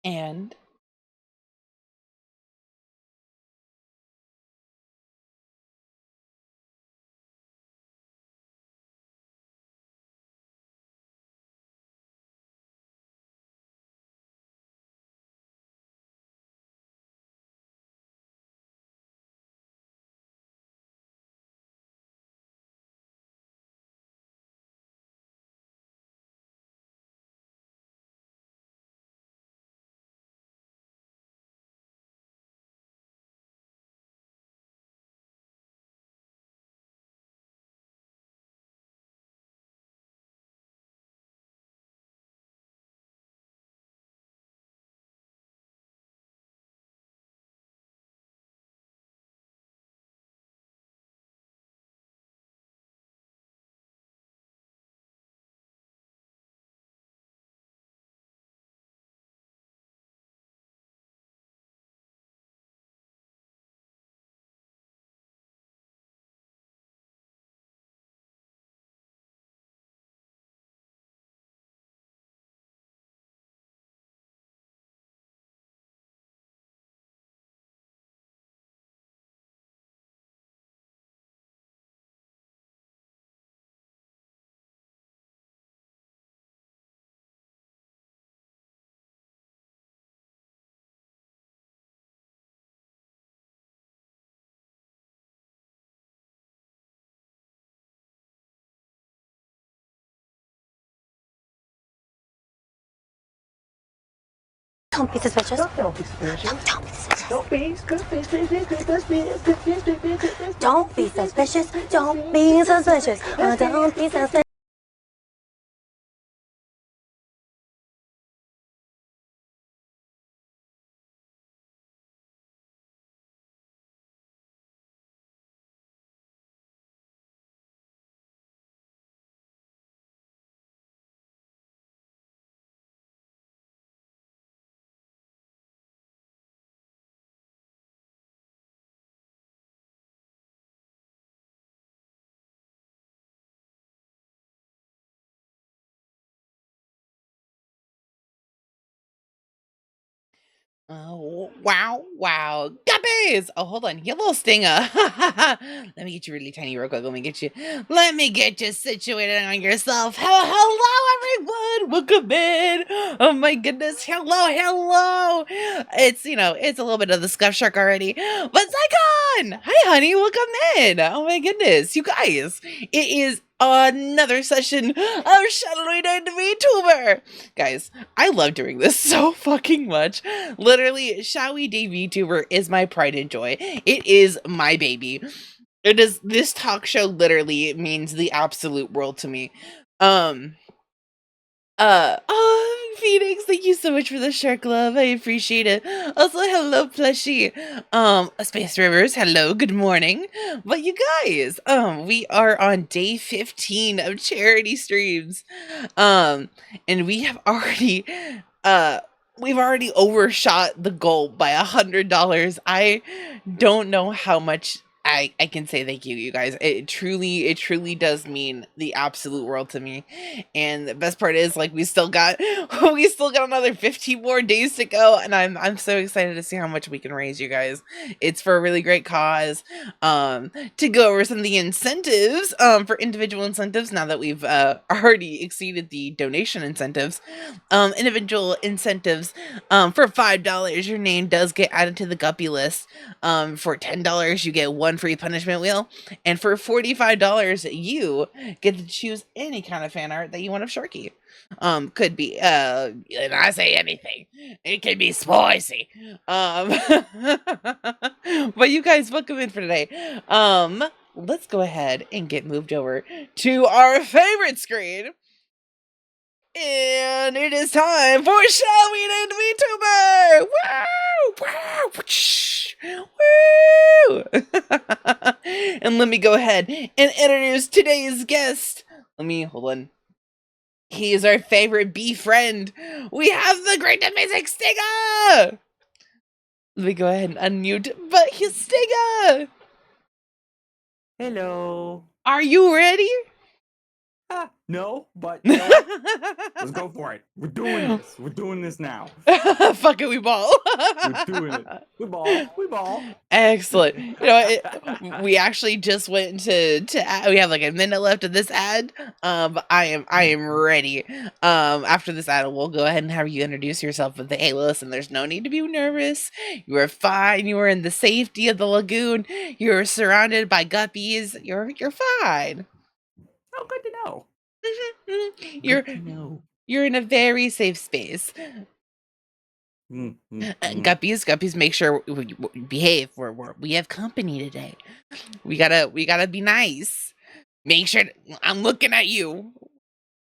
And don't be suspicious. Don't be suspicious. Don't be suspicious. Don't be suspicious. Don't be suspicious. Don't be suspicious. Don't be suspicious. oh, wow. Guppies! Oh, hold on. You little stinger. Let me get you really tiny real quick. Let me get you situated on yourself. Hello, everyone. Welcome in. Oh, my goodness. Hello. It's a little bit of the scuff shark already. But Zycon! Hi, honey. Welcome in. Oh, my goodness. You guys, it is another session of Shadowing and Vtuber. Guys, I love doing this so fucking much. Literally, Shall We Day VTuber is my pride and joy. It is my baby. It is this talk show literally means the absolute world to me. Phoenix, thank you so much for the shark love. I appreciate it. Also, hello, plushie. Space Rivers, hello, good morning. But you guys, we are on day 15 of charity streams. And we have already, we've already overshot the goal by $100. I don't know how much I can say thank you guys. It truly does mean the absolute world to me. And the best part is like we still got another 15 more days to go, and I'm so excited to see how much we can raise, you guys. It's for a really great cause. To go over some of the incentives for individual incentives, now that we've already exceeded the donation incentives. Individual incentives for $5 your name does get added to the Guppy list. For $10 you get one free punishment wheel, and for $45 you get to choose any kind of fan art that you want of Sharky. Could be and I say anything. It can be spicy. But you guys, welcome in for today. Let's go ahead and get moved over to our favorite screen. And it is time for Shall We End VTuber! Woo! And let me go ahead and introduce today's guest. Hold on. He is our favorite bee friend. We have the great amazing Stinger! Let me go ahead and unmute, but he's Stinger! Hello. Are you ready? No, but you know what? Let's go for it. We're doing this. We're doing this now. Fuck it, we ball. We're doing it. We ball. We ball. Excellent. You know, we actually just went to we have like a minute left of this ad. But I am ready. After this ad, we'll go ahead and have you introduce yourself with the hey, listen, there's no need to be nervous. You are fine. You are in the safety of the lagoon. You're surrounded by guppies. You're fine. Oh, good to know. You're Good to know. you're in a very safe space. Guppies, make sure we behave. We have company today. We gotta be nice. Make sure I'm looking at you.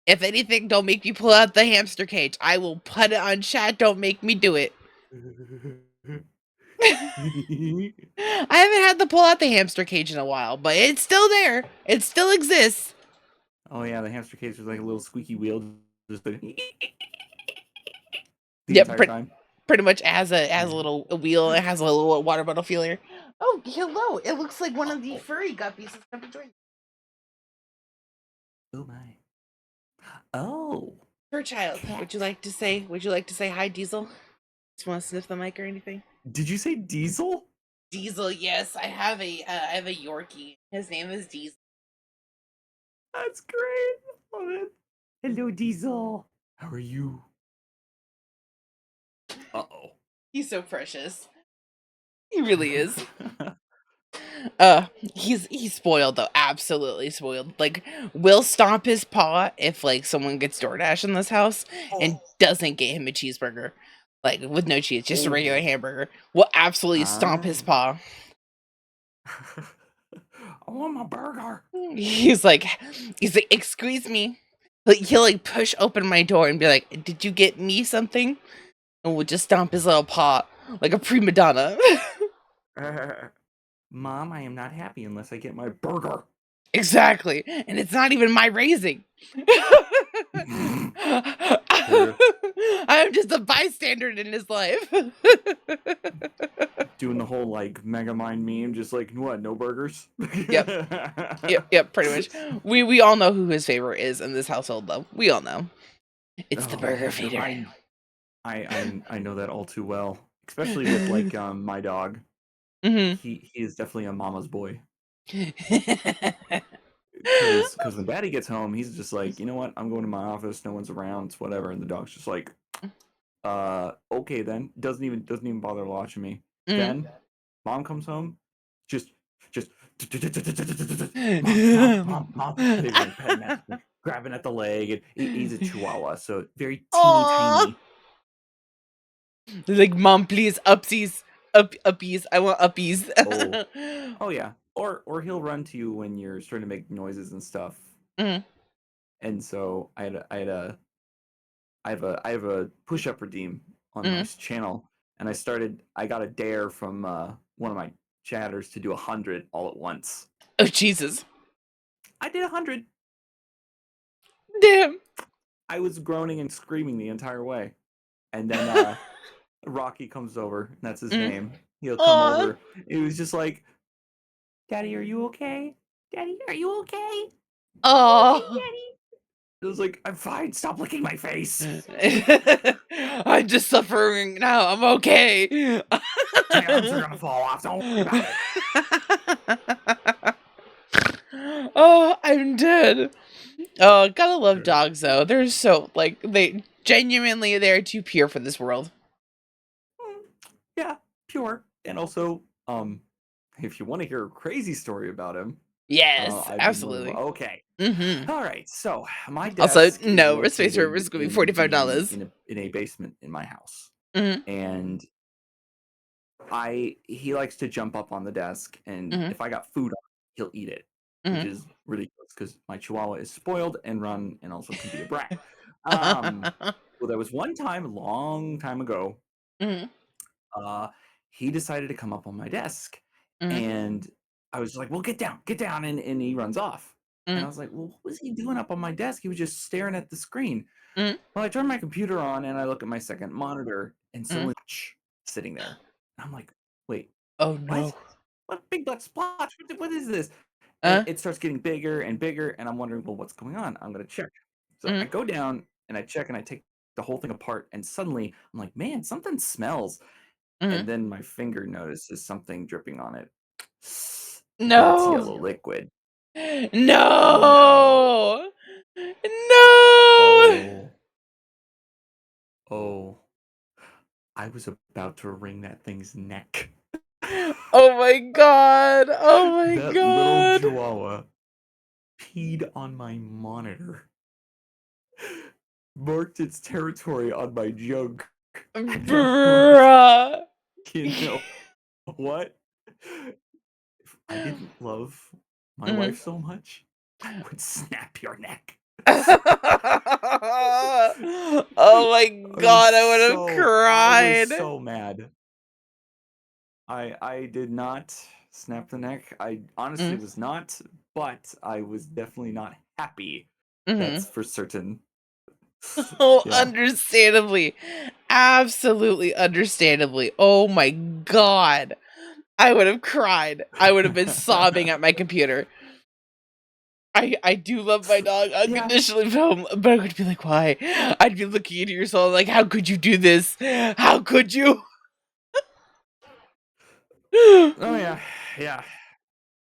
If anything, don't make me pull out the hamster cage. I will put it on chat. Don't make me do it. I haven't had to pull out the hamster cage in a while, but it's still there. It still exists. Oh yeah, the hamster cage was like a little squeaky wheel, just the Yep, entire time. pretty much has a little wheel. It has a little water bottle feeler. Oh, hello! It looks like one of the furry guppies is going to join. Oh my! Oh, Fur child, would you like to say? Would you like to say hi, Diesel? Just want to sniff the mic or anything? did you say Diesel? Diesel, yes. I have a Yorkie. His name is Diesel. That's great. Love it. Hello, Diesel. How are you? Uh-oh. He's so precious. He really is. He's spoiled though. Absolutely spoiled. Like, will stomp his paw if like someone gets DoorDash in this house and doesn't get him a cheeseburger, like with no cheese, just a regular hamburger. Will absolutely stomp his paw. I want my burger. He's like, excuse me. Like, he'll like push open my door and be like, "Did you get me something?" And we'll just stomp his little paw like a prima donna. Mom, I am not happy unless I get my burger. Exactly. And it's not even my raising. I'm just a bystander in his life. Doing the whole like Megamind meme, just like, what, no burgers? Yep, pretty much. We all know who his favorite is in this household though. We all know. It's the burger feeder. I know that all too well. Especially with like my dog. Mm-hmm. He is definitely a mama's boy. Because when daddy gets home, he's just like, you know what? I'm going to my office. No one's around. It's whatever. And the dog's just like, okay then. Doesn't even bother watching me. Then mom comes home, just mom, grabbing at the leg. And he's a chihuahua, so very teeny tiny. Like, mom, please, upsies. Uppies. I want uppies. Oh yeah. Or he'll run to you when you're starting to make noises and stuff. And so I have a push-up redeem on my channel, and I got a dare from one of my chatters to do 100 all at once. Oh Jesus! I did 100. Damn! I was groaning and screaming the entire way, and then Rocky comes over. That's his name. He'll come over. He was just like, "Daddy, are you okay? Daddy, are you okay? Oh, okay, Daddy." It was like, "I'm fine. Stop licking my face. I'm just suffering now. I'm okay. My arms are gonna fall off. Don't worry about it." Oh, I'm dead. Oh, gotta love dogs though. They're so like they're too pure for this world. Yeah, pure. And also, if you want to hear a crazy story about him, yes, absolutely. Okay. All right. So my desk also no is space rover is going to be $45 in a basement in my house, and he likes to jump up on the desk, and if I got food on, he'll eat it, which is ridiculous because my Chihuahua is spoiled and also can be a brat. Well, there was one time, a long time ago, he decided to come up on my desk, and I was like, "Well, get down," and he runs off. And I was like, "Well, what was he doing up on my desk? He was just staring at the screen." Well, I turn my computer on and I look at my second monitor, and someone's sitting there. And I'm like, "Wait, oh no, what big black splotch? What is this?" And it starts getting bigger and bigger, and I'm wondering, well, what's going on? I'm gonna check. So I go down and I check and I take the whole thing apart, and suddenly I'm like, man, something smells. And then my finger notices something dripping on it. And it's No. yellow liquid. No. No. Oh. Oh. I was about to wring that thing's neck. Oh my god. Oh my That god. little chihuahua peed on my monitor. Marked its territory on my junk. Bruh. You know what? If I didn't love my wife so much, I would snap your neck. Oh my god, I would have cried. I was so mad. I did not snap the neck. I honestly was not, but I was definitely not happy. That's for certain. Oh, Yeah. understandably. Absolutely understandably. Oh my god. I would have cried. I would have been sobbing at my computer. I do love my dog unconditionally, but I would be like, why? I'd be looking into your soul like, how could you do this? How could you? Oh yeah.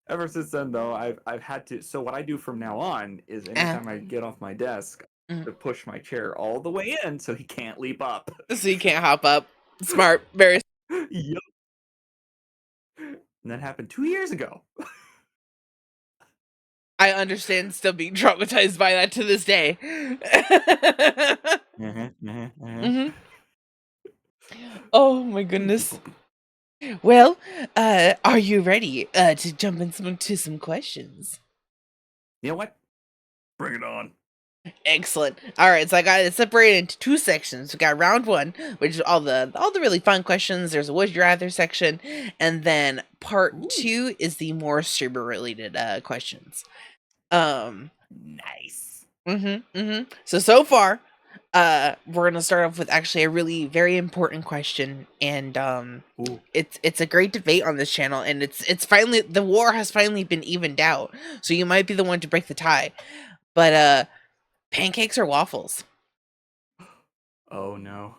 Ever since then, though, I've had to. So what I do from now on is anytime I get off my desk, to push my chair all the way in so he can't leap up. So you can't hop up. Smart, very. Yup. And that happened 2 years ago. I understand still being traumatized by that to this day. Oh my goodness. Well, are you ready to jump into some questions? You know what? Bring it on. Excellent. All right, so I got it separated into two sections. We got round one, which is all the really fun questions. There's a would you rather section, and then part two is the more streamer related questions. Nice. So far, we're gonna start off with actually a really very important question, and it's a great debate on this channel, and it's finally, the war has finally been evened out. So you might be the one to break the tie, but pancakes or waffles? Oh no.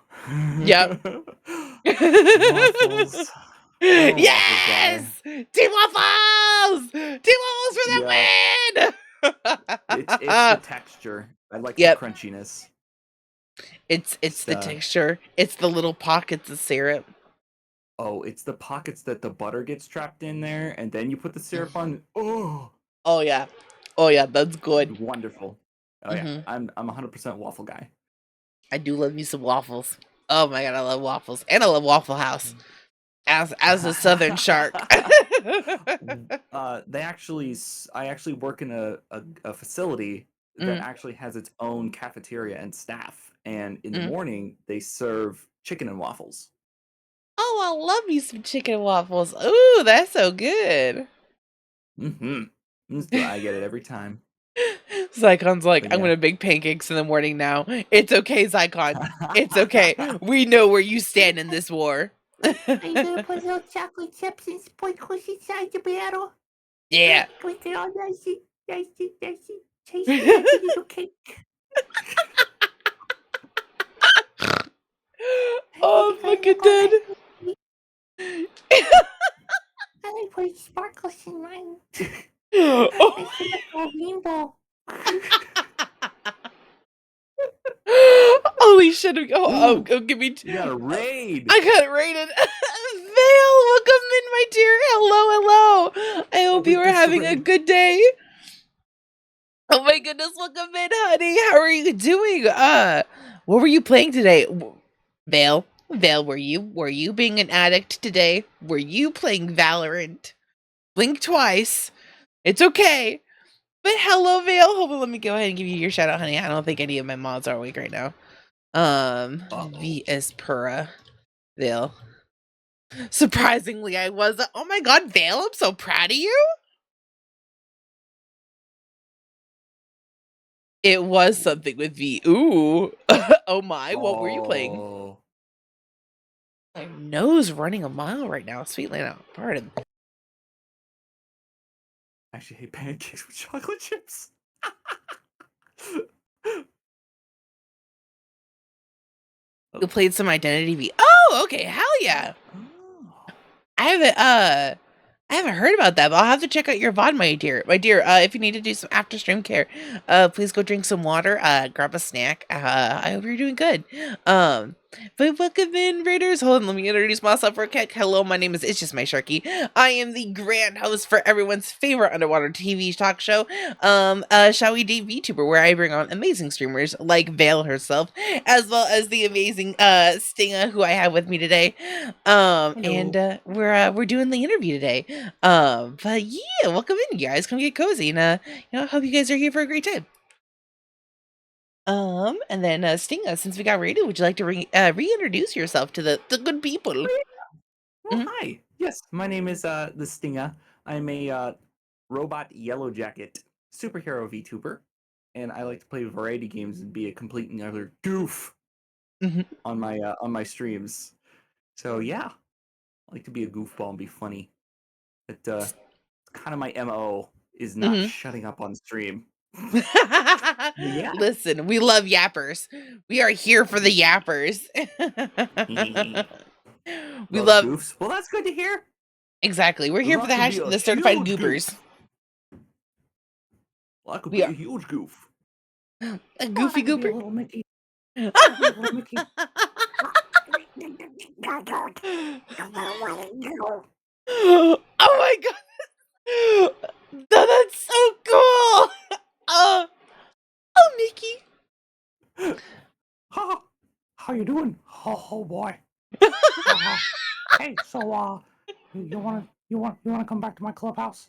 Yep. Waffles. Yes! Team Waffles! Team Waffles for the win! It's the texture. I like the crunchiness. It's the texture. It's the little pockets of syrup. Oh, it's the pockets that the butter gets trapped in there, and then you put the syrup on. Oh. Oh yeah. Oh yeah, that's good. Wonderful. Oh yeah, I'm 100% waffle guy. I do love me some waffles. Oh my god, I love waffles, and I love Waffle House. As a Southern shark. I actually work in a facility that actually has its own cafeteria and staff, and in the morning they serve chicken and waffles. Oh, I love me some chicken and waffles. Ooh, that's so good. I get it every time. Zycon's like, I'm gonna make pancakes in the morning now. It's okay, Zycon. It's okay. We know where you stand in this war. Are you gonna put little chocolate chips and sprinkles inside the barrel? Yeah. We get all tasty little cake. Oh, I'm fucking dead. I like putting sparkles in mine. Oh. I feel like a rainbow. Holy shit. Oh, give me. You got a raid. I got raided. Vale, welcome in, my dear. Hello. I hope you are having a good day. Oh my goodness, welcome in, honey. How are you doing? What were you playing today? Vale, were you being an addict today? Were you playing Valorant? Blink twice. It's okay. But hello, Vale. Hold on, let me go ahead and give you your shout out, honey. I don't think any of my mods are awake right now. VS Pura. Vale. Surprisingly, I was. Oh my god, Vale, I'm so proud of you. It was something with V. Ooh. Oh my, what were you playing? My nose running a mile right now. Sweet Lana. Pardon. I actually hate pancakes with chocolate chips. You played some Identity V. Oh, okay, hell yeah. Oh. I haven't heard about that, but I'll have to check out your VOD, my dear. My dear, if you need to do some after stream care, please go drink some water, grab a snack. I hope you're doing good. But welcome in, Raiders. Hold on, let me introduce myself real quick. Hello, my name is itsjustmysharkie. I am the grand host for everyone's favorite underwater TV talk show, Shall We Date VTuber, where I bring on amazing streamers like Vale herself, as well as the amazing Stinga, who I have with me today. And we're doing the interview today. But yeah, welcome in, you guys. Come get cozy, and hope you guys are here for a great time. And then Stinga, since we got rated, would you like to reintroduce yourself to the good people? Well, hi. Yes, my name is the Stinga. I'm a robot yellow jacket superhero VTuber, and I like to play variety games and be a complete and utter goof on my streams. So yeah, I like to be a goofball and be funny. But kind of my MO is not shutting up on stream. Yeah. Listen, we love yappers. We are here for the yappers. We love goofs. Well, that's good to hear. Exactly. We're here for the certified goopers. Well, that could be a huge goof. A goofy gooper. Little Mickey. Oh my god. That's so cool. Oh, Mickey. How you doing? Oh boy. Hey, so you wanna come back to my clubhouse?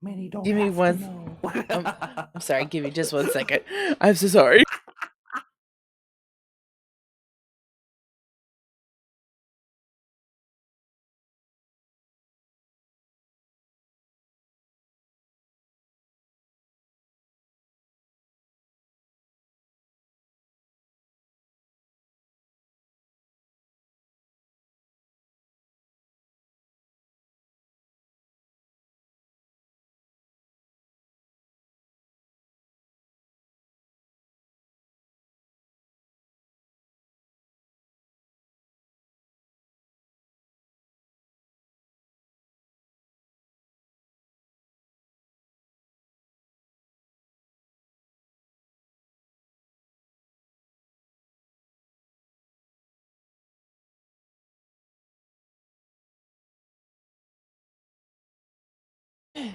Many don't Give me have one. to know. I'm sorry. Give me just 1 second. I'm so sorry.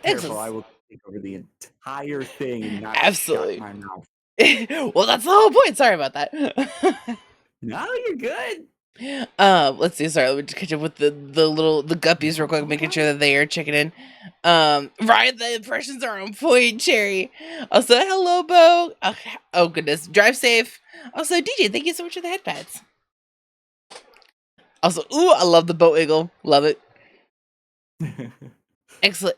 Careful, I will take over the entire thing and not Absolutely. shut my mouth. Well, that's the whole point. Sorry about that. No, you're good. Let's see. Sorry, let me just catch up with the Guppies real quick, making sure that they are checking in. Ryan, the impressions are on point, Cherry. Also, hello, Bo. Okay. Oh goodness, drive safe. Also, DJ, thank you so much for the head pads. Also, ooh, I love the boat wiggle. Love it. Excellent.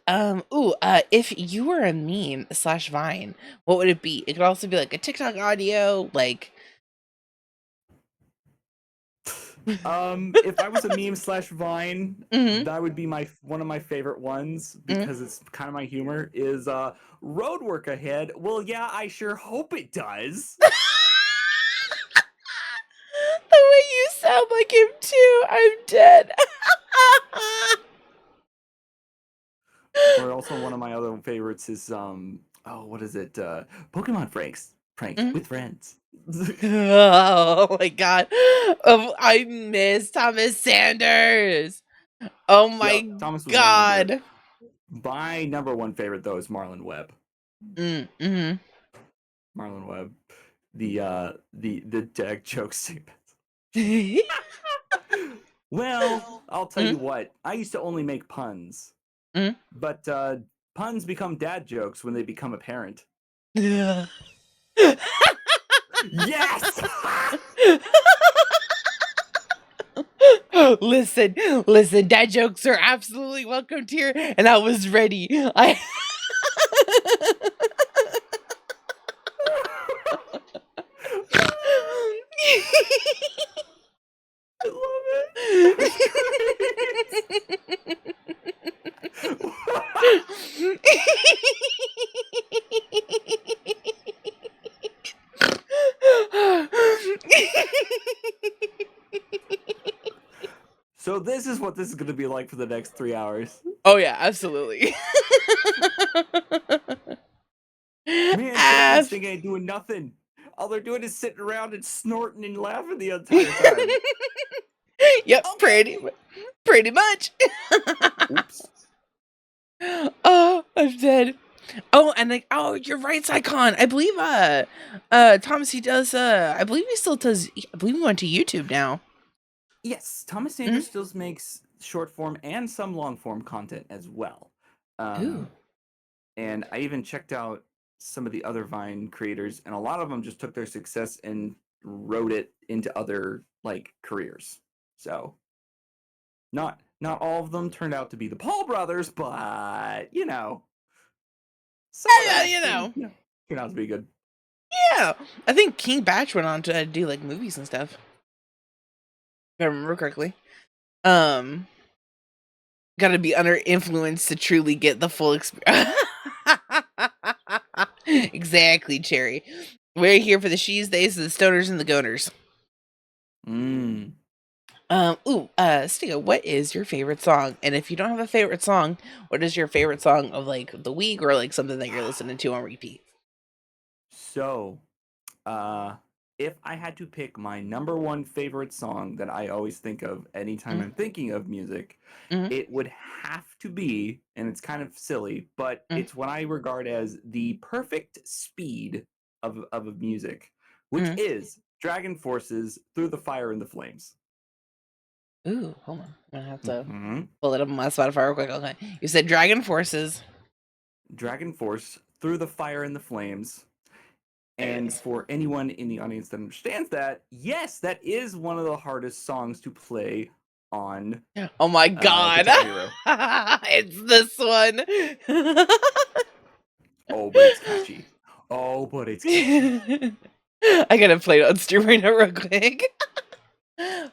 If you were a meme / Vine, what would it be? It could also be like a TikTok audio, like. If I was a meme / Vine, that would be one of my favorite ones because it's kind of my humor. Is road work ahead? Well, yeah, I sure hope it does. The way you sound like him too, I'm dead. Or also one of my other favorites is what is it? Pokemon pranks with friends. Oh my god. I miss Thomas Sanders. Oh my god. My number one favorite though is Marlon Webb. Marlon Webb. The deck joke statements. Well, I'll tell you what. I used to only make puns. But puns become dad jokes when they become apparent. Yes! Listen, dad jokes are absolutely welcomed here, and I was ready. I love it. So this is what this is gonna be like for the next 3 hours. Oh yeah, absolutely. Man, Japanese Af- thing ain't doing nothing. All they're doing is sitting around and snorting and laughing the entire time. Yep, Okay. pretty much. Oops. Oh, I'm dead. Oh, and like, oh, you're right, Sycon. I believe, Thomas, he does, I believe he still does, I believe he went to YouTube now. Yes, Thomas Mhm. Sanders still makes short form and some long form content as well. Ooh. And I even checked out some of the other Vine creators, and a lot of them just took their success and wrote it into other like careers. So not all of them turned out to be the Paul brothers, but some of them Yeah, turned out to be good. Yeah. I think King Batch went on to do like movies and stuff. If I remember correctly. Gotta be under influence to truly get the full experience. Exactly, Cherry. We're here for the she's, theys, the stoners, and the goners. Stia, what is your favorite song? And if you don't have a favorite song, what is your favorite song of like the week or like something that you're listening to on repeat? So, if I had to pick my number one favorite song that I always think of anytime I'm thinking of music, Mhm. it would have to be, and it's kind of silly, but Mm. it's what I regard as the perfect speed of music, which Mm. is Dragon Force's Through the Fire and the Flames. Ooh, hold on. I'm gonna have to Mhm. pull it up on my Spotify real quick. Okay. You said Dragon Forces. Dragon Force, Through the Fire and the Flames. There it And is. for anyone in the audience that understands that, yes, that is one of the hardest songs to play on Oh my god. Guitar Hero. It's this one. Oh, but it's catchy. Oh, but it's catchy. I gotta play it on stream right now real quick.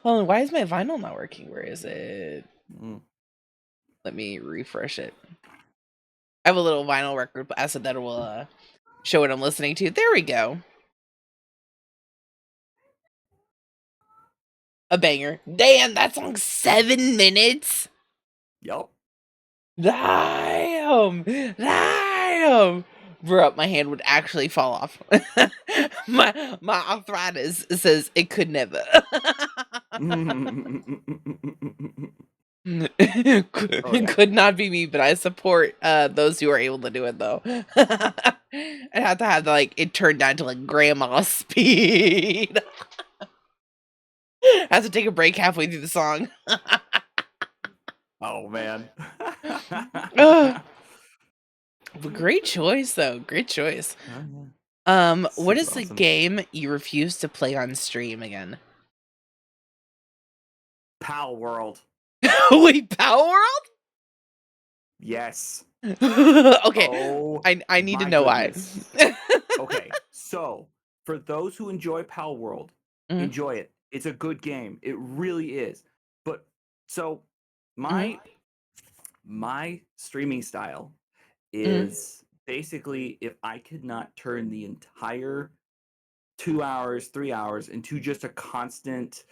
Hold on, why is my vinyl not working? Where is it? Mm. Let me refresh it. I have a little vinyl record asset that will show what I'm listening to. There we go. A banger. Damn, that song's 7 minutes. Yup. Damn. Bro, my hand would actually fall off. my arthritis says it could never. Oh, yeah. Could not be me, but I support those who are able to do it though. I have to have like it turned down to like grandma speed. I have to take a break halfway through the song. Oh, man. But great choice though. Great choice. Oh, yeah. What Super is the awesome. game you refuse to play on stream again? Pal World. Wait, Power World? Yes. Okay. Oh, I need to my know goodness. why. Okay, so for those who enjoy Pal World, Mhm. enjoy it. It's a good game. It really is. But so my streaming style is basically if I could not turn the entire 2 hours, 3 hours into just a constant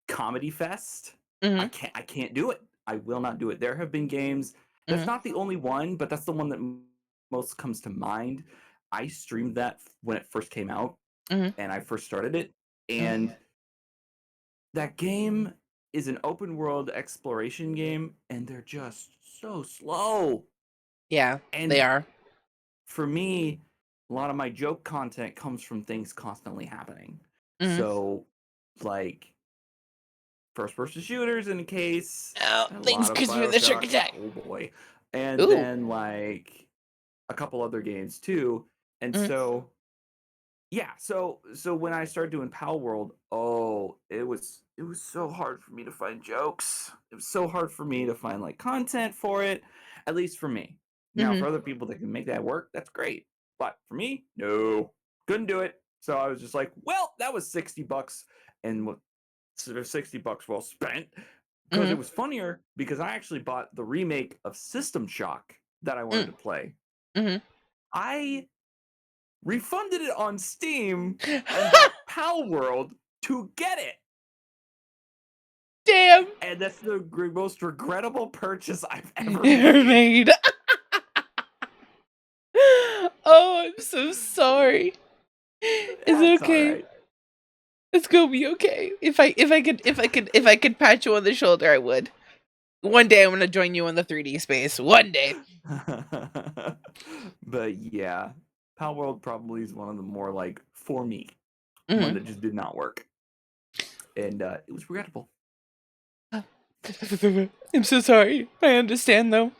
comedy fest, I Mhm. can't do it. I will not do it. There have been games. That's Mhm. not the only one, but that's the one that most comes to mind. I streamed that when it first came out Mhm. and I first started it, Mhm. and that game is an open world exploration game and they're just so slow. Yeah, they And are. for me, a lot of my joke content comes from things constantly happening. Mhm. So, like first person shooters in a case, Oh, a thanks, lot of Christopher the Shark BioShock. Attack. Oh boy. And Ooh. then like a couple other games too. And Mhm. so yeah, so when I started doing Pal World, oh, it was so hard for me to find jokes. It was so hard for me to find like content for it, at least for me. Now, for Mhm. other people that can make that work, that's great. But for me, no, couldn't do it. So I was just like, well, that was $60, and $60 well spent. Because it Mhm. was funnier because I actually bought the remake of System Shock that I wanted Mm. to play. Mhm. I refunded it on Steam and bought Pal World to get it. Damn. And that's the most regrettable purchase I've ever Never made. made. Oh, I'm so sorry. Is it That's okay? alright. It's gonna be okay. If I could pat you on the shoulder, I would. One day I'm gonna join you in the 3D space. One day. But yeah, Pal World probably is one of the more like, for me, one Mhm. that just did not work. And it was regrettable. I'm so sorry. I understand though.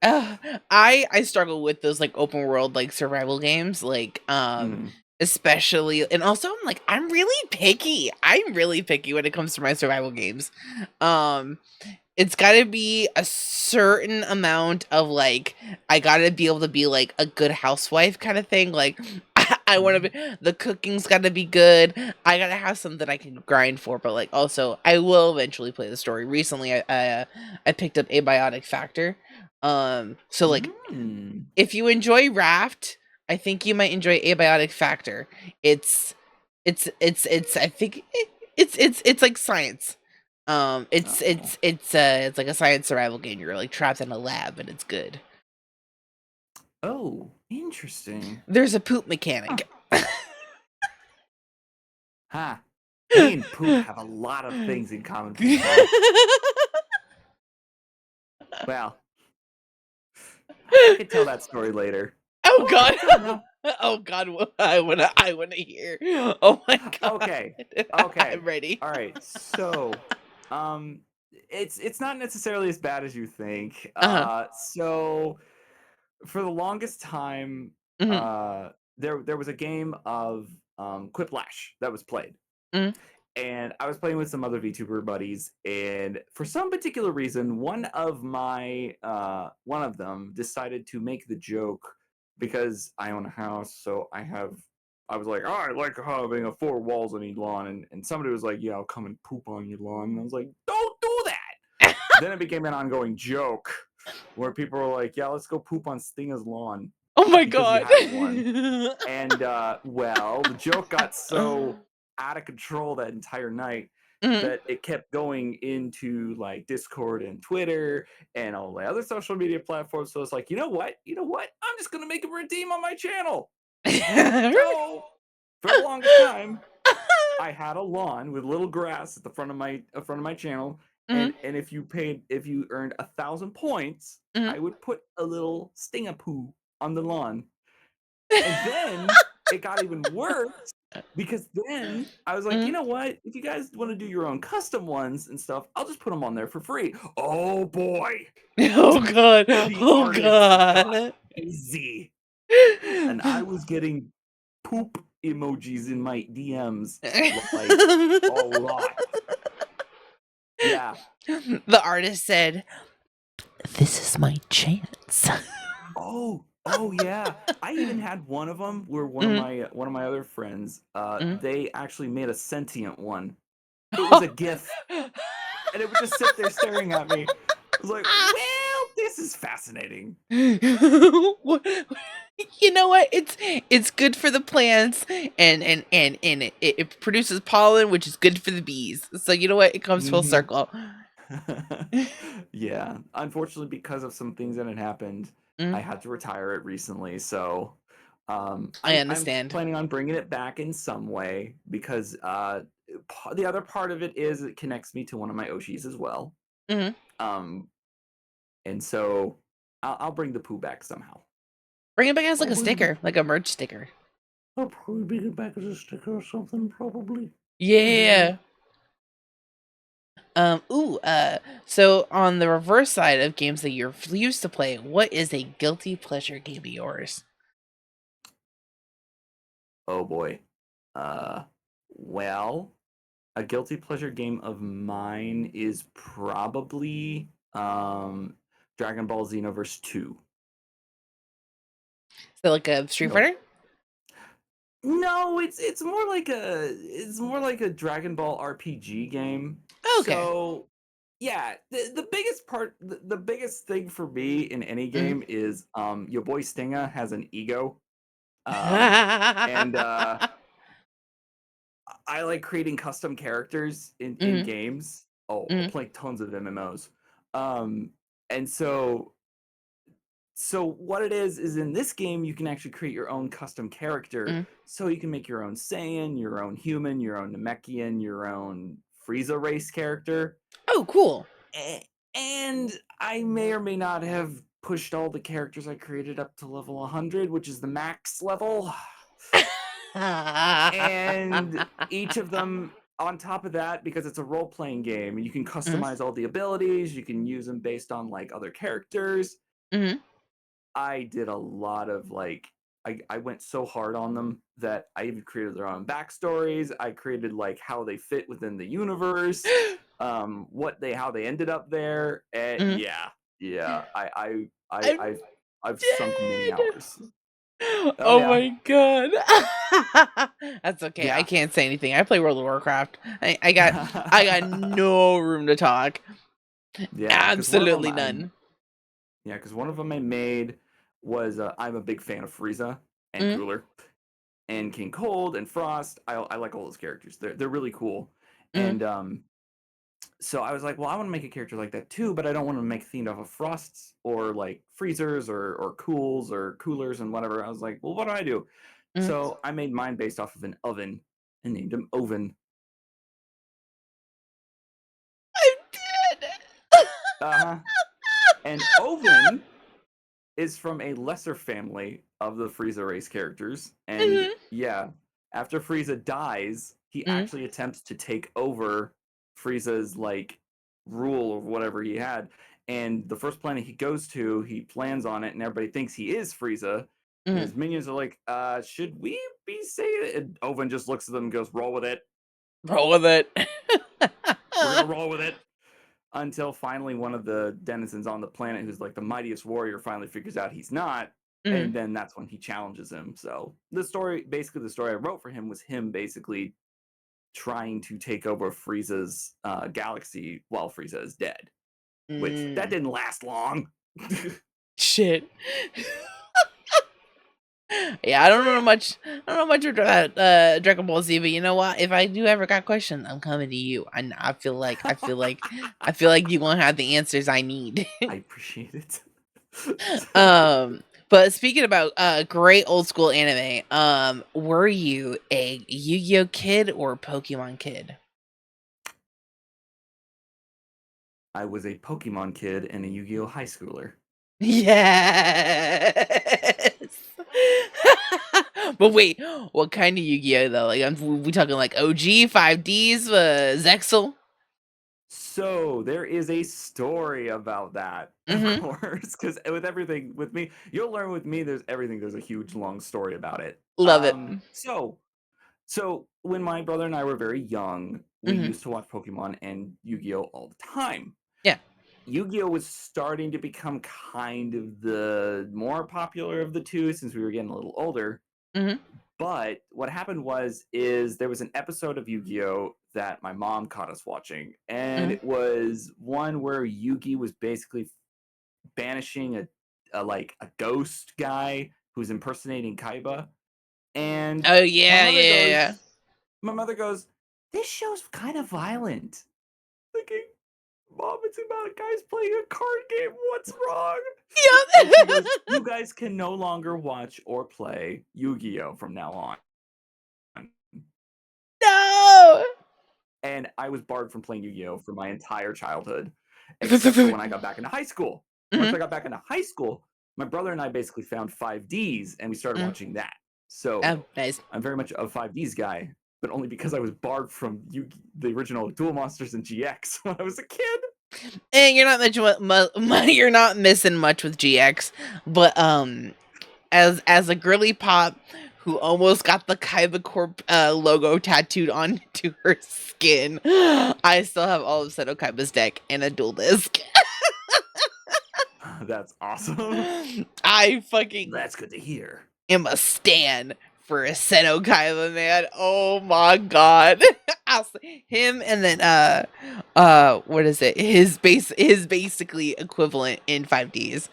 I struggle with those like open world like survival games, like Mm. especially, and also I'm really picky. I'm really picky when it comes to my survival games. It's got to be a certain amount of like I got to be able to be like a good housewife kind of thing. Like I want to be, the cooking's got to be good. I got to have something I can grind for, but like also I will eventually play the story. Recently I picked up Abiotic Factor. So like Mm. if you enjoy Raft, I think you might enjoy Abiotic Factor. It's I think it's like science. It's like a science survival game. You're like trapped in a lab and it's good. Oh, interesting. There's a poop Huh. mechanic. Ha. Me and poop have a lot of things in common, people. Well, I could tell that story later. Oh Or I god. could tell it now. Oh god, I wanna hear. Oh my god. Okay. I'm Okay. ready. All right. So, it's not necessarily as bad as you think. Uh-huh. So for the longest time, Mhm. there was a game of Quiplash that was played. Mhm. And I was playing with some other VTuber buddies, and for some particular reason, one of them decided to make the joke because I own a house, so I was like, oh, I like having a four walls on each lawn, and somebody was like, yeah, I'll come and poop on your lawn, and I was like, don't do that. Then it became an ongoing joke where people were like, yeah, let's go poop on Stinga's lawn Oh my because he god. has one. And well, the joke got so out of control that entire night Mhm. that it kept going into like Discord and Twitter and all the other social media platforms. So it's like, you know what? I'm just gonna make a redeem on my channel. So for the longest time, I had a lawn with little grass at the front of my channel. Mhm. And if you earned 1,000 points, Mhm. I would put a little stingapoo on the lawn. And then it got even worse because then I was like, you Mhm. know what? If you guys want to do your own custom ones and stuff, I'll just put them on there for free. Oh boy, Oh god. the Oh artists got god. busy, and I was getting poop emojis in my DMs like a lot. Yeah. The artist said, "This is my chance." Oh yeah. I even had one of them where Mhm. one of my other friends, Mhm. they actually made a sentient one. It was a GIF, and it would just sit there staring at me. I was like, "Well, this is fascinating." What- you know what? It's good for the plants, and it produces pollen, which is good for the bees. So you know what? It comes full Mhm. circle. Yeah. Unfortunately, because of some things that had happened, I Mm, had to retire it recently. So, I I'm understand. planning on bringing it back in some way because the other part of it is it connects me to one of my Oshis as well. Mhm. Um, and so I'll bring the poo back somehow. Bring it back as like a Probably, sticker, like a merch sticker. I'll probably bring it back as a sticker or something, probably. Yeah. So on the reverse side of games that you're used to play, what is a guilty pleasure game of yours? Oh boy. Uh, well, a guilty pleasure game of mine is probably Dragon Ball Xenoverse 2. So like a Street No. Fighter? No, it's more like a Dragon Ball RPG game. Oh, okay. So yeah, the biggest part the biggest thing for me in any game is your boy Stinga has an ego. Um and I like creating custom characters in games. Oh, I'll play tons of MMOs. And so what it is in this game, you can actually create your own custom character. So you can make your own Saiyan, your own human, your own Namekian, your own Frieza race character. Oh, cool. And I may or may not have pushed all the characters I created up to level 100, which is the max level. And each of them, on top of that, because it's a role-playing game, you can customize all the abilities, you can use them based on like other characters. I did a lot of like I went so hard on them that I even created their own backstories. I created like how they fit within the universe, how they ended up there. And yeah, I've sunk many hours. Oh yeah. my god. That's okay. Yeah. I can't say anything. I play World of Warcraft. I got no room to talk. Yeah, Absolutely none. Yeah, because one of them I made was I'm a big fan of Frieza and Cooler and King Cold and Frost. I like all those characters. They're really cool. And so I was like, well, I want to make a character like that too, but I don't want to make themed off of Frosts or like Freezers or Cools or Coolers and whatever. I was like, well, what do I do? So I made mine based off of an oven and named him Oven. I did. And Oven is from a lesser family of the Frieza race characters. And yeah, after Frieza dies, he actually attempts to take over Frieza's like rule or whatever he had. And the first planet he goes to, he plans on it, and everybody thinks he is Frieza. And his minions are like, should we be saying it? And Oven just looks at them and goes, roll with it. Roll with it. We're gonna roll with it. Until finally one of the denizens on the planet, who's like the mightiest warrior, finally figures out he's not. And then that's when he challenges him. So the story I wrote for him was him basically trying to take over Frieza's galaxy while Frieza is dead. Which, that didn't last long. Shit. Yeah, I don't know much about Dragon Ball Z, but you know what? If I do ever got questions, I'm coming to you. I feel like you won't have the answers I need. I appreciate it. But speaking about great old school anime, were you a Yu-Gi-Oh kid or a Pokemon kid? I was a Pokemon kid and a Yu-Gi-Oh high schooler. Yes. But wait, what kind of Yu-Gi-Oh though? Like, we talking like OG, 5Ds, Zexal? So there is a story about that, of course, because with me, you'll learn with me. There's a huge long story about it. Love it. So when my brother and I were very young, we used to watch Pokemon and Yu-Gi-Oh all the time. Yeah. Yu-Gi-Oh was starting to become kind of the more popular of the two since we were getting a little older. But what happened is there was an episode of Yu-Gi-Oh that my mom caught us watching, and it was one where Yugi was basically banishing a ghost guy who's impersonating Kaiba. And oh yeah. My mother goes, "This show's kind of violent." Thinking, Mom, it's about guys playing a card game. What's wrong? Yeah. And she goes, you guys can no longer watch or play Yu-Gi-Oh from now on. No. And I was barred from playing Yu-Gi-Oh for my entire childhood, except for when I got back into high school. Once I got back into high school, my brother and I basically found 5Ds, and we started watching that. So nice. I'm very much a 5Ds guy, but only because I was barred from the original Duel Monsters and GX when I was a kid. And you're not missing much with GX, but as a girly pop who almost got the Kaiba Corp logo tattooed onto her skin, I still have all of Seto Kaiba's deck and a dual disc. That's awesome. That's good to hear. Am a stan for a Seto Kaiba, man. Oh my god. Him and then what is it? His basically equivalent in 5Ds.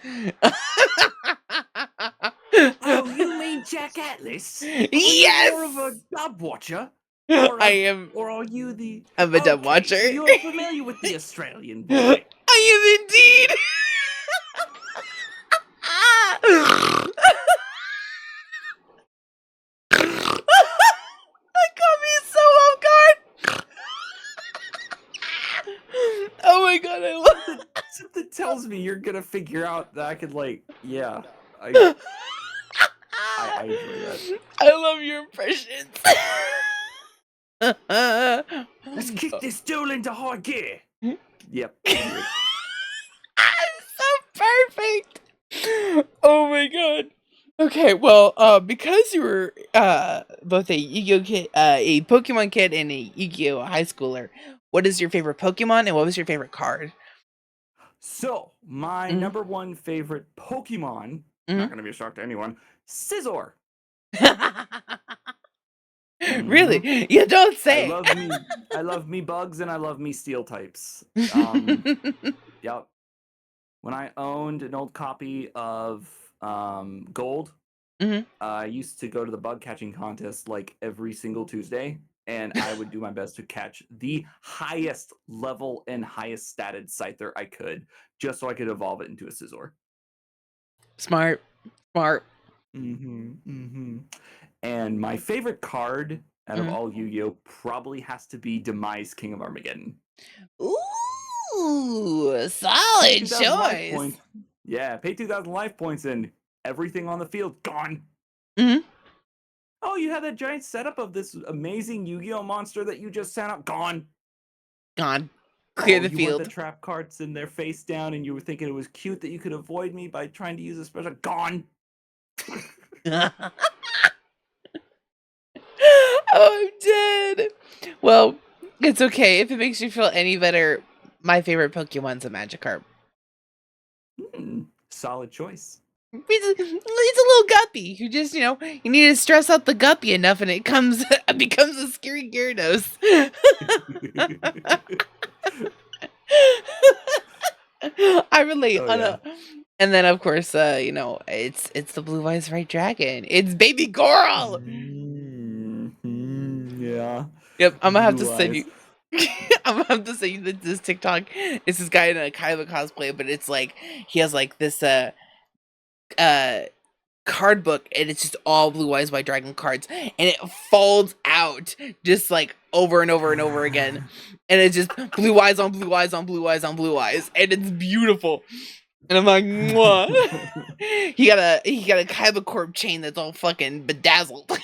Oh, you mean Jack Atlas? Yes. More of a dub watcher. I am. Or are you the? I'm a dumb watcher. So you're familiar with the Australian boy. I am indeed. That got me so off guard. Oh my god, I love it. Something tells me you're gonna figure out that I could yeah. I enjoy that. I love your impressions. Let's kick this duel into high gear. Yep. So perfect. Oh my god. Okay, well, because you were both a Yu-Gi-Oh kid, a Pokemon kid, and a Yu-Gi-Oh high schooler, what is your favorite Pokemon, and what was your favorite card? So my number one favorite Pokemon, not gonna be a shock to anyone, Scizor. Really? You don't say. I love me bugs and I love me steel types. Yep. When I owned an old copy of Gold, I used to go to the bug catching contest like every single Tuesday, and I would do my best to catch the highest level and highest statted Scyther I could, just so I could evolve it into a Scizor. Smart. And my favorite card out of all Yu-Gi-Oh! Probably has to be Demise King of Armageddon. Ooh, solid choice. Yeah, pay 2,000 life points and everything on the field gone. Oh, you had that giant setup of this amazing Yu-Gi-Oh! Monster that you just sent up. Gone. Clear the you field. Want the trap cards in their face down, and you were thinking it was cute that you could avoid me by trying to use a special. Gone. Oh, I'm dead. Well, it's okay. If it makes you feel any better, my favorite Pokemon's a Magikarp. Solid choice. It's a little guppy who just, you need to stress out the guppy enough and it becomes a scary Gyarados. I relate. And then, of course, it's the Blue Eyes White Dragon. It's Baby Goral. Yeah. Yep, I'm gonna have to send you. I'm gonna have to send you this TikTok. It's this guy in a kind of a cosplay, but it's like he has like this card book, and it's just all Blue Eyes White Dragon cards, and it folds out just like over and over and over again, and it's just blue eyes on blue eyes on blue eyes on blue eyes, and it's beautiful. And I'm like, mwah. he got a Kaiba Corp chain that's all fucking bedazzled.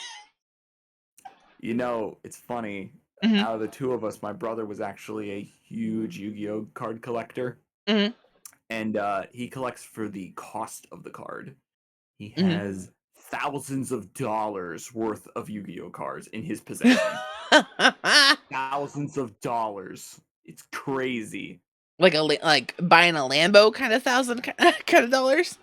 It's funny. Out of the two of us, my brother was actually a huge Yu-Gi-Oh card collector, and he collects for the cost of the card. He has thousands of dollars worth of Yu-Gi-Oh cards in his possession. Thousands of dollars. It's crazy. Like buying a Lambo kind of kind of dollars.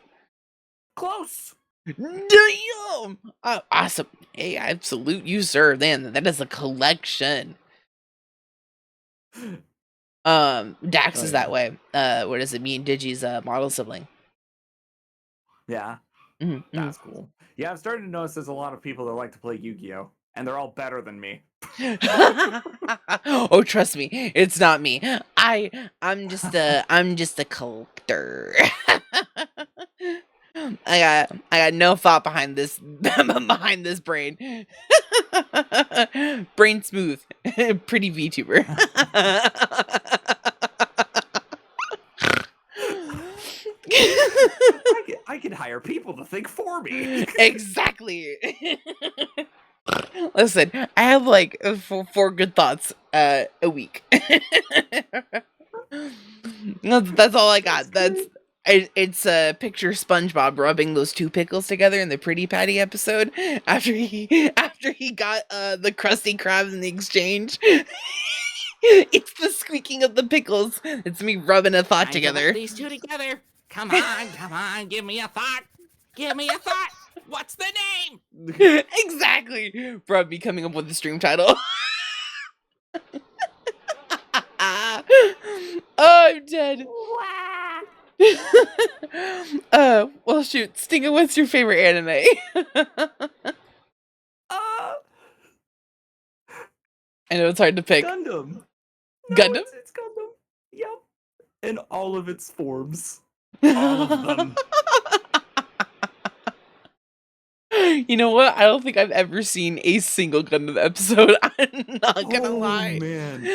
Close. Damn! Awesome. Hey, I salute you, sir. Then that is a collection. Dax is that way. What does it mean? Digi's model sibling. Yeah. That's cool. Yeah, I'm starting to notice there's a lot of people that like to play Yu-Gi-Oh! And they're all better than me. Oh, trust me, it's not me. I'm just a collector. I got no thought behind this brain. Brain smooth. Pretty VTuber. I can hire people to think for me. Exactly. Listen, I have like four good thoughts a week. That's all I got. It's a picture SpongeBob rubbing those two pickles together in the Pretty Patty episode after he got the Krusty Krabs in the exchange. It's the squeaking of the pickles. It's me rubbing a thought together. These two together. Come on, give me a thought. What's the name? Exactly. Bro, me coming up with the stream title. Oh, I'm dead. Well, shoot, Stinga, what's your favorite anime? I know it's hard to pick. Gundam. No, Gundam? It's Gundam. Yep. In all of its forms. All of them. You know what? I don't think I've ever seen a single Gundam episode. I'm not gonna lie. Man.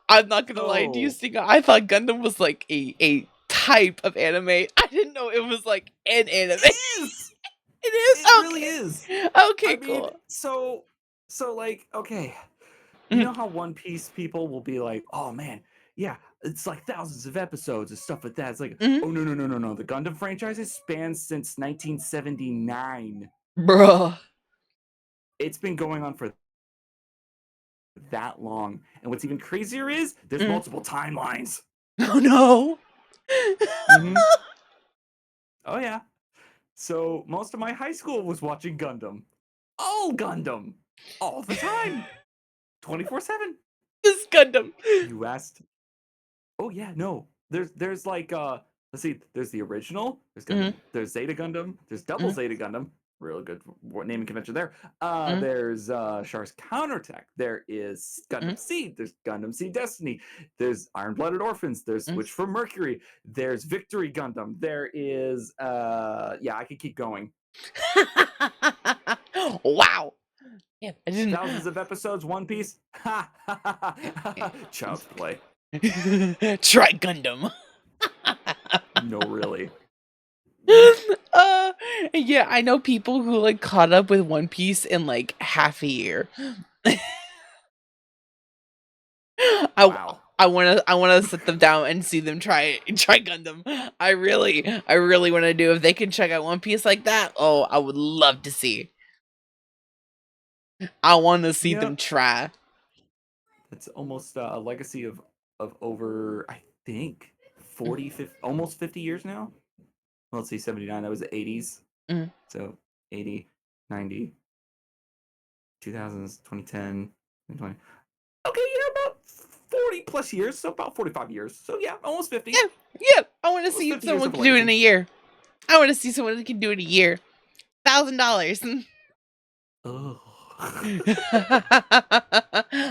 I'm not gonna lie. Do you Oh. think I thought Gundam was like a type of anime? I didn't know it was like an anime. It is. It is. It really is. Okay, I mean, cool. so like, okay. Mhm. You know how One Piece people will be like, oh man, yeah, it's like thousands of episodes and stuff like that. It's like, Mhm. oh no. The Gundam franchises spans since 1979. Bruh. It's been going on for that long. And what's even crazier is there's Mhm. multiple timelines. Oh no. Mhm. Oh yeah. So most of my high school was watching Gundam. All Gundam. All the time. 24/7. This Gundam. You asked. Oh yeah, no. There's like let's see, there's the original, there's Gundam, there's Zeta Gundam, there's Double Mhm. Zeta Gundam. Real good naming convention there. Mhm. There's Char's Counterattack. There is Gundam Seed. There's Gundam Seed Destiny. There's Iron Blooded Orphans. There's Switch for Mercury. There's Victory Gundam. There is yeah, I could keep going. Wow. Yeah, I didn't. Thousands of episodes, One Piece. Ha ha ha ha. Child's play. Try Gundam. No, really. Yeah, I know people who like caught up with One Piece in like half a year. Wow. I wanna sit them down and see them try Gundam. I really want to do. If they can check out One Piece like that, oh, I would love to see. I want to see them Yep. try. It's almost a legacy of over, I think, 40, 50, almost 50 years now. Well, let's see, 79, that was the 80s. Mhm. So 80, 90, 2000s, 2010, 2020. Okay, yeah, about 40 plus years, so about 45 years. So yeah, almost 50. Yeah, I want to Almost see 50 years someone of can do it in a legacy. year. I want to see someone that can do it in a year. $1,000. Oh.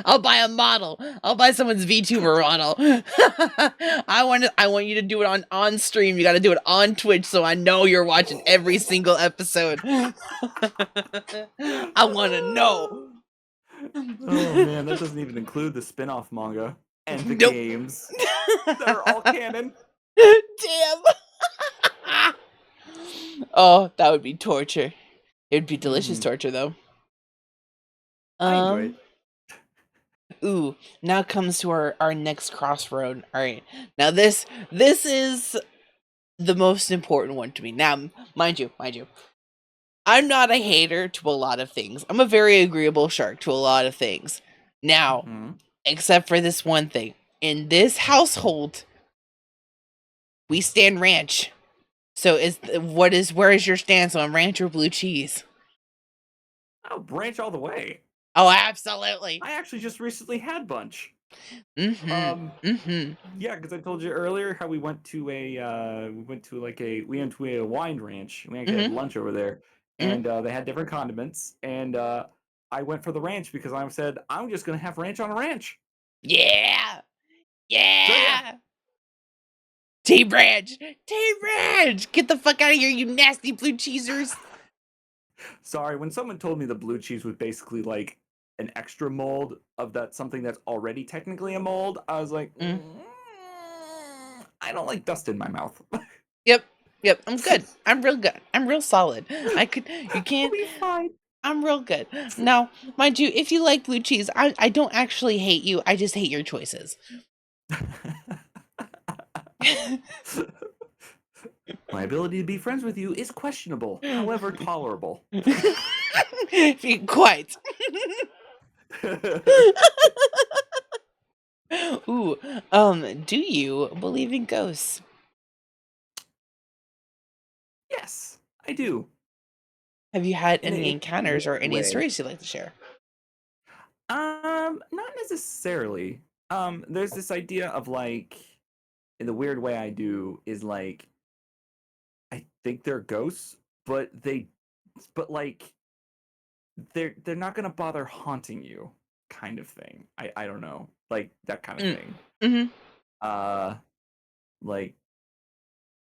I'll buy a model. I'll buy someone's VTuber model. I want you to do it on stream. You got to do it on Twitch so I know you're watching every single episode. I want to know. Oh man, that doesn't even include the spin-off manga and the Nope. games that are all canon. Damn. Oh, that would be torture. It would be delicious torture though. I enjoy it. Ooh, now comes to our next crossroad. All right. Now this is the most important one to me. Now, mind you, I'm not a hater to a lot of things. I'm a very agreeable shark to a lot of things. Now, except for this one thing. In this household, we stand ranch. So where is your stance on ranch or blue cheese? I'll branch all the way. Oh, absolutely. I actually just recently had bunch. Mm-hmm. Yeah, because I told you earlier how we went to a wine ranch. We actually had lunch over there, and they had different condiments. And I went for the ranch because I said I'm just gonna have ranch on a ranch. Yeah. Yeah. So, yeah. Team Ranch! Team Ranch! Get the fuck out of here, you nasty blue cheesers! Sorry, when someone told me the blue cheese was basically like an extra mold of that something that's already technically a mold, I was like, I don't like dust in my mouth. Yep. I'm good. I'm real good. I'm real solid. You can't. I'll be fine. I'm real good. Now, mind you, if you like blue cheese, I don't actually hate you. I just hate your choices. My ability to be friends with you is questionable, however tolerable. Quite. Ooh, do you believe in ghosts? Yes, I do. Have you had In any a encounters or any way. stories you'd like to share? Not necessarily. There's this idea of like, in the weird way I do, is like, I think they're ghosts, but like, they're not gonna bother haunting you. kind of thing. I don't know, like that kind of Mm. thing. Mhm. Like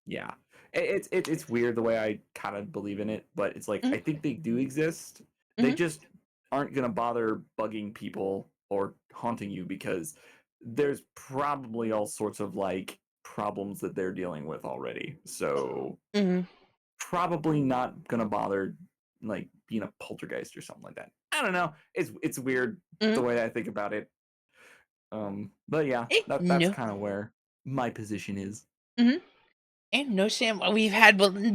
yeah, it's weird the way I kind of believe in it, but it's like I Mhm. think they do exist. They Mhm. just aren't gonna bother bugging people or haunting you because there's probably all sorts of like problems that they're dealing with already. So Mhm. probably not gonna bother like being a poltergeist or something like that. I don't know. It's weird the Mhm. way I think about it. But yeah, that's No. kind of where my position is. Mhm. And no shame. We've had believers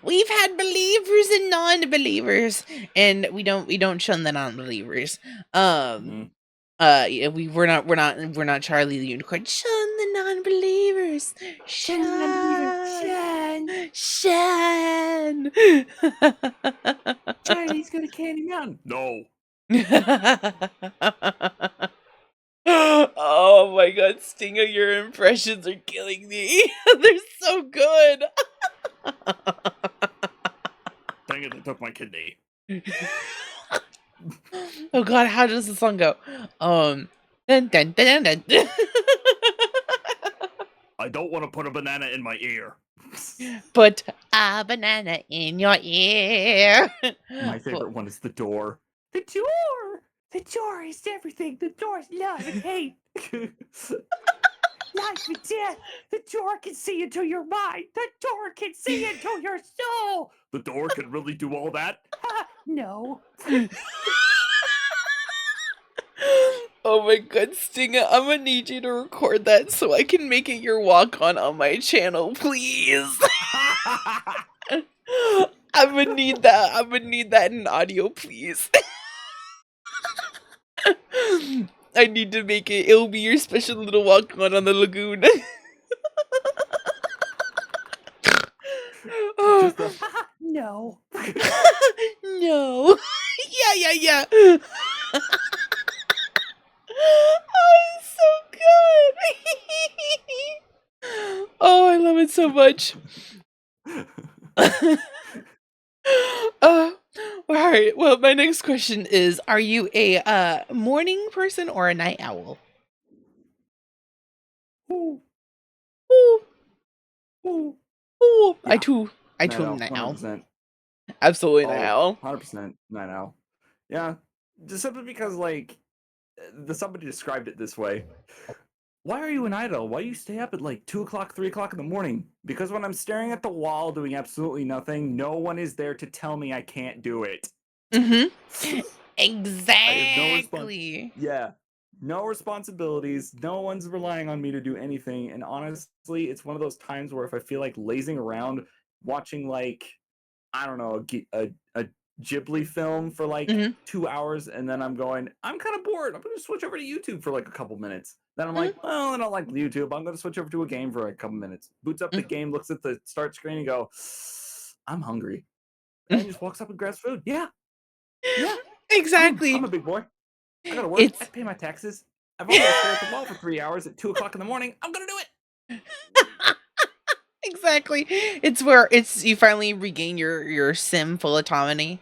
and non-believers, and we don't shun the non-believers. Um. Mhm. Yeah, we're not Charlie the Unicorn. Shun the non-believers. Shun. Shun. Chinese go to Candy Mountain. No. Oh my god, Stinger, your impressions are killing me. They're so good. Dang it, they took my kidney. Oh god, how does the song go? Dun, dun, dun, dun, dun. I don't want to put a banana in my ear. Put a banana in your ear. My favorite one is the door. The door! The door is everything. The door is love and hate. Life and death. The door can see into your mind. The door can see into your soul. The door can really do all that? No. Oh my god, Stinger, I'm gonna need you to record that so I can make it your walk on my channel, please. I'm gonna need that. I'm gonna need that in audio, please. I need to make it. It'll be your special little walk on the lagoon. Just the no. No. Yeah. Oh, it's so good. Oh, I love it so much. All right. Well, my next question is: are you a morning person or a night owl? Ooh, Ooh, ooh. ooh. I Yeah. too. I Night too am owl, a night owl. 100%. Absolutely night Oh, owl. 100% night owl. Yeah, just simply because, like, somebody described it this way. Why are you an idol? Why do you stay up at like 2 o'clock, 3 o'clock in the morning? Because when I'm staring at the wall doing absolutely nothing, no one is there to tell me I can't do it. Mm-hmm. I have no Exactly. Yeah, no responsibilities. No one's relying on me to do anything. And honestly, it's one of those times where if I feel like lazing around, watching like I don't know a Ghibli film for like Mm-hmm. 2 hours, and then I'm going, I'm kind of bored. I'm gonna switch over to YouTube for like a couple minutes. Then I'm like, well, I don't like YouTube. I'm gonna switch over to a game for a couple minutes. Boots up the game, looks at the start screen, and go, I'm hungry, and just walks up and grabs food. Yeah, yeah. I'm Exactly. a big boy. I gotta work. I It's pay my taxes. I've only got to stare at the wall for 3 hours at 2 o'clock in the morning. I'm gonna do it. exactly. It's where it's you finally regain your sim full autonomy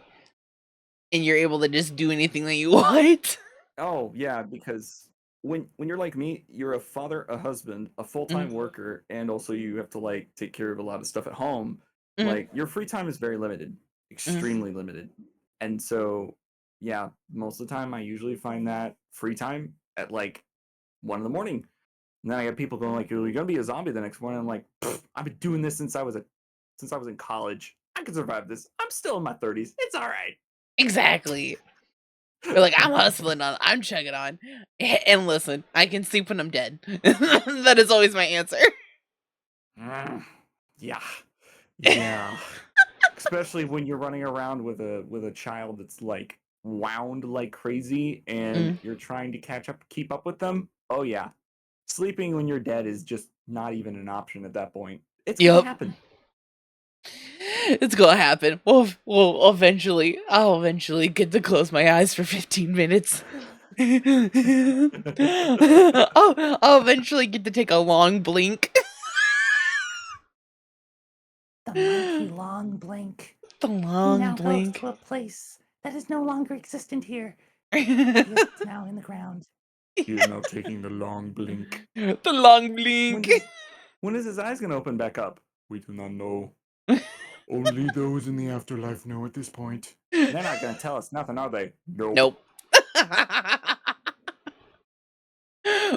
and you're able to just do anything that you want. Oh yeah, because when you're like me, you're a father, a husband, a Mhm, full-time worker, and also you have to like take care of a lot of stuff at home. mhm, Like your free time is very limited, mhm, extremely limited. And so yeah, most of the time I usually find that free time at like 1 in the morning. And then I get people going like, "You're gonna be a zombie the next morning." I'm like, I've been doing this since I was in college. I can survive this. I'm still in my 30s. It's all right. exactly. You're like, I'm hustling on, I'm chugging on. And listen, I can sleep when I'm dead. That is always my answer. Mm, yeah, yeah. Especially when you're running around with a child that's like wound like crazy, and Mm, you're trying to catch up, keep up with them. Oh yeah, sleeping when you're dead is just not even an option at that point. It's gonna yep. happen. It's gonna happen. Well, eventually, I'll eventually get to close my eyes for 15 minutes. I'll eventually get to take a long blink. The mighty long blink. The He long now goes blink. to a place that is no longer existent here. It's now in the ground. He is now taking the long blink. The long blink. When is his eyes gonna open back up? We do not know. Only those in the afterlife know at this point. They're not gonna tell us nothing, are they? Nope.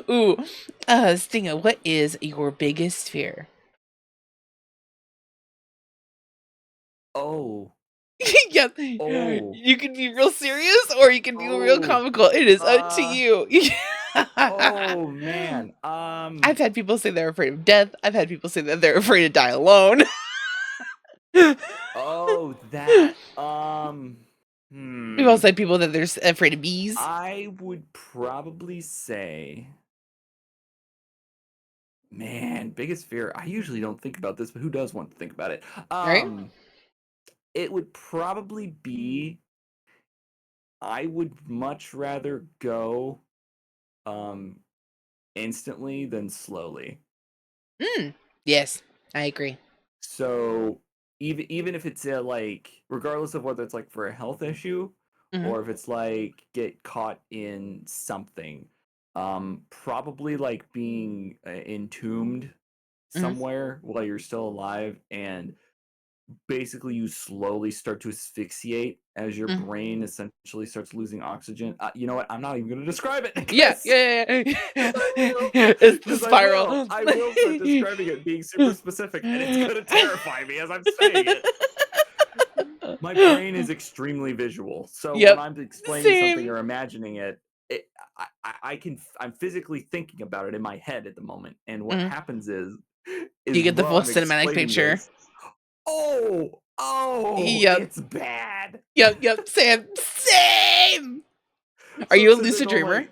Ooh, Stinger, what is your biggest fear? Oh. Yep. Oh. You can be real serious or you can be real Oh. comical. It is up to you. Oh man. I've had people say they're afraid of death. I've had people say that they're afraid to die alone. Oh, that. We've also had people that they're afraid of bees. I would probably say, man, biggest fear. I usually don't think about this, but who does want to think about it? Right? It would probably be, I would much rather go instantly than slowly. Yes, I agree. So even if it's like, regardless of whether it's like for a health issue or if it's like get caught in something, probably like being entombed somewhere while you're still alive, and basically you slowly start to asphyxiate as your brain essentially starts losing oxygen. You know what? I'm not even going to describe it. Yeah. It's the spiral. I will start describing it, being super specific, and it's going to terrify me as I'm saying it. My brain is extremely visual, so Yep. when I'm explaining something Same. or imagining it, I'm physically thinking about it in my head at the moment, and what happens is You get the while full I'm cinematic explaining picture. this, Yep. it's bad. Yep. Same. Are So you a I'm sitting there lucid going dreamer?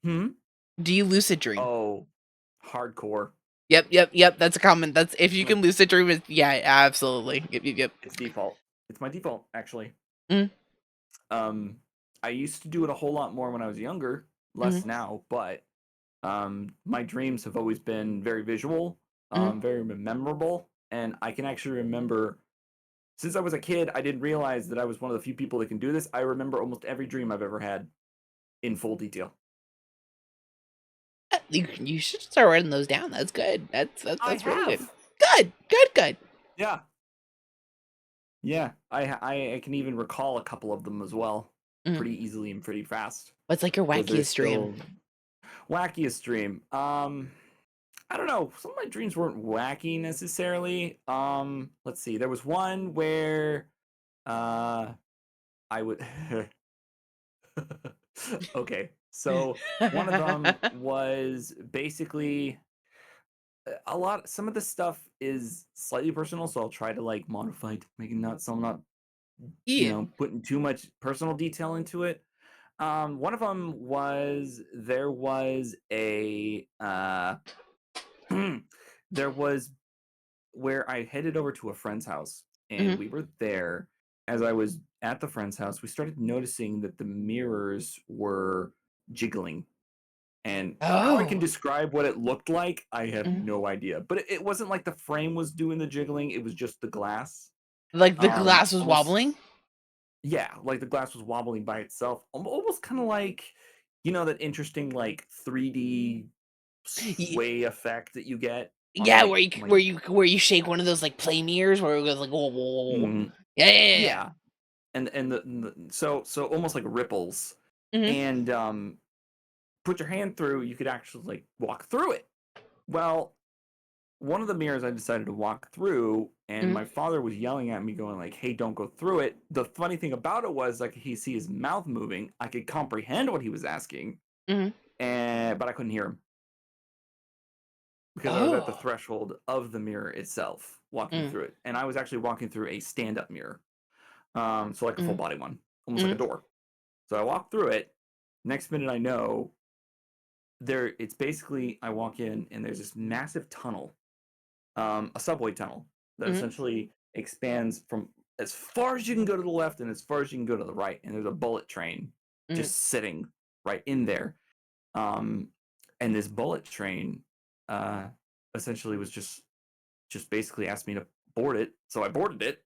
like, Do you lucid dream? Oh, hardcore. Yep. That's a common. That's if you can lucid dream. Yeah, absolutely. Yep. It's default. It's my default, actually. Mm. I used to do it a whole lot more when I was younger, less now, but my dreams have always been very visual, very memorable, and I can actually remember. Since I was a kid, I didn't realize that I was one of the few people that can do this. I remember almost every dream I've ever had in full detail. You should start writing those down. That's good. That's really have. good. Good. Yeah. Yeah, I can even recall a couple of them as well, pretty easily and pretty fast. What's like your 'Cause they're wackiest dream? still- Wackiest dream. I don't know. Some of my dreams weren't wacky necessarily. Let's see. There was one where I would Okay. So one of them was basically some of the stuff is slightly personal, so I'll try to like modify it to make it not so I'm not putting too much personal detail into it. One of them was there was a there was where I headed over to a friend's house, and we were there. As I was at the friend's house, we started noticing that the mirrors were jiggling. And how I can Oh. describe what it looked like, I have no idea. But it wasn't like the frame was doing the jiggling, it was just the glass. Like the glass was Almost- wobbling? Yeah, like the glass was wobbling by itself. Almost kind of like, that interesting like 3D sway effect that you get. Yeah, where you shake one of those like play mirrors where it goes like whoa, whoa, whoa. Mhm. Yeah. And so almost like ripples. And put your hand through, you could actually like walk through it. Well, one of the mirrors I decided to walk through, and my father was yelling at me, going like, "Hey, don't go through it." The funny thing about it was, like, he see his mouth moving. I could comprehend what he was asking, but I couldn't hear him because I was at the threshold of the mirror itself, walking through it, and I was actually walking through a stand-up mirror, so like a full body one, almost like a door. So I walked through it. Next minute, I know it's basically I walk in and there's this massive tunnel, a subway tunnel that essentially expands from as far as you can go to the left and as far as you can go to the right, and there's a bullet train just sitting right in there. And this bullet train essentially was just basically asked me to board it, so I boarded it.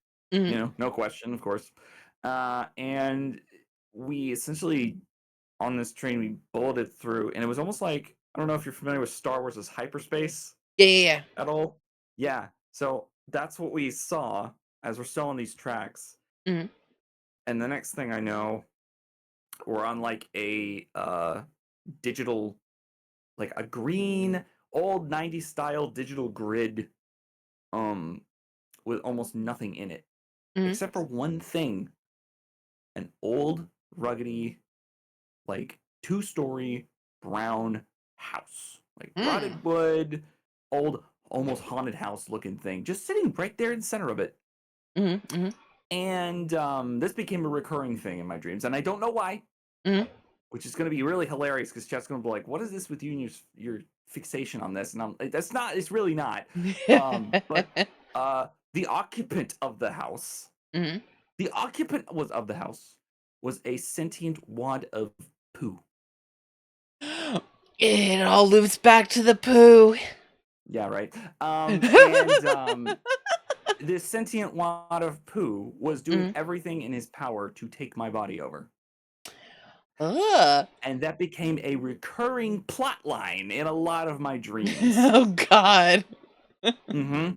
No question, of course. And we essentially on this train we bulleted through, and it was almost like I don't know if you're familiar with Star Wars' hyperspace Yeah. at all. Yeah, so that's what we saw as we're still on these tracks. Mhm. And the next thing I know, we're on like a digital, like a green old 90s style digital grid, um, with almost nothing in it Mhm. except for one thing: an old, ruggedy, like 2-story brown house, like Mm. rotted wood, old, almost haunted house looking thing, just sitting right there in the center of it. Mhm. Mhm. And this became a recurring thing in my dreams, and I don't know why, Mhm. which is going to be really hilarious because chat's going to be like, "What is this with you and your fixation on this?" And I'm like, "That's not. It's really not." But the occupant of the house, Mhm. the occupant was of the house, was a sentient wad of poo. It all loops back to the poo. Yeah, right. And this sentient wad of poo was doing Mhm. everything in his power to take my body over. Ugh. And that became a recurring plot line in a lot of my dreams. Oh God. Mm-hmm.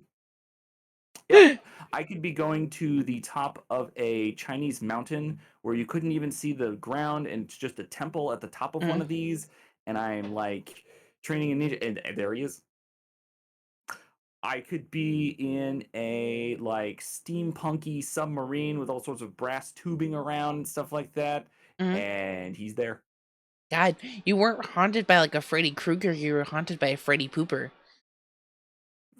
Yep. I could be going to the top of a Chinese mountain where you couldn't even see the ground, and it's just a temple at the top of one Mhm. of these, and I'm like training a ninja, and there he is. I could be in a like steampunky submarine with all sorts of brass tubing around and stuff like that, Mhm. and he's there. God, you weren't haunted by like a Freddy Krueger. You were haunted by a Freddy Pooper.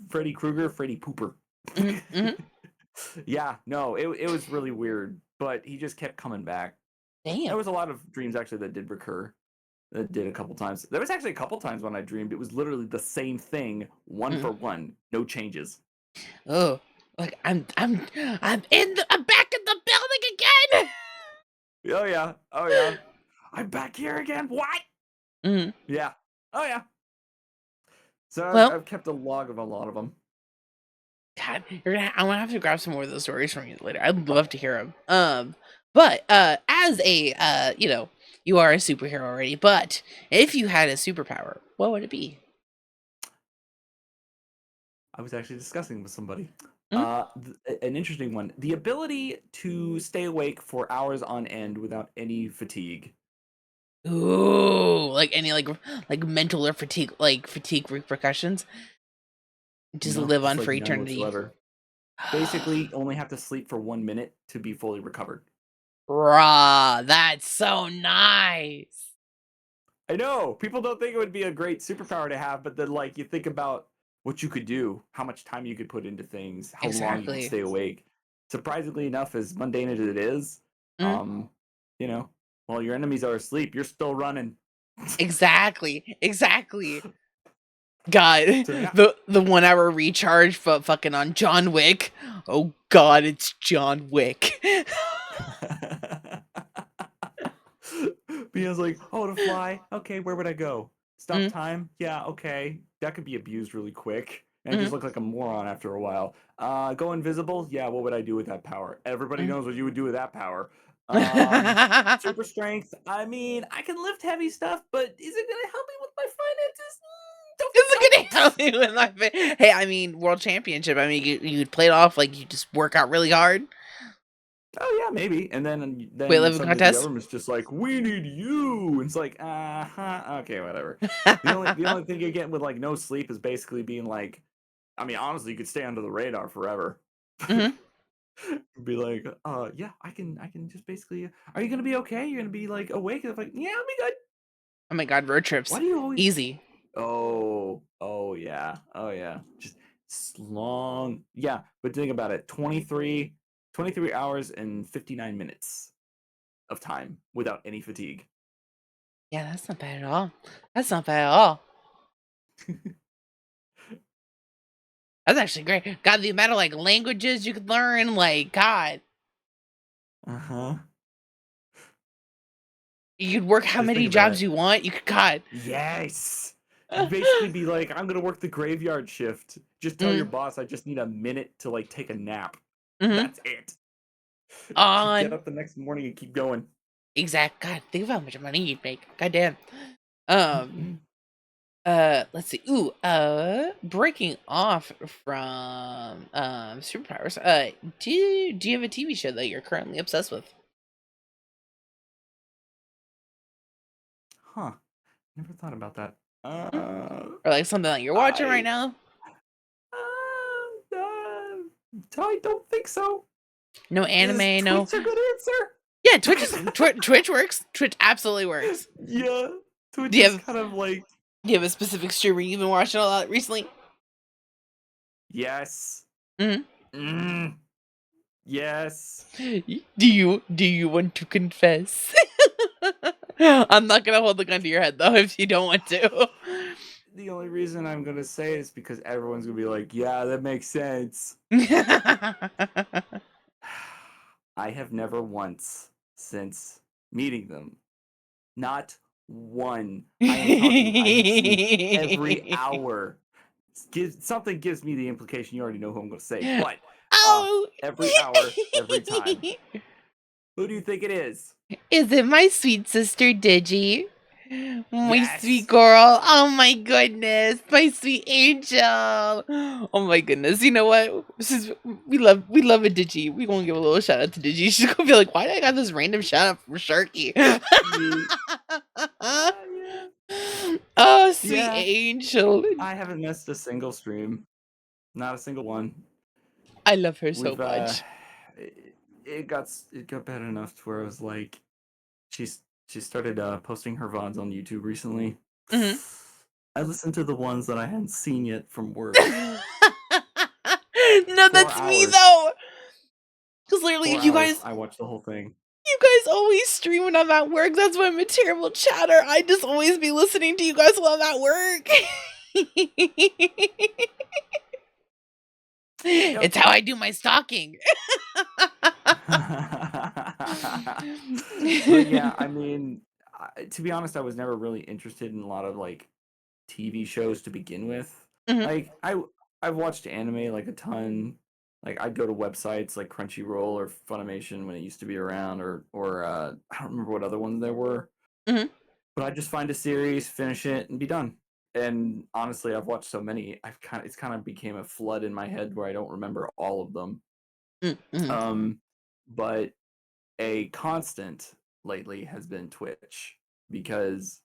Freddy Krueger, Freddy Pooper. Mhm. Mhm. Yeah, no, it was really weird, but he just kept coming back. There Damn. was a lot of dreams actually that did recur. That did a couple times. There was actually a couple times when I dreamed it was literally the same thing, one Mhm. for one, no changes. Oh, like I'm back in the building again. Oh yeah, oh yeah. I'm back here again. What? Mhm. Yeah. Oh yeah. So Well, I've kept a log of a lot of them. God, I'm gonna have to grab some more of those stories from you later. I'd love to hear them. But as a you are a superhero already. But if you had a superpower, what would it be? I was actually discussing with somebody. Mhm. An interesting one: the ability to stay awake for hours on end without any fatigue. Ooh, like any like mental or fatigue repercussions. Just No, live just on like for none eternity. whatsoever. Basically, only have to sleep for 1 minute to be fully recovered. Rah, that's so nice. I know people don't think it would be a great superpower to have, but then like you think about what you could do, how much time you could put into things, how long you could Exactly. stay awake. Surprisingly enough, as mundane as it is, Mhm. um, you know, while your enemies are asleep, you're still running. Exactly. Exactly. God, So yeah. the 1 hour recharge, but fucking on John Wick. Oh God, it's John Wick. Because like, oh, to fly. Okay, where would I go? Stop Mm, time? Yeah, okay. That could be abused really quick. And I just mm, look like a moron after a while. Go invisible? Yeah, what would I do with that power? Everybody mm. knows what you would do with that power. Super strength. I mean, I can lift heavy stuff, but is it gonna help me with my finances? Don't Is think it gonna so. help me with my Hey, I mean, world championship. I mean, you'd play it off like you just work out really hard. Oh yeah, maybe. And then Weightlifting suddenly the contest. government's just like, we need you. And it's like, okay, whatever. The only thing you get with like no sleep is basically being like, I mean, honestly, you could stay under the radar forever. Mhm. Be like, yeah, I can just basically. Are you gonna be okay? You're gonna be like awake? And I'm like, yeah, I'll be good. Oh my God, road Why trips, do you always? easy. Oh yeah, oh yeah. Just long, yeah. But think about it: 23 hours and 59 minutes of time without any fatigue. Yeah, that's not bad at all. That's not bad at all. That's actually great. God, the amount of like languages you could learn, like God, Uh huh. you could work how Just think many about jobs it. you want. You could God. Yes. You basically be like, I'm gonna work the graveyard shift. Just tell your Mm, boss I just need a minute to like take a nap. mm-hmm. That's it. Get On up the next morning and keep going. Exact. God, think of how much money you'd make. Goddamn. Mm-hmm. Let's see. Ooh, breaking off from superpowers. Do you have a TV show that you're currently obsessed with? Huh. Never thought about that. Or like something that you're watching right I now? I don't think so. No anime, no. Twitch a good answer? Yeah, Twitch works. Twitch absolutely works. Yeah. Twitch Do you is have kind of like do you have a specific streamer you've been watching a lot recently? yes. Mhm. Yes. Do you want to confess? I'm not gonna hold the gun to your head though if you don't want to. The only reason I'm gonna say it is because everyone's gonna be like, yeah, that makes sense. I have never once since meeting them, not one. I am talking. I have seen every hour. Something gives me the implication you already know who I'm going to say, but Oh. every hour, every time. Who do you think it is? Is it my sweet sister Digi? My Yes. sweet girl. Oh my goodness. My sweet angel. Oh my goodness. You know what? We love a Digi. We gonna give a little shout out to Digi. She's gonna be like, why did I got this random shout out from Sharky? Oh, sweet angel. I haven't missed a single stream. Not a single one. I love her so much. It got bad enough to where I was like, she started posting her VODs on YouTube recently. Mhm. I listened to the ones that I hadn't seen yet from work. No, that's me hours. though. Because literally, 4 you hours, guys, I watched the whole thing. you guys always stream when I'm at work. That's why I'm a terrible chatter. I just always be listening to you guys while I'm at work. It's how I do my stalking. But yeah, I mean, to be honest, I was never really interested in a lot of like TV shows to begin with. Mhm. Like I've watched anime like a ton. Like I'd go to websites like Crunchyroll or Funimation when it used to be around, or I don't remember what other ones there were. Mhm. But I'd just find a series, finish it, and be done. And honestly, I've watched so many, it's kind of became a flood in my head where I don't remember all of them. Mhm. But a constant lately has been Twitch, because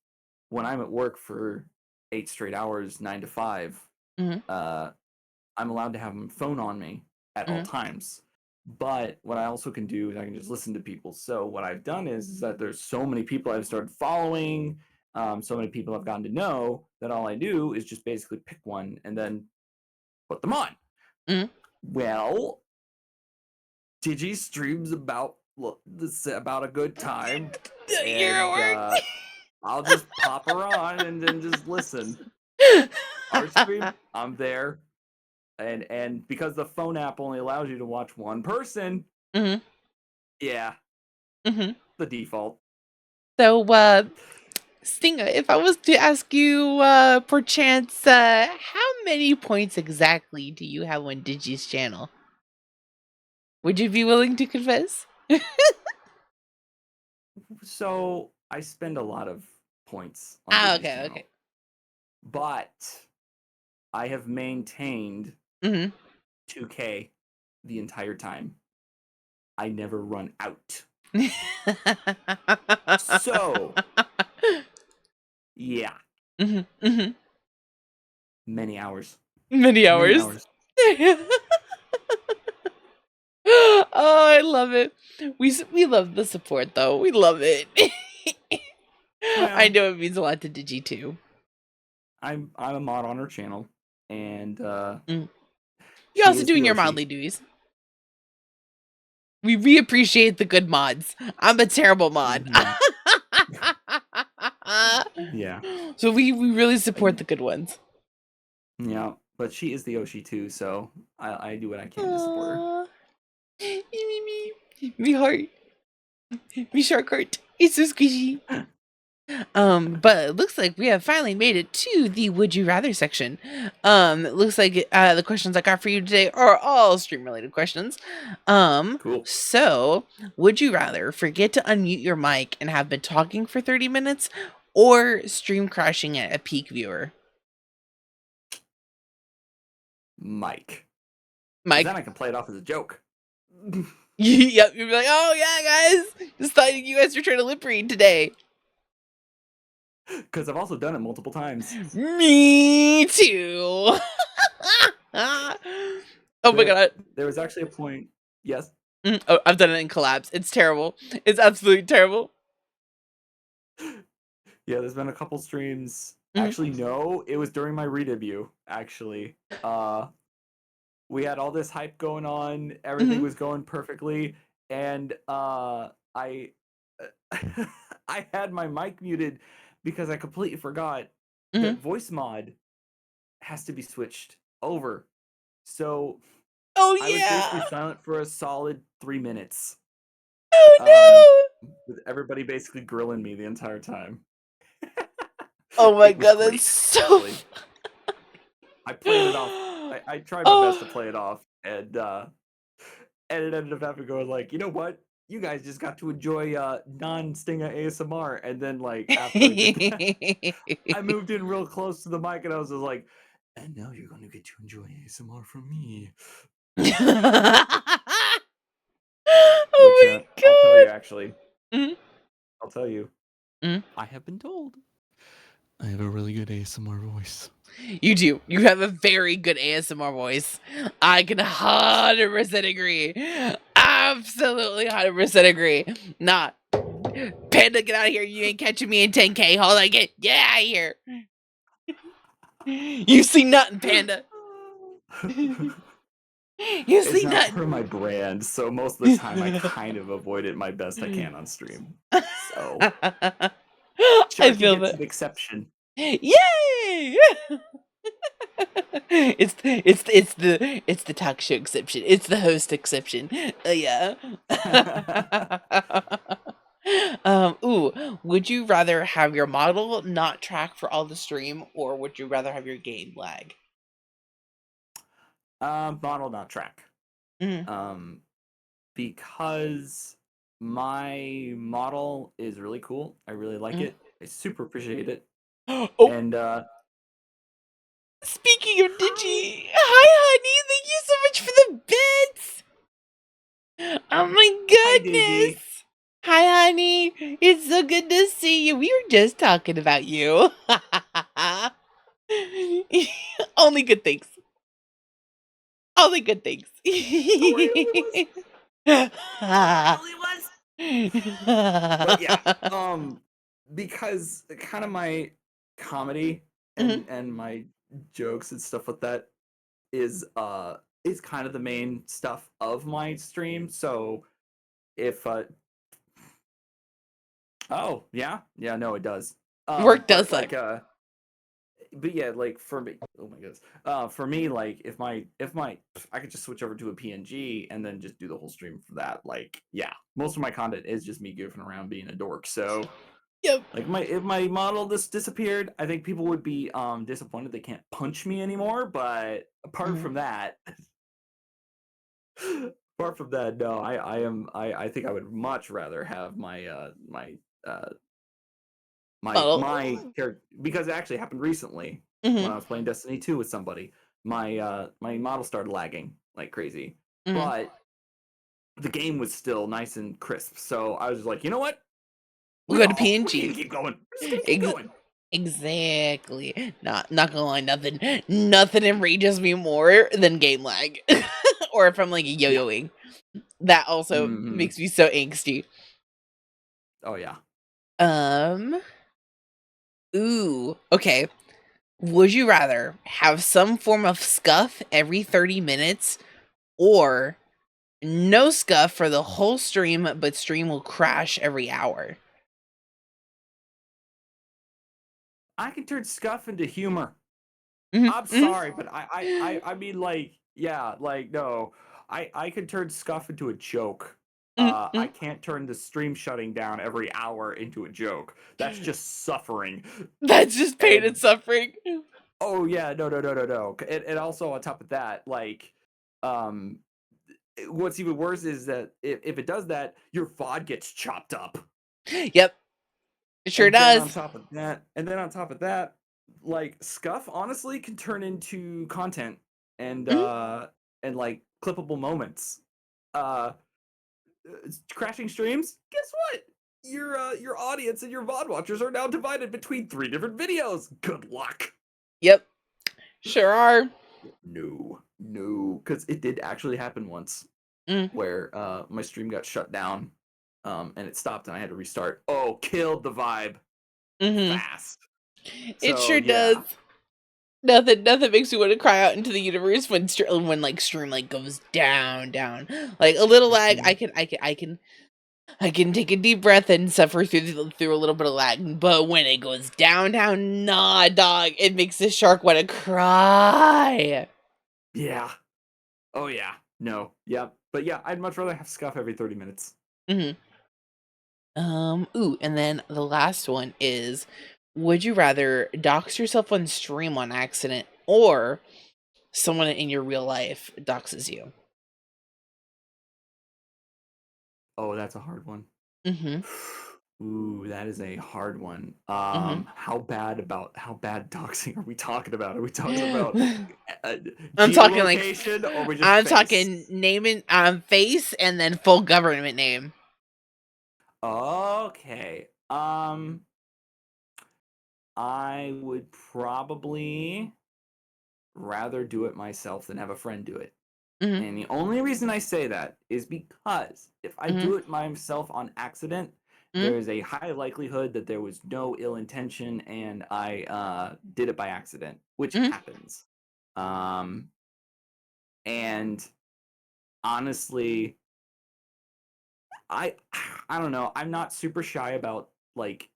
when I'm at work for 8 straight hours, 9 to 5, Mhm. I'm allowed to have my phone on me at all Mhm. times. But what I also can do is I can just listen to people. So what I've done is that there's so many people I've started following, so many people I've gotten to know, that all I do is just basically pick one and then put them on. Mhm. Well, Digi streams about a good time, You're at work. and I'll just pop her on and then just listen. Art stream, I'm there. And because the phone app only allows you to watch one person, Mhm. yeah, Mhm. the default. So, Stinga, if I was to ask you, perchance, how many points exactly do you have on Digi's channel? Would you be willing to confess? So I spend a lot of points on Digi's channel, Okay. but I have maintained Mhm. 2K the entire time. I never run out. So, yeah, Mhm. Mhm. many hours. Many Many hours. hours. Oh, I love it. We love the support though. We love it. I Well, know it means a lot to Digi too. I'm a mod on her channel, and You're she also is doing the your Yoshi. modly duties. We appreciate the good mods. I'm a terrible mod. Yeah. So we really support the good ones. Yeah, but she is the Yoshi too, so I do what I can to support her. Aw. Me heart. Me shark heart. It's so squishy. But it looks like we have finally made it to the would you rather section. It looks like the questions I got for you today are all stream related questions. Cool. So would you rather forget to unmute your mic and have been talking for 30 minutes or stream crashing at a peak viewer? Mike. Mike. Then I can play it off as a joke. Yep, you'd be like, oh yeah, guys, just thought you guys were trying to lip read today. Because I've also done it multiple times. Me too. Oh my god. There was actually a point. Yes. Oh, I've done it in collabs. It's terrible. It's absolutely terrible. Yeah, there's been a couple streams. Mhm. Actually, no, it was during my re-debut, actually. We had all this hype going on, everything Mhm. was going perfectly, and I I had my mic muted because I completely forgot that voice mod has to be switched over. So Oh I was basically yeah. silent for a solid 3 minutes. Oh With everybody basically grilling me the entire time. no. Oh my It was god, great, that's so. actually. I played it off. I tried my best to play it off, and it ended up having to go like, you know what? You guys just got to enjoy non-Stinga ASMR, and then like after I did that, I moved in real close to the mic, and I was just like, and now you're gonna get to enjoy ASMR from me. Oh Which my I'll tell you god. actually. Mhm. I'll tell you. Mhm. I have been told I have a really good ASMR voice. You do. You have a very good ASMR voice. I can 100% agree. Absolutely 100% agree. Nah. Panda, get out of here. You ain't catching me in 10K. Hold on, get out of here. You see nothing, Panda. You It's see not nothing. for my brand, so most of the time I kind of avoid it my best I can on stream. So I Sharky feel gets that. an exception. Yay! It's the talk show exception. It's the host exception. Yeah. Ooh, would you rather have your model not track for all the stream, or would you rather have your game lag? Model not track. Mhm. Because my model is really cool. I really like Mhm. it. I super appreciate it. Oh, And speaking of Digi, hi honey, thank you so much for the bits. Oh my hi Digi. goodness. Hi honey, it's so good to see you. We were just talking about you. Only good things. Only good things. It really was. But yeah, because kind of my comedy Mhm. and my jokes and stuff like that is kind of the main stuff of my stream. So if oh yeah no it does. Work does But suck. like but yeah, like for me, oh my goodness, for me, like if my I could just switch over to a PNG and then just do the whole stream for that. Like yeah, most of my content is just me goofing around being a dork. So Yep. like if my model just disappeared, I think people would be disappointed they can't punch me anymore. But apart from that, no, I think I would much rather have uh my character, because it actually happened recently when Mhm. I was playing Destiny 2 with somebody. My model started lagging like crazy, Mhm. but the game was still nice and crisp. So I was like, you know what? We'll go to We're gonna PNG. keep going. We're just gonna keep going. Exactly. Not gonna lie, nothing enrages me more than game lag. Or if I'm like Yeah. yo-yoing. That also Mm-hmm. makes me so angsty. Oh yeah. Um Ooh, okay. Would you rather have some form of scuff every 30 minutes or no scuff for the whole stream, but stream will crash every hour? I can turn scuff into humor. Mhm, I'm mhm. sorry, but I mean like yeah, like no. I could turn scuff into a joke. I can't turn the stream shutting down every hour into a joke. That's just suffering. That's just pain and And suffering. oh yeah, no. And also on top of that, like, what's even worse is that if it does that, your VOD gets chopped up. Yep. It sure And then does. on top of that, like scuff honestly can turn into content and like clippable moments. Uh crashing streams, guess what? Your audience and your VOD watchers are now divided between 3 different videos. Good luck. Yep. Sure are. No, because it did actually happen once where my stream got shut down, and it stopped and I had to restart. Oh, killed the vibe fast. It So, sure yeah. does. Nothing makes me want to cry out into the universe when stream like goes down. Like a little lag, I can take a deep breath and suffer through a little bit of lag. But when it goes down, nah, dog, it makes the shark want to cry. Yeah. Oh yeah. No. Yep. But yeah, I'd much rather have scuff every 30 minutes. Ooh, and then the last one is, would you rather dox yourself on stream on accident or someone in your real life doxes you? Oh, that's a hard one. Ooh, that is a hard one. How bad doxing are we talking about? Are we talking about I'm talking like geolocation, or we just I'm face? talking name and face and then full government name. Okay. I would probably rather do it myself than have a friend do it. And the only reason I say that is because if I do it myself on accident, there is a high likelihood that there was no ill intention and I did it by accident, which happens. And honestly, I don't know. I'm not super shy about, like,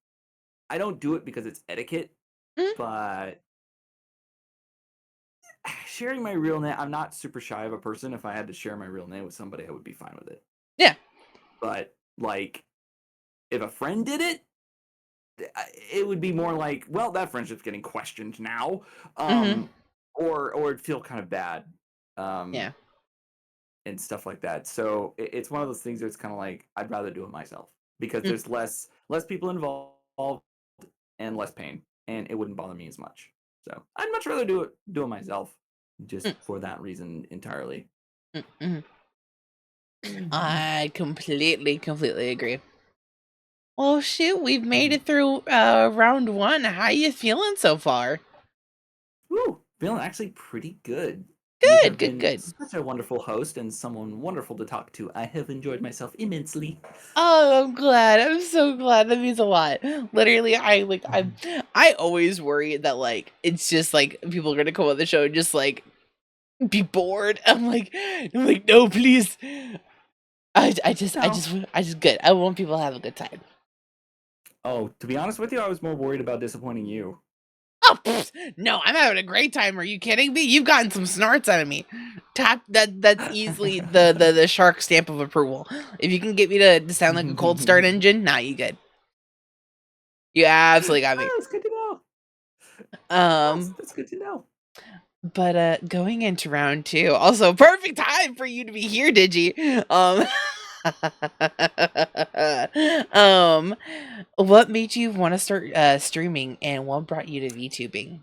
I don't do it because it's etiquette, but sharing my real name, I'm not super shy of a person. If I had to share my real name with somebody, I would be fine with it. Yeah. But like, if a friend did it, it would be more like, well, that friendship's getting questioned now, or it'd feel kind of bad, Yeah. and stuff like that. So it's one of those things where it's kind of like I'd rather do it myself because there's less people involved and less pain, and it wouldn't bother me as much. So I'd much rather do it myself, just for that reason entirely. I completely agree. Well, shoot, we've made it through round 1. How you feeling so far? Woo, feeling actually pretty good. You have been Good. such a wonderful host and someone wonderful to talk to. I have enjoyed myself immensely. Oh, I'm glad. I'm so glad. That means a lot. Literally, I always worry that like it's just like people are gonna come on the show and just like be bored. I'm like, no, please. I just good. I want people to have a good time. Oh, to be honest with you, I was more worried about disappointing you. Oh, no, I'm having a great time. Are you kidding me? You've gotten some snarts out of me. That's easily the shark stamp of approval. If you can get me to sound like a cold start engine, nah, you good. You absolutely got me. That's good to know. That's good to know. But going into round 2, also perfect time for you to be here, Digi. What made you want to start streaming, and what brought you to VTubing?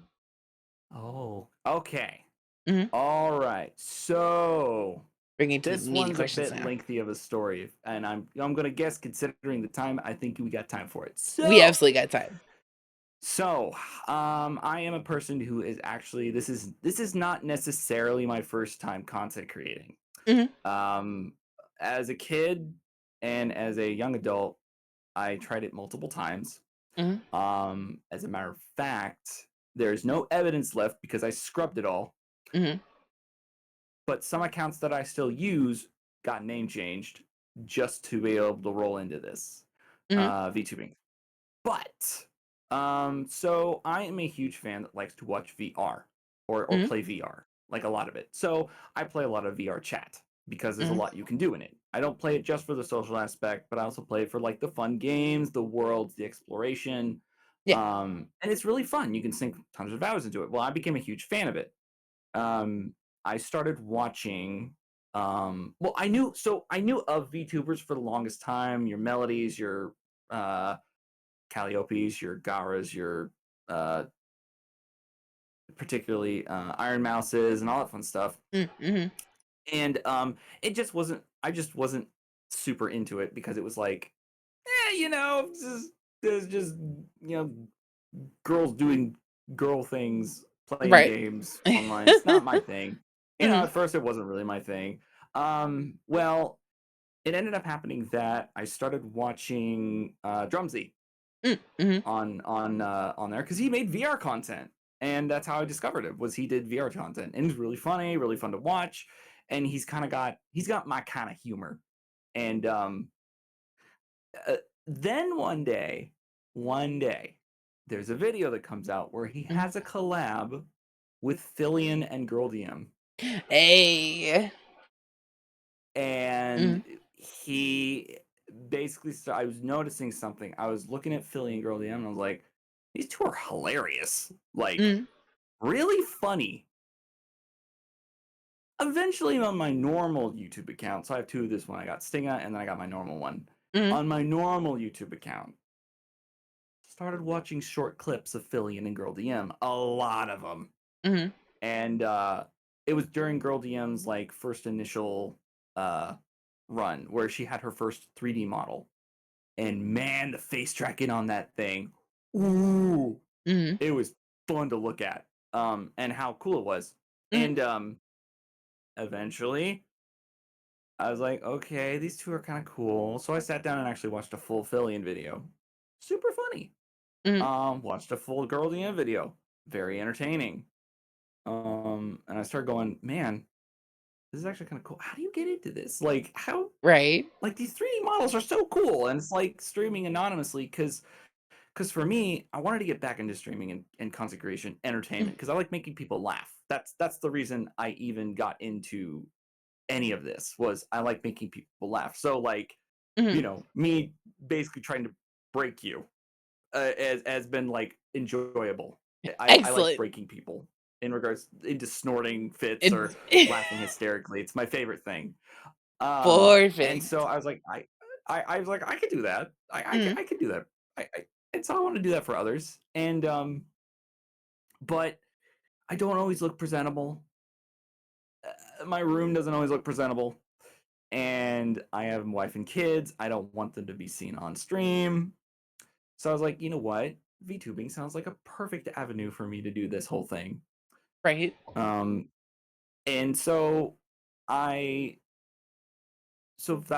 Oh, okay. Mhm. All right. So Bringing to this the meaty one's a questions bit now. lengthy of a story, and I'm gonna guess, considering the time, I think we got time for it. We absolutely got time. So, I am a person who is actually, this is not necessarily my first time content creating. As a kid and as a young adult, I tried it multiple times. As a matter of fact, there's no evidence left because I scrubbed it all. But some accounts that I still use got name changed just to be able to roll into this VTubing. But so I am a huge fan that likes to watch VR or play VR, like a lot of it. So I play a lot of VR chat. because there's a lot you can do in it. I don't play it just for the social aspect, but I also play it for like the fun games, the worlds, the exploration. Yeah. And it's really fun. You can sink tons of hours into it. Well, I became a huge fan of it. I started watching. Well, I knew of VTubers for the longest time. Your Melodies, your Calliopes, your Garas, your particularly Iron Mouses, and all that fun stuff. Mm-hmm. And it just wasn't. I just wasn't super into it because it was like, there's just girls doing girl things, playing Right. games online. It's not my thing. Mm-hmm. At first it wasn't really my thing. Well, it ended up happening that I started watching Drumsy Mm-hmm. on there because he made VR content, and that's how I discovered it. Was he did VR content, and it's really funny, really fun to watch, and he's got my kind of humor, and then one day, there's a video that comes out where he has a collab with Fillion and Girl DM. Hey. And he basically I was noticing something. I was looking at Philly and Girl DM and I was like, these two are hilarious. Like, really funny. Eventually on my normal YouTube account, so I have two of this one. I got Stinga and then I got my normal one. On my normal YouTube account, started watching short clips of Philly and Girl DM. A lot of them. And it was during Girl DM's like first initial run where she had her first 3D model. And man, the face tracking on that thing, ooh, it was fun to look at. And how cool it was. And eventually I was like, okay, these two are kind of cool. So I sat down and actually watched a full Fillion video. Super funny. Watched a full Girl DM video. Very entertaining. And I started going, man, this is actually kind of cool. How do you get into this? Like, how? Right. Like, these 3D models are so cool, and it's like streaming anonymously because for me, I wanted to get back into streaming and content creation, entertainment, because I like making people laugh. That's the reason I even got into any of this, was I like making people laugh. So like, me basically trying to break you has been like enjoyable. I like Excellent. breaking people in regards into snorting fits or laughing hysterically. It's my favorite thing. Perfect. And so I was like, I was like, I could do that. I could do that. And so I want to do that for others. And but I don't always look presentable. My room doesn't always look presentable. And I have a wife and kids. I don't want them to be seen on stream. So I was like, you know what? VTubing sounds like a perfect avenue for me to do this whole thing. Right. And so that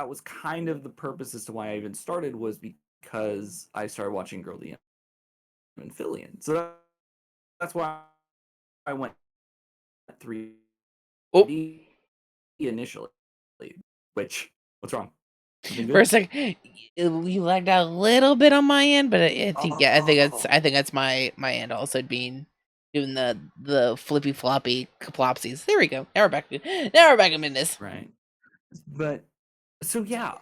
was kind of the purpose as to why I even started, was because I started watching Girl DM and Fillion. So that's why I went 3D initially. Which, what's wrong? For a second, you lagged out a little bit on my end, but I think I think that's my end also doing the flippy floppy kaplopsies. There we go. Now we're back in business. Right. But so yeah,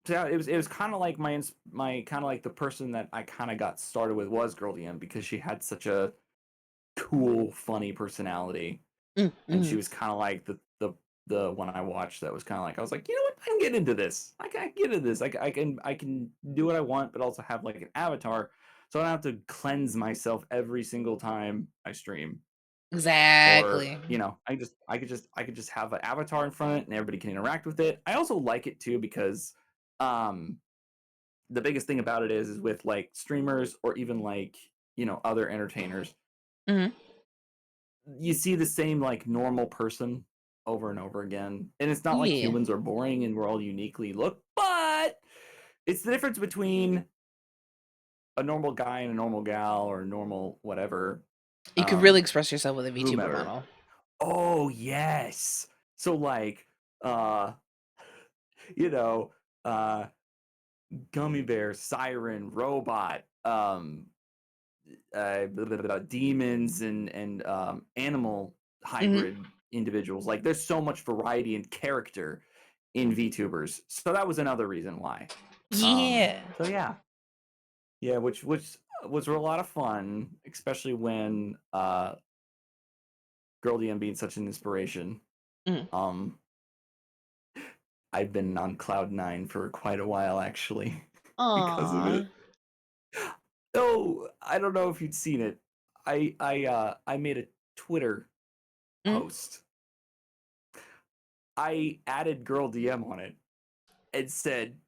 so it was kind of like my kind of like the person that I kind of got started with was Girl DM, because she had such a cool, funny personality, and she was kind of like the one I watched that was kind of like, I was like, you know what, I can get into this. I can get into this. I can do what I want, but also have like an avatar, so I don't have to cleanse myself every single time I stream. Exactly. Or, I could just have an avatar in front of it and everybody can interact with it. I also like it too because the biggest thing about it is with like streamers or even like, other entertainers, you see the same like normal person over and over again. And it's not like humans are boring and we're all uniquely look, but it's the difference between a normal guy and a normal gal or a normal whatever. You could really express yourself with a VTuber whomever. model. Oh yes. So like you know, gummy bear, siren, robot, demons and animal hybrid individuals. Like there's so much variety and character in VTubers. So that was another reason why. Yeah. So yeah. Yeah, which was a lot of fun, especially when Girl DM being such an inspiration. Mhm. I've been on cloud 9 for quite a while actually because of Aw. it. Oh, I don't know if you'd seen it. I made a Twitter Mhm. post. I added Girl DM on it and said,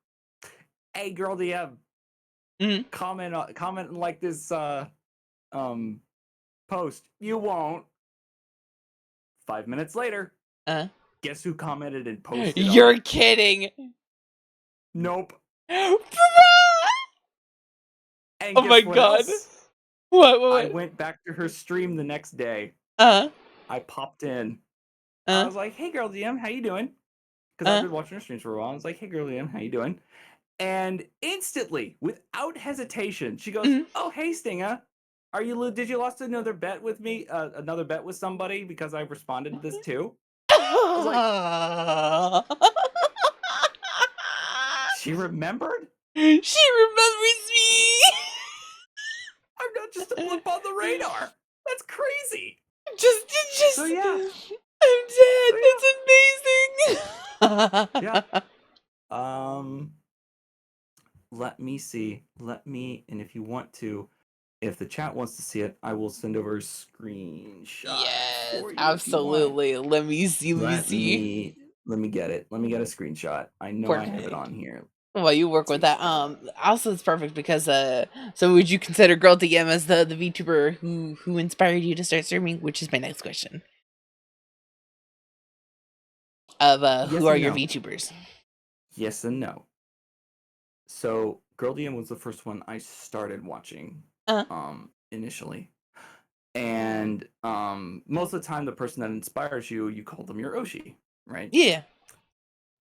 "Hey, Girl DM, Mhm. comment and like this post." You won't. 5 minutes later, Uh. guess who commented and posted on You're it? kidding. Nope. Bruh! And Oh my guess what god. else? What? I went back to her stream the next day. Uh. I popped in. I was like, "Hey, Girl DM, how you doing?" Because I've been watching her streams for a while. I was like, "Hey, Girl DM, how you doing?" And instantly, without hesitation, she goes, Mhm. "Oh, hey, Stinga, did you lost another bet with me? Another bet with somebody because I responded to this too?" I was like, "She remembered? She remembers me. I'm not just a blip on the radar. That's crazy." Just. So yeah, I'm dead. so That's amazing. yeah. Let me see. And if you want to, if the chat wants to see it, I will send over a screenshot Yes, for you if you want. absolutely. Let me see. Let me get it. Let me get a screenshot. I know I have it on Perfect. here. Well, you work with Let's see. that. Also, it's perfect because so would you consider Girl DM as the VTuber who inspired you to start streaming? Which is my next question. Of Yes who are and your no. VTubers? Yes and no. So Girl DM was the first one I started watching initially. And most of the time the person that inspires you, you call them your Oshi, right? Yeah.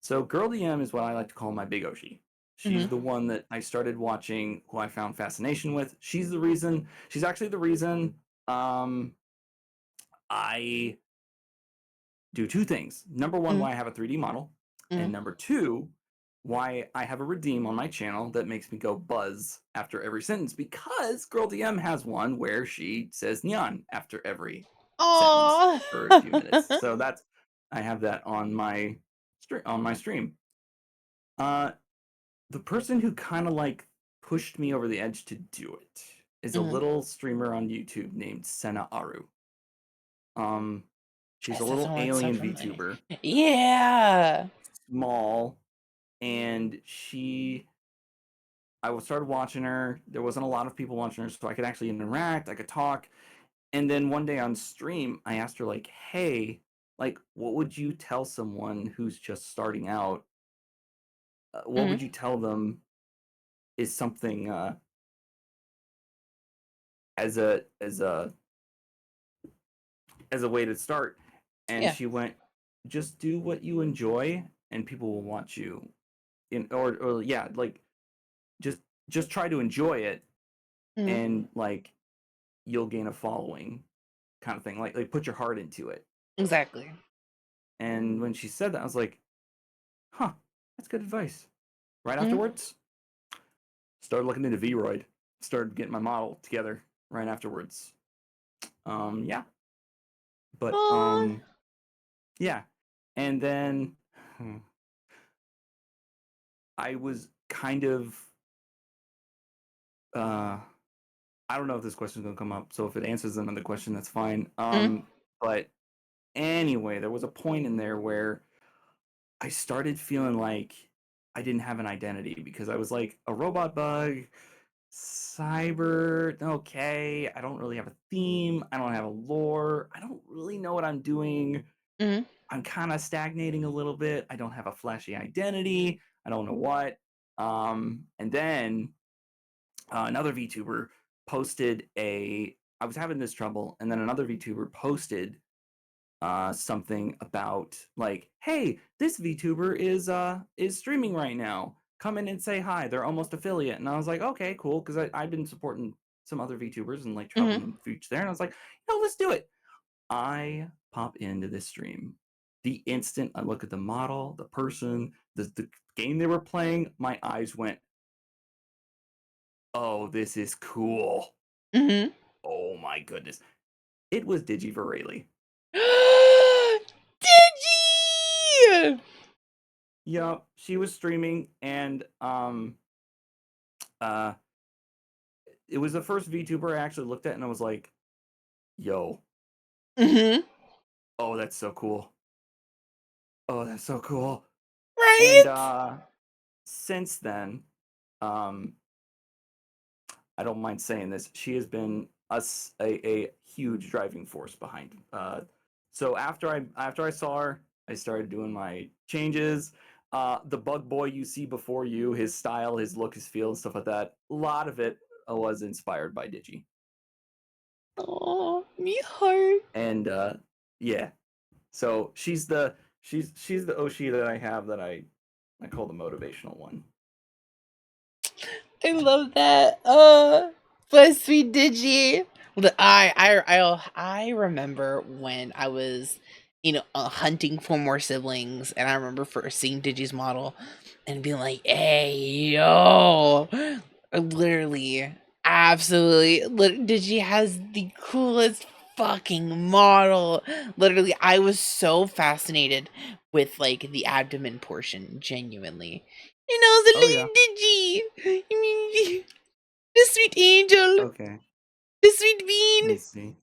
So Girl DM is what I like to call my big Oshi. She's the one that I started watching, who I found fascination with. She's actually the reason I do two things. Number one, why I have a 3D model. And number two, why I have a redeem on my channel that makes me go buzz after every sentence, because Girl DM has one where she says neon after every sentence for a few minutes. So I have that on my stream. The person who kind of like pushed me over the edge to do it is a little streamer on YouTube named Senna Aru. She's a little alien VTuber. Yeah. Small, and I started watching her. There wasn't a lot of people watching her, so I could actually interact, I could talk. And then one day on stream, I asked her, like, "Hey, like, what would you tell someone who's just starting out? What would you tell them is something as a way to start?" And Yeah. she went, "Just do what you enjoy, and people will watch you." Or yeah, like just try to enjoy it, and like you'll gain a following, kind of thing. Like put your heart into it. Exactly. And when she said that, I was like, "Huh, that's good advice." Right afterwards, started looking into Vroid. Started getting my model together right afterwards. Yeah. But yeah. And then I was kind of I don't know if this question's gonna come up, so if it answers another question, that's fine. But anyway, there was a point in there where I started feeling like I didn't have an identity, because I was like a robot bug, cyber, okay, I don't really have a theme, I don't have a lore, I don't really know what I'm doing. I'm kind of stagnating a little bit. I don't have a flashy identity. I don't know what. And then another VTuber posted I was having this trouble, and then another VTuber posted something about like, "Hey, this VTuber is streaming right now. Come in and say hi. They're almost affiliate." And I was like, "Okay, cool," because I've been supporting some other VTubers and like helping them reach there. And I was like, "No, let's do it." I pop into this stream. The instant I look at the model, the person, the game they were playing, my eyes went, oh, this is cool. Mm-hmm. Oh my goodness. It was Digivarelli. Digi! Yeah, she was streaming, and uh it was the first VTuber I actually looked at, and I was like, yo, Mm-hmm. oh, that's so cool. Oh, that's so cool. And Right? since then, um I don't mind saying this, she has been a huge driving force behind. So after I saw her, I started doing my changes. The bug boy you see before you, his style, his look, his feel, and stuff like that. A lot of it was inspired by Digi. Oh, me heart. And yeah, so she's the Oshi that I have that I call the motivational one. I love that. Bless sweet Digi. I remember when I was, hunting for more siblings, and I remember first seeing Digi's model and being like, "Hey, yo!" Literally, absolutely, Digi has the coolest fucking model. Literally, I was so fascinated with like the abdomen portion. Genuinely, the Oh yeah. little Digi. The sweet angel. Okay. The sweet Let bean. me see.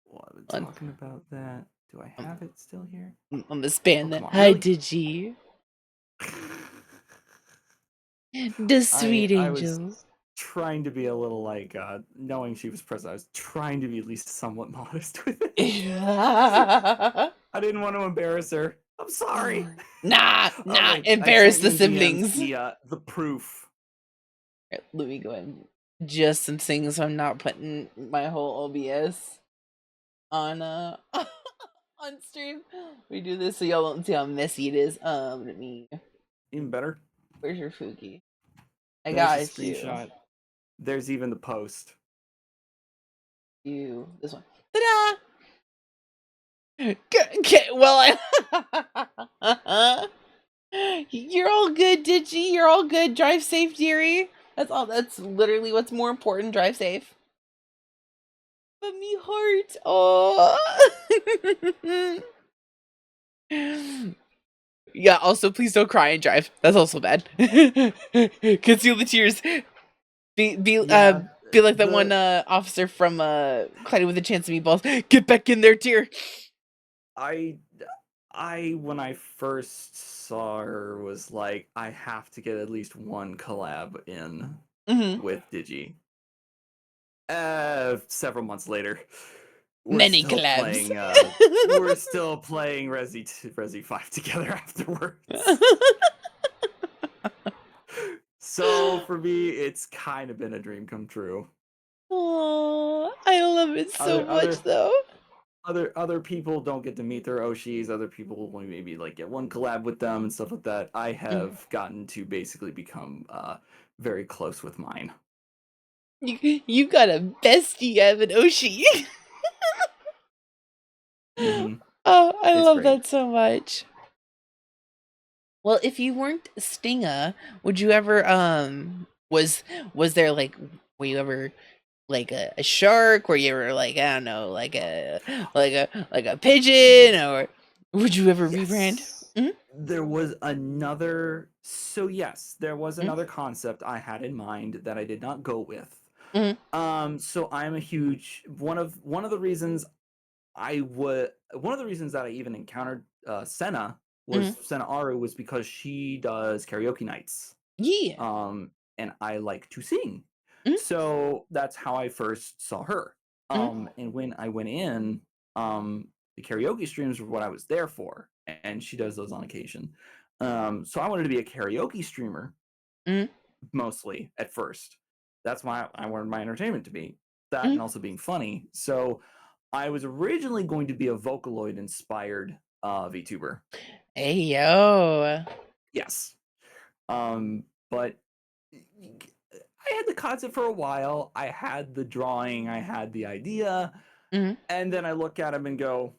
Well, I've been On, talking about that. Do I have it still here? on the span Oh, that. come on, Hi, really? Digi. The sweet I was angel. trying to be a little like knowing she was present. I was trying to be at least somewhat modest with it. I didn't want to embarrass her. I'm sorry. Nah, Okay, I embarrass sent the you in DMs siblings. the proof. Let me go ahead and adjust some things so I'm not putting my whole OBS on on stream. We do this so y'all won't see how messy it is. Let me. Even better. Where's your Fuki? I There's a got you. screenshot. There's even the post. This one. Ta-da! Okay, well, you're all good, Digi. You're all good. Drive safe, dearie. That's all. That's literally what's more important. Drive safe. But me heart. Oh. Yeah. Also, please don't cry and drive. That's also bad. Conceal the tears. Be like that one officer from Clyde with a Chance of Meatballs. Get back in there, dear. I when I first saw her was like, I have to get at least one collab in with Digi. Several months later, Many collabs. We're still playing Resi 5 together afterwards. So for me, it's kind of been a dream come true. Oh, I love it so much, though. Other people don't get to meet their Oshis. Other people will maybe like get one collab with them and stuff like that. I have gotten to basically become very close with mine. You got a bestie, I have an Oshi. Mm-hmm. Oh, I It's love great. that so much. Well, if you weren't Stinga, would you ever was there like were you ever like a shark? Were you ever like I don't know, like a pigeon, or would you ever rebrand? Yes. There was another. So yes, there was another concept I had in mind that I did not go with. So I'm a huge one of the reasons that I even encountered Senna was Senna Aru was because she does karaoke nights. Yeah. And I like to sing. So that's how I first saw her. And when I went in, the karaoke streams were what I was there for, and she does those on occasion. So I wanted to be a karaoke streamer mostly at first. That's why I wanted my entertainment to be that, and also being funny. So I was originally going to be a Vocaloid inspired VTuber. Hey yo. Yes. But I had the concept for a while. I had the drawing, I had the idea, Mhm. And then I look at him and go,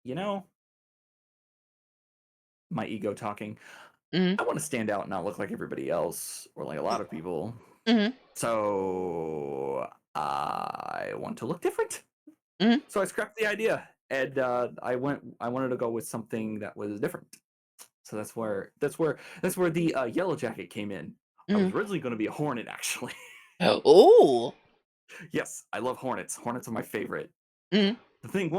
you know, my ego talking. Mhm. I want to stand out and not look like everybody else or like a lot of people. Mhm. So I want to look different. Mhm. So I scrapped the idea, and I wanted to go with something that was different. So that's where the yellow jacket came in. I was Mhm. originally going to be a hornet, actually. Oh. Yes, I love hornets. Hornets are my favorite. Mhm. The thing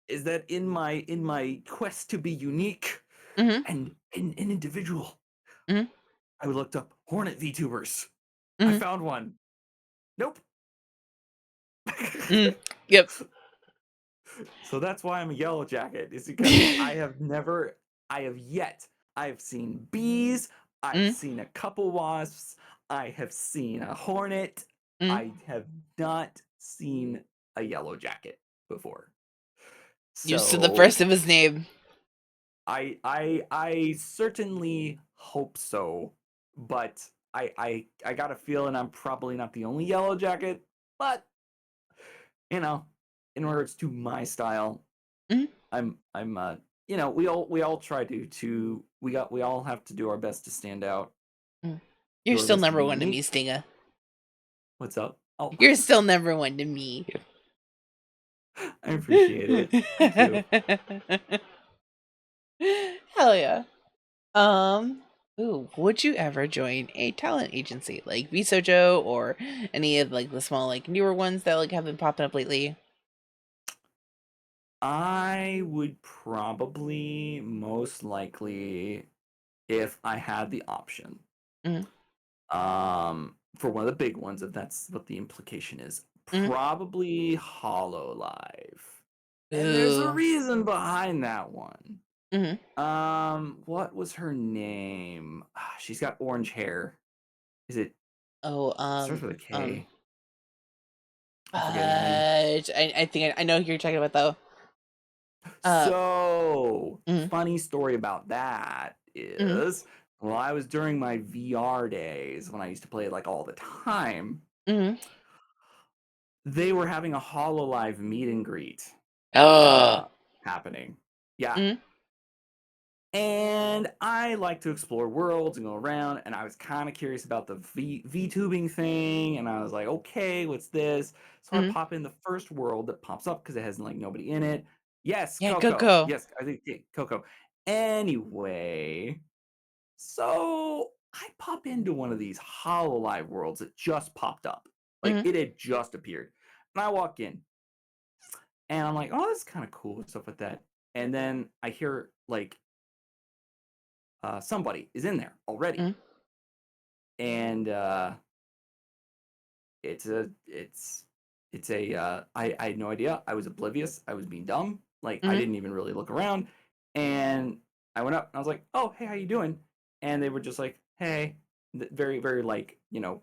is that in my quest to be unique Mhm. and an individual, Mhm. I looked up hornet VTubers. I Mhm. found one. Nope. Mhm. Yep. So that's why I'm a yellow jacket. Is because I have seen bees, I've Mhm. seen a couple wasps, I have seen a hornet. Mhm. I have not seen a yellow jacket before. You said the So first of his name. I certainly hope so, but I got a feeling I'm probably not the only yellow jacket, but you know, in regards to my style, Mhm. I'm we all try we all have to do our best to stand out, Mhm. do You're our still best to number be one to me, unique. Stinger. What's up? Oh, You're still number one to me. I appreciate it. Thank you. Hell yeah. Ooh, would you ever join a talent agency like VSojo or any of like the small like newer ones that like have been popping up lately? I would probably most likely, if I had the option, Mhm. for one of the big ones, if that's what the implication is, Mhm. probably Hololive. And there's a Ooh. reason behind that one. Mhm. What was her name? She's got orange hair. Is it Oh, starts with a K? I'm forgetting her name. I think I know who you're talking about though. Uh, So, mhm. funny story about that Mhm. is, well, I was during my VR days when I used to play it like all the time. Mhm. They were having a Hololive meet and greet Oh. happening. Yeah. Mhm. And I like to explore worlds and go around, and I was kind of curious about the VTubing thing, and I was like, okay, what's this? So I Mhm. pop in the first world that pops up because it has like nobody in it. Yes, Yeah, Coco. Coco. Yes, I think Coco. Anyway, so I pop into one of these Hololive worlds that just popped up. Like Mhm. it had just appeared. And I walk in, and I'm like, oh, this is kind of cool and stuff like that. And then I hear like somebody is in there already, Mhm. and it's a I had no idea. I was oblivious. I was being dumb. Like I Mhm. didn't even really look around, and I went up and I was like, "Oh, hey, how you doing?" And they were just like, "Hey," very very like Mhm.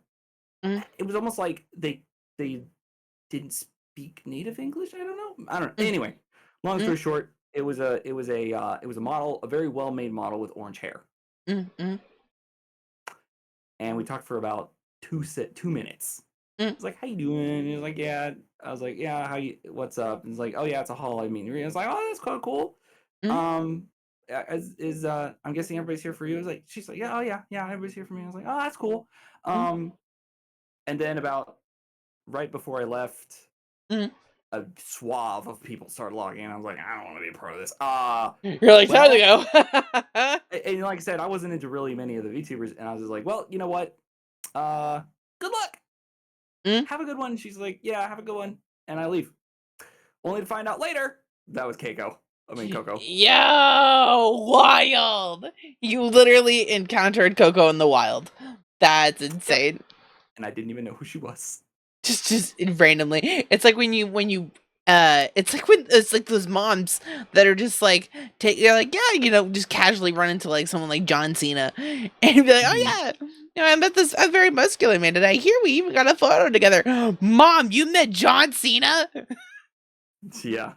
it was almost like they didn't speak native English. I don't know. I don't know. Mhm. Anyway, long Mhm. story short, it was a model, a very well made model with orange hair, Mhm. Mhm. and we talked for about 2 minutes. Mhm. He's like, "How you doing?" And he was like, "Yeah." I was like, "Yeah, how you? What's up?" And he's like, "Oh yeah, it's a hall. I mean," I was like, "Oh, that's kind of cool." Mhm. Um, I'm guessing everybody's here for you. I was like, she's like, "Yeah, oh yeah, yeah, everybody's here for me." I was like, "Oh, that's cool." Mhm. Um, and then about right before I left, Mhm. a swath of people started logging in. I was like, "I don't want to be a part of this." You're like time to Well, go. and like I said, I wasn't into really many of the VTubers, and I was just like, "Well, you know what? Good luck. Mhm. Have a good one." She's like, "Yeah, have a good one," and I leave. Only to find out later that was Keiko. I mean Coco. Yo, wild! You literally encountered Coco in the wild. That's Yep. insane. And I didn't even know who she was. Just randomly. It's like when you it's like when it's like those moms that are just like they're like, yeah, just casually run into like someone like John Cena and be like, oh Mhm. yeah, I met this a very muscular man and I hear we even got a photo together. Mom, you met John Cena? Yeah.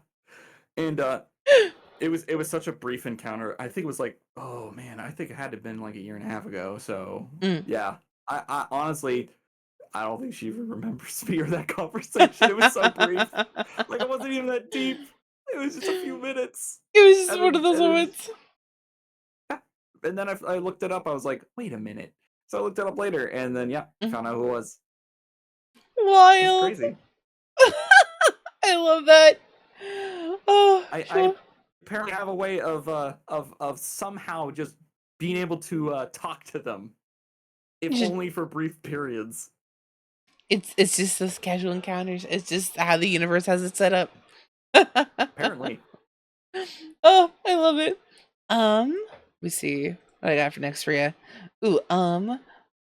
And it was such a brief encounter. I think it was like, oh man, I think it had to have been like a year and a half ago. So Mm, yeah. I honestly I don't think she even remembers me or that conversation. It was so brief. Like, it wasn't even that deep. It was just a few minutes. It was just And one of those and moments. and then I looked it up. I was like, wait a minute. So I looked it up later, and then found out who it was. It's Wild. crazy. I love that. Oh, I apparently have a way of somehow just being able to talk to them, if You just- only for brief periods. it's just those casual encounters. It's just how the universe has it set up. Apparently. Oh, I love it. We see what I got for next for you. Ooh,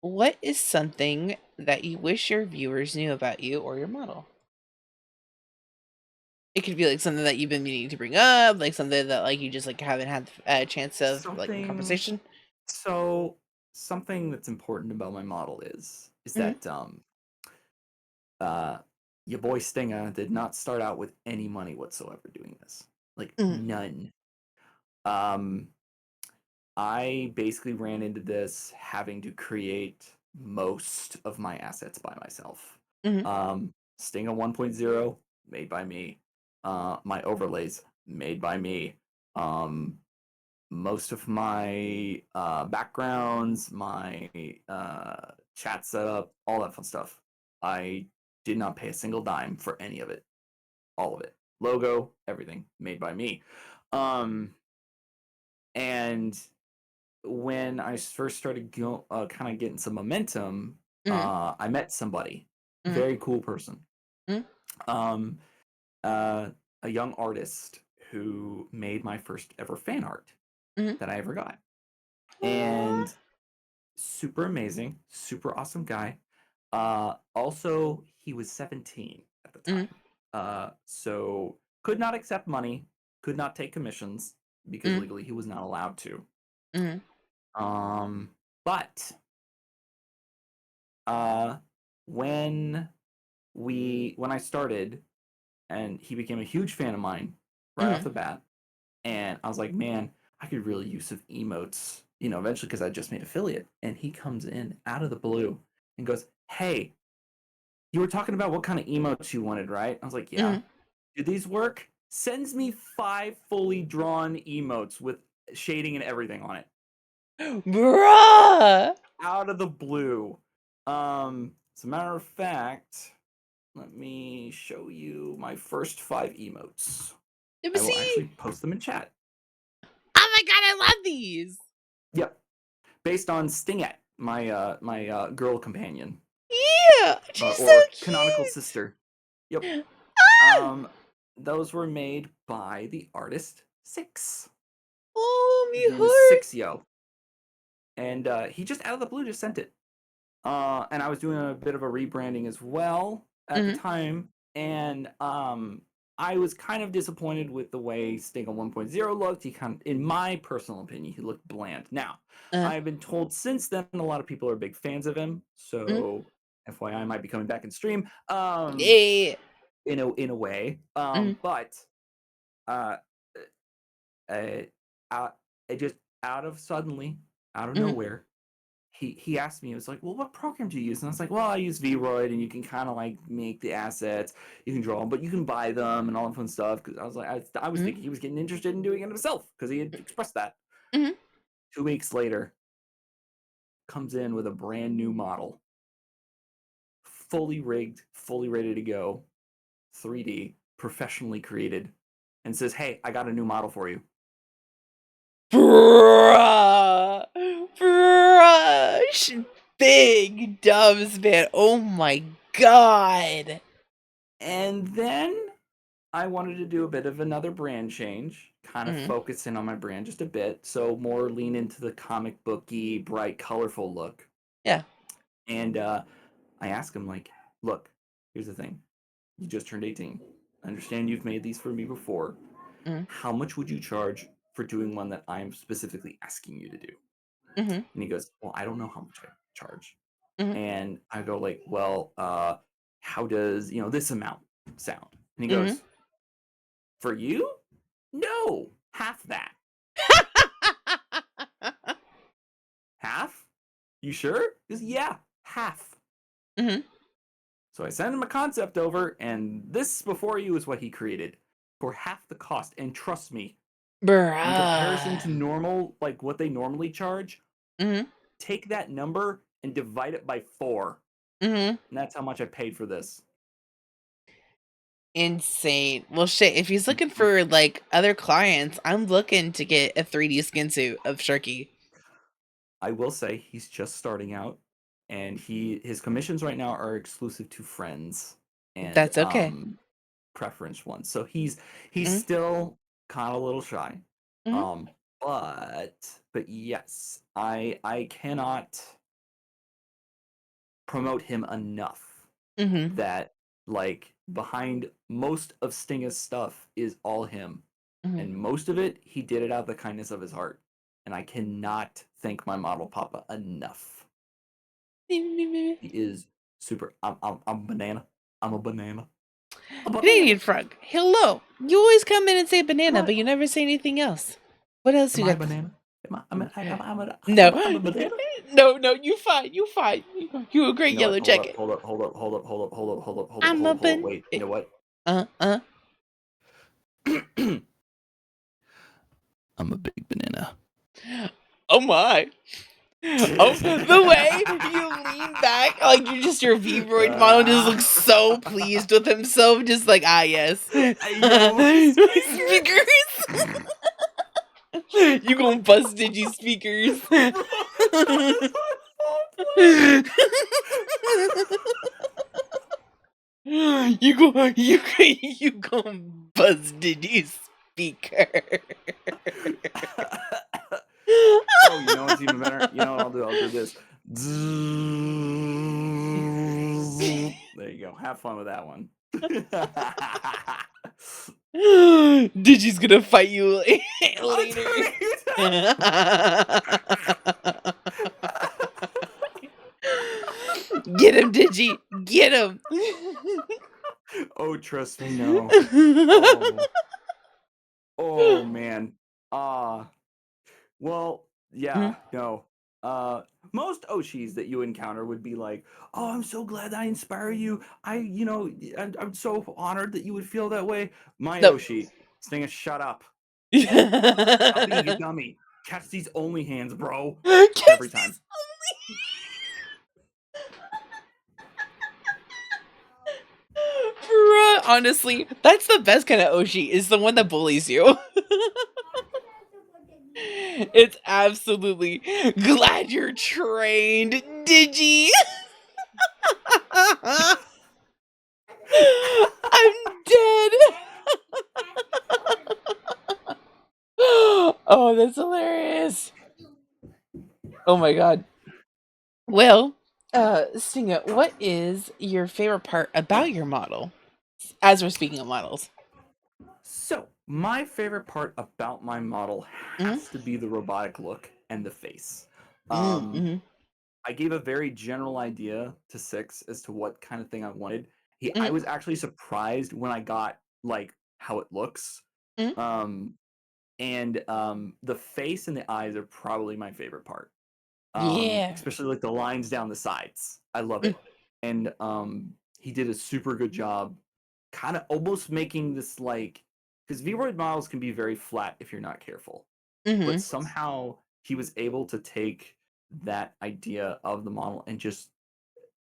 what is something that you wish your viewers knew about you or your model? It could be like something that you've been meaning to bring up, like something that like you just like haven't had a chance of like in Something conversation. So something that's important about my model is Mhm. that your boy Stinga did not start out with any money whatsoever doing this. Like Mhm. none. Um I basically ran into this having to create most of my assets by myself. Mhm. Stinga 1.0 made by me. My overlays made by me. Most of my backgrounds, my chat setup, all that fun stuff. I did not pay a single dime for any of it. All of it. Logo, everything made by me. And when I first started kind of getting some momentum, Mhm. I met somebody, Mhm. very cool person, Mhm. um, a young artist who made my first ever fan art Mhm. that I ever got, Aw. and super amazing, super awesome guy. Also, he was 17 at the Mhm. time, so could not accept money, could not take commissions because Mhm. legally he was not allowed to. Mhm. But uh, when when I started, and he became a huge fan of mine right off Mhm. the bat, and I was like, man, I could really use some emotes, eventually because I just made affiliate. And he comes in out of the blue and goes, hey, you were talking about what kind of emotes you wanted, right? I was like, yeah. Mhm. Do these work? Sends me 5 fully drawn emotes with shading and everything on it. Bruh. Out of the blue. As a matter of fact, let me show you my first 5 emotes. Let me I will actually see. post them in chat. Oh my god, I love these. Yep. Based on Stingette, my girl companion. Yeah, she's so Or canonical cute. sister. Yep. Ah! Those were made by the artist Six. Oh, His me name is heart. Six Yo. And he just out of the blue just sent it. And I was doing a bit of a rebranding as well at the Mhm. time, and I was kind of disappointed with the way Stingle 1.0 looked. He kind of, in my personal opinion, he looked bland. Now, Uh, I've been told since then a lot of people are big fans of him, mhm. so FYI, I might be coming back in stream. Yeah. In a way, Mhm. but uh, uh, out, it just out of Mhm. nowhere, he asked me, he was like, well, what program do you use? And I was like, well, I use Vroid, and you can kind of like make the assets, you can draw them, but you can buy them and all that fun stuff. Because I was like, I was Mhm. thinking he was getting interested in doing it himself because he had expressed that. Mhm. 2 weeks later, comes in with a brand new model, fully rigged, fully ready to go, 3D, professionally created, and says, hey, I got a new model for you. Bruh. Bruh. Big dubs, man. Oh my god. And then I wanted to do a bit of another brand change, kind of Mhm. focus in on my brand just a bit, so more lean into the comic booky, bright, colorful look. Yeah. And I asked him, like, look, here's the thing. You just turned 18. I understand you've made these for me before. Mhm. How much would you charge for doing one that I'm specifically asking you to do? Mhm. And he goes, well, I don't know how much I charge. Mhm. And I go, like, well, how does, this amount sound? And he Mhm. goes, for you? No, half that. Half? You sure? He goes, yeah, half. Mhm. So I sent him a concept over, and this before you is what he created for half the cost. And trust me, in comparison to Bruh. normal, like what they normally charge, Mm-hmm. take that number and divide it by 4. Mm-hmm. And that's how much I paid for this. Insane. Well, shit. If he's looking for like other clients, I'm looking to get a 3D skin suit of Sharky. I will say he's just starting out, and his commissions right now are exclusive to friends and That's okay. preference ones. So he's Mhm. still kind of a little shy. Mhm. But yes, I cannot promote him enough Mm-hmm. that like behind most of Stinga's stuff is all him. Mm-hmm. And most of it he did it out of the kindness of his heart. And I cannot thank my model papa enough. He is super. I'm banana. I'm a banana. Canadian frog. Hello. You always come in and say banana, What? but you never say anything else. What else Am you I a got? banana? No. I'm a banana. No, you fine. You fine. You a great You know yellow what? Hold up, jacket. hold up, hold up, hold up, hold up, hold up, hold up, hold up, I'm a hold up. ban. Wait, you know what? I'm a big banana. Oh my. Oh, the way you lean back, like you're just your Vroid model just looks so pleased with himself, just like, ah, yes. Speakers. You gonna bust digi speakers. you gonna buzz digi speaker. Oh, you know what's even better? You know what I'll do? I'll do this. There you go. Have fun with that one. Digi's gonna fight you later. Get him, Digi. Get him. Oh, trust me, no. Oh, oh man. Well, yeah, no. Most Oshis that you encounter would be like, "Oh, I'm so glad I inspire you. I'm so honored that you would feel that way." My No. Oshi, Stinga, shut up. Stop being a dummy. Catch these only hands, bro. Every time. Bruh, honestly, that's the best kind of Oshi, is the one that bullies you. It's absolutely glad you're trained, Digi. I'm dead. Oh, that's hilarious. Oh my god. Well, Stinga, what is your favorite part about your model? As we're speaking of models. So, my favorite part about my model Mm-hmm. has to be the robotic look and the face. Mm-hmm. I gave a very general idea to Six as to what kind of thing I wanted. I Mm-hmm. was actually surprised when I got like how it looks. Mm-hmm. The face and the eyes are probably my favorite part. Yeah. Especially like the lines down the sides. I love it. And he did a super good job kind of almost making this like, because Vroid models can be very flat if you're not careful. Mm-hmm. But somehow he was able to take that idea of the model and just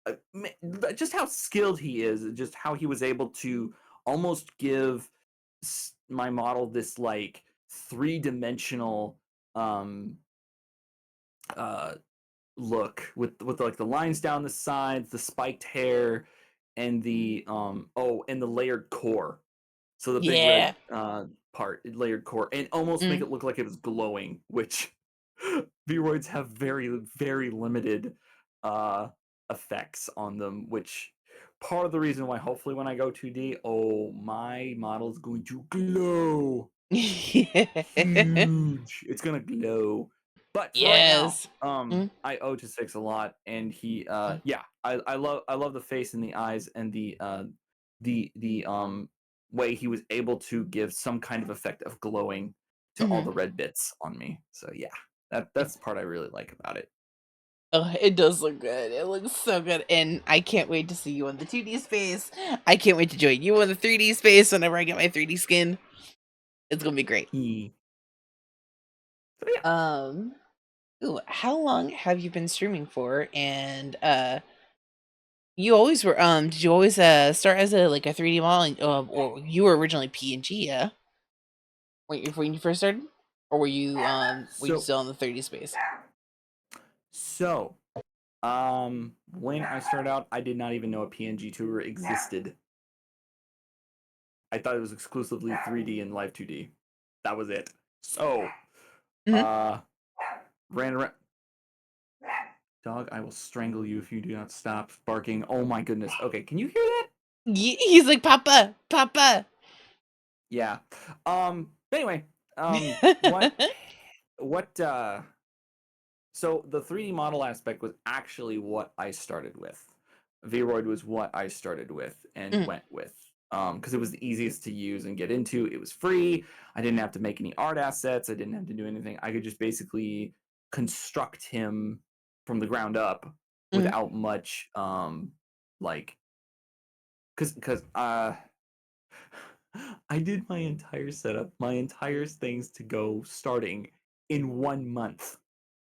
how skilled he is, and just how he was able to almost give my model this like 3-dimensional uh look with like the lines down the sides, the spiked hair, and the and the layered core. So the big red Yeah. layered core, and almost make Mm. it look like it was glowing, which Vroids have very, very limited effects on them, which part of the reason why hopefully when I go 2D, oh, my model's going to glow. Huge. It's gonna glow. But for right now, Yes. Mm. I owe to Six a lot, and he Mm. yeah, I love the face and the eyes and the way he was able to give some kind of effect of glowing to all Mhm. the red bits on me. So yeah, that's the part I really like about it. Oh, it does look good. It looks so good, and I can't wait to see you on the 2D space. I can't wait to join you on the 3D space whenever I get my 3D skin. It's gonna be great. So yeah. Ooh, how long have you been streaming for? And you always were did you always start as a 3D model, or you were originally PNG, yeah? When you first started, or were you still in the 3D space? So, when I started out, I did not even know a PNG tuber existed. I thought it was exclusively 3D and Live 2D. That was it. So, ran around. Dog, I will strangle you if you do not stop barking. Oh my goodness. Okay, can you hear that? He's like, Papa, Papa. Yeah. Anyway, what so the 3D model aspect was actually what I started with. Vroid was what I started with and went with. Because it was the easiest to use and get into. It was free. I didn't have to make any art assets. I didn't have to do anything. I could just basically construct him from the ground up without much like because I did my entire setup, my entire things to go starting in 1 month.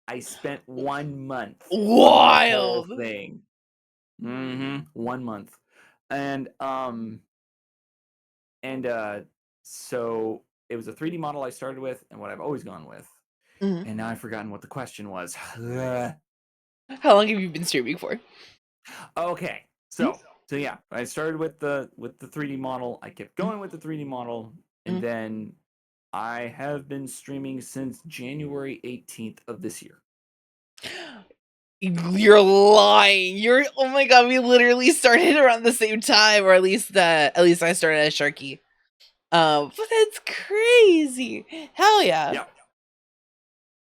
I spent 1 month on the whole Wild. thing. 1 month. And so it was a 3D model I started with and what I've always gone with. And now I've forgotten what the question was. How long have you been streaming for? Okay. So yeah, I started with the 3D model. I kept going with the 3D model, and then I have been streaming since January 18th of this year. You're lying. Oh my god, we literally started around the same time, or at least I started as Sharky. But that's crazy. Hell yeah. Yeah.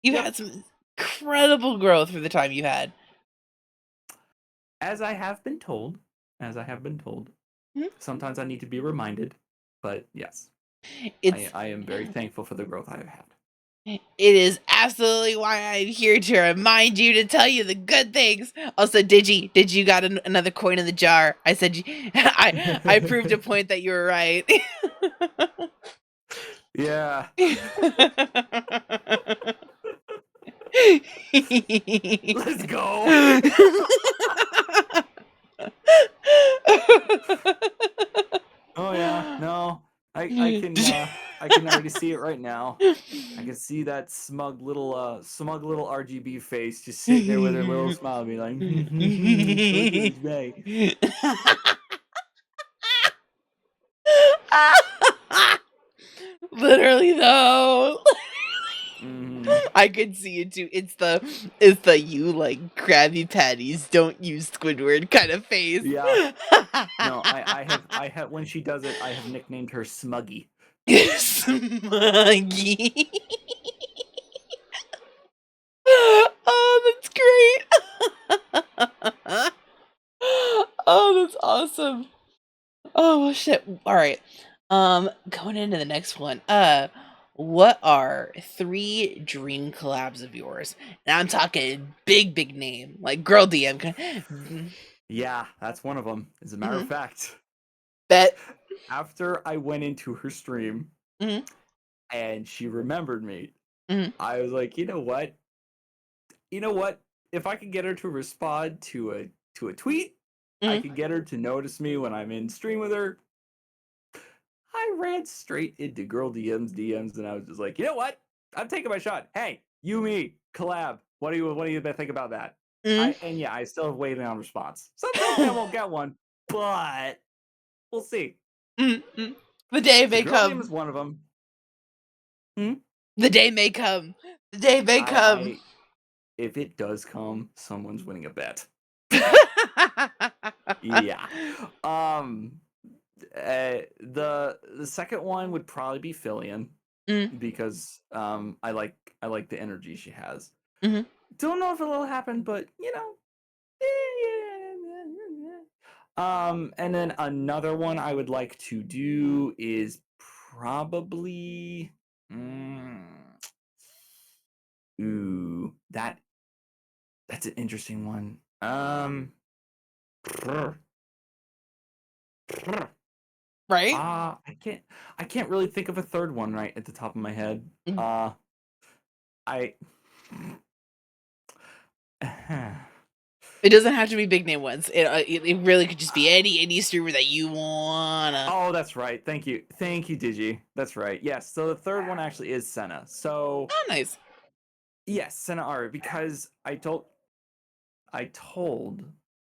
You've had some incredible growth for the time you've had. As I have been told. Sometimes I need to be reminded, but yes. I am very thankful for the growth I have had. It is absolutely why I'm here, to remind you, to tell you the good things. Also, did you got another coin in the jar? I said I proved a point that you were right. Yeah. Let's go. Oh yeah, no. I can already see it right now. I can see that smug little RGB face just sitting there with her little smile, be like, Literally though. I could see it too. It's the you like Krabby Patties, don't use Squidward kind of face. Yeah. No, I have when she does it, I have nicknamed her Smuggy. Smuggy. Oh, that's great. Oh, that's awesome. Oh well, shit. All right. Going into the next one. What are 3 dream collabs of yours? And I'm talking big name, like girl DM. Yeah, that's one of them. As a matter of fact, Bet. after I went into her stream and she remembered me, I was like, you know what? If I could get her to respond to a tweet, I could get her to notice me when I'm in stream with her. I ran straight into girl DMs, and I was just like, you know what? I'm taking my shot. Hey, you, me, collab. What do you think about that? I still have waiting on response. Sometimes I won't get one, but we'll see. The day may Girl DM come. is one of them. The day may come. The day may come. If it does come, someone's winning a bet. Yeah. The second one would probably be Fillion because I like the energy she has. Don't know if it'll happen, but you know. And then another one I would like to do is probably that That's an interesting one. Right? I can't really think of a third one right at the top of my head. Mm. I It doesn't have to be big name ones. It really could just be any streamer that you wanna. Oh, that's right. Thank you, Digi. That's right. Yes. So the third one actually is Senna. So Oh, nice. yes, Senna Ari, because I told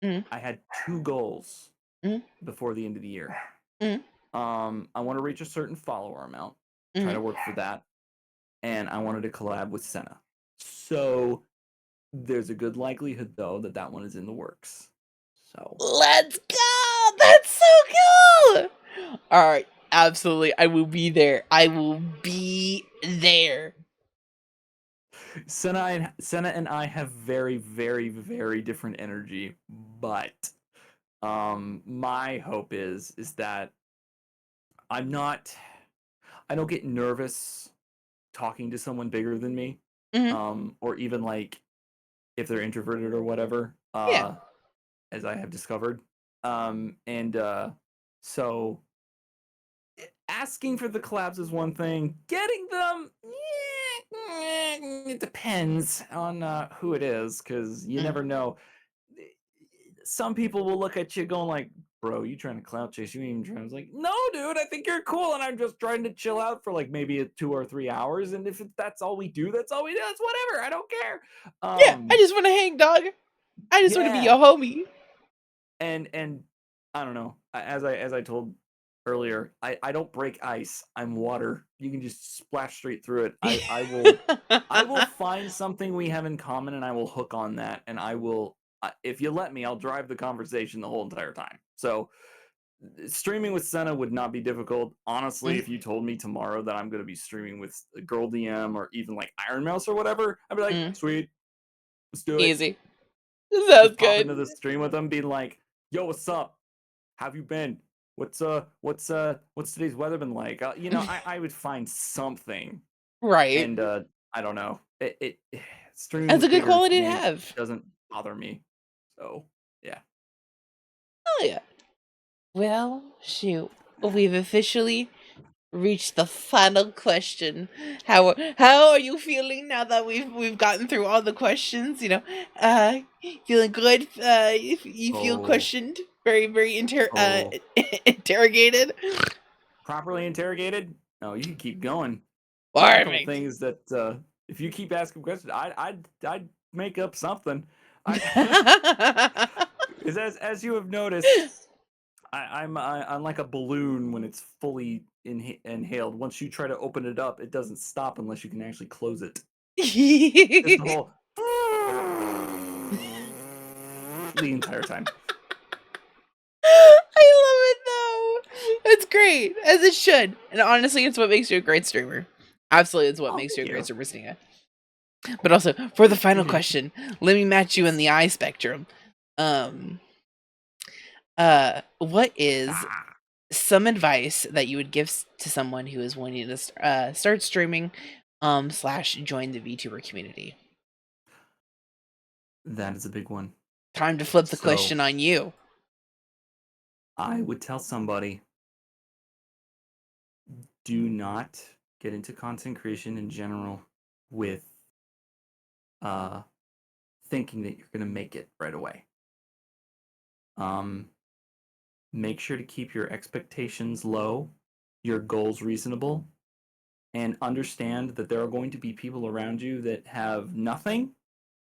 Mm, I had 2 goals mm, before the end of the year. mm, I want to reach a certain follower amount, try mm. to work for that, and I wanted to collab with Senna. So there's a good likelihood though that that one is in the works. So Let's go! That's so cool! Alright, absolutely. I will be there. I will be there. Senna and I have very, very, very different energy, but my hope is that I'm not I don't get nervous talking to someone bigger than me, Mhm. or even like if they're introverted or whatever, Yeah. as I have discovered. And so asking for the collabs is one thing. Getting them, it depends on who it is, because you Mm. never know. Some people will look at you going like, "Bro, you trying to clout chase? You ain't even trying." I was like, "No, dude, I think you're cool, and I'm just trying to chill out for like maybe 2 or 3 hours. And if that's all we do, that's all we do. That's whatever. I don't care." Yeah, I just wanna hang, dog. I just wanna be Yeah, your homie. and I don't know. As I told earlier, I don't break ice. I'm water. You can just splash straight through it. I will find something we have in common, and I will hook on that, and I will. If you let me, I'll drive the conversation the whole entire time. So streaming with Senna would not be difficult. Honestly, Mm, if you told me tomorrow that I'm going to be streaming with a Girl DM or even like Iron Mouse or whatever, I'd be like, mm. sweet, let's do it. Easy. Sounds Just pop into good. the stream with them, being like, "Yo, what's up? How have you been? What's today's weather been like?" I would find something, Right. and I don't know. Streaming That's a with good bigger quality to names have. doesn't bother me. So yeah. Oh yeah. Well, shoot. We've officially reached the final question. How are you feeling now that we've gotten through all the questions? Feeling good? You feel Oh, questioned? Very oh, interrogated? properly interrogated? No, you can keep going. I got a couple Perfect. things that if you keep asking questions, I'd make up something. I as you have noticed, I'm like a balloon when it's fully inhaled. Once you try to open it up, it doesn't stop unless you can actually close it. Just the whole the entire time. I love it though. It's great, as it should. And honestly, it's what makes you a great streamer. Absolutely, it's what Oh, makes thank you a great you. streamer, Sneha. But also, for the final Appreciate it. question, let me match you in the eye spectrum. Um, what is Ah, some advice that you would give to someone who is wanting to start streaming, slash join the VTuber community? that is a big one. Time to flip the So question on you. I would tell somebody, do not get into content creation in general with uh thinking that you're gonna make it right away. Um, Make sure to keep your expectations low, your goals reasonable, and understand that there are going to be people around you that have nothing,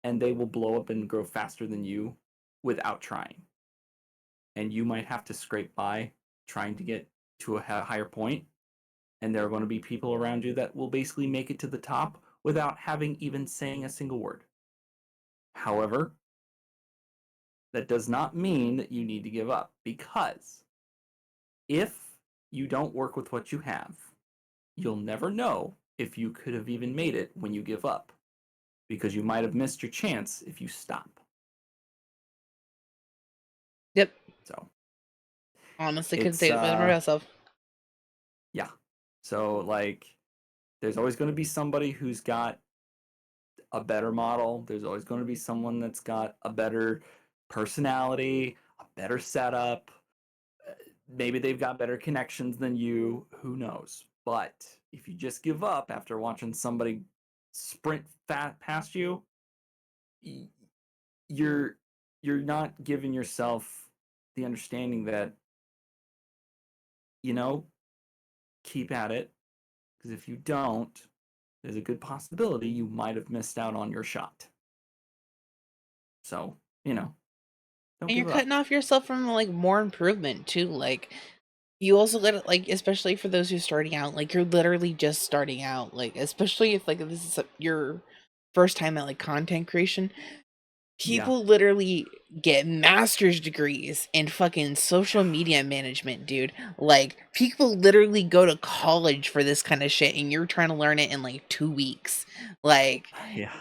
and they will blow up and grow faster than you without trying. And you might have to scrape by trying to get to a higher point, and there are going to be people around you that will basically make it to the top without having even saying a single word. However, that does not mean that you need to give up, because if you don't work with what you have, you'll never know if you could have even made it when you give up, because you might have missed your chance if you stop. Yep. So Honestly, couldn't it's say it better myself. yeah. So like there's always going to be somebody who's got a better model. There's always going to be someone that's got a better personality, a better setup. Maybe they've got better connections than you. Who knows? But if you just give up after watching somebody sprint past you, you're not giving yourself the understanding that, you know, keep at it, because if you don't, there's a good possibility you might have missed out on your shot. So, don't And you're give up. cutting off yourself from like more improvement too. Like you also gotta like, especially for those who're starting out, like you're literally just starting out. Like especially if like this is your first time at like content creation, people literally get master's degrees in fucking social media management, dude. Like people literally go to college for this kind of shit, and you're trying to learn it in like 2 weeks. Like Yeah.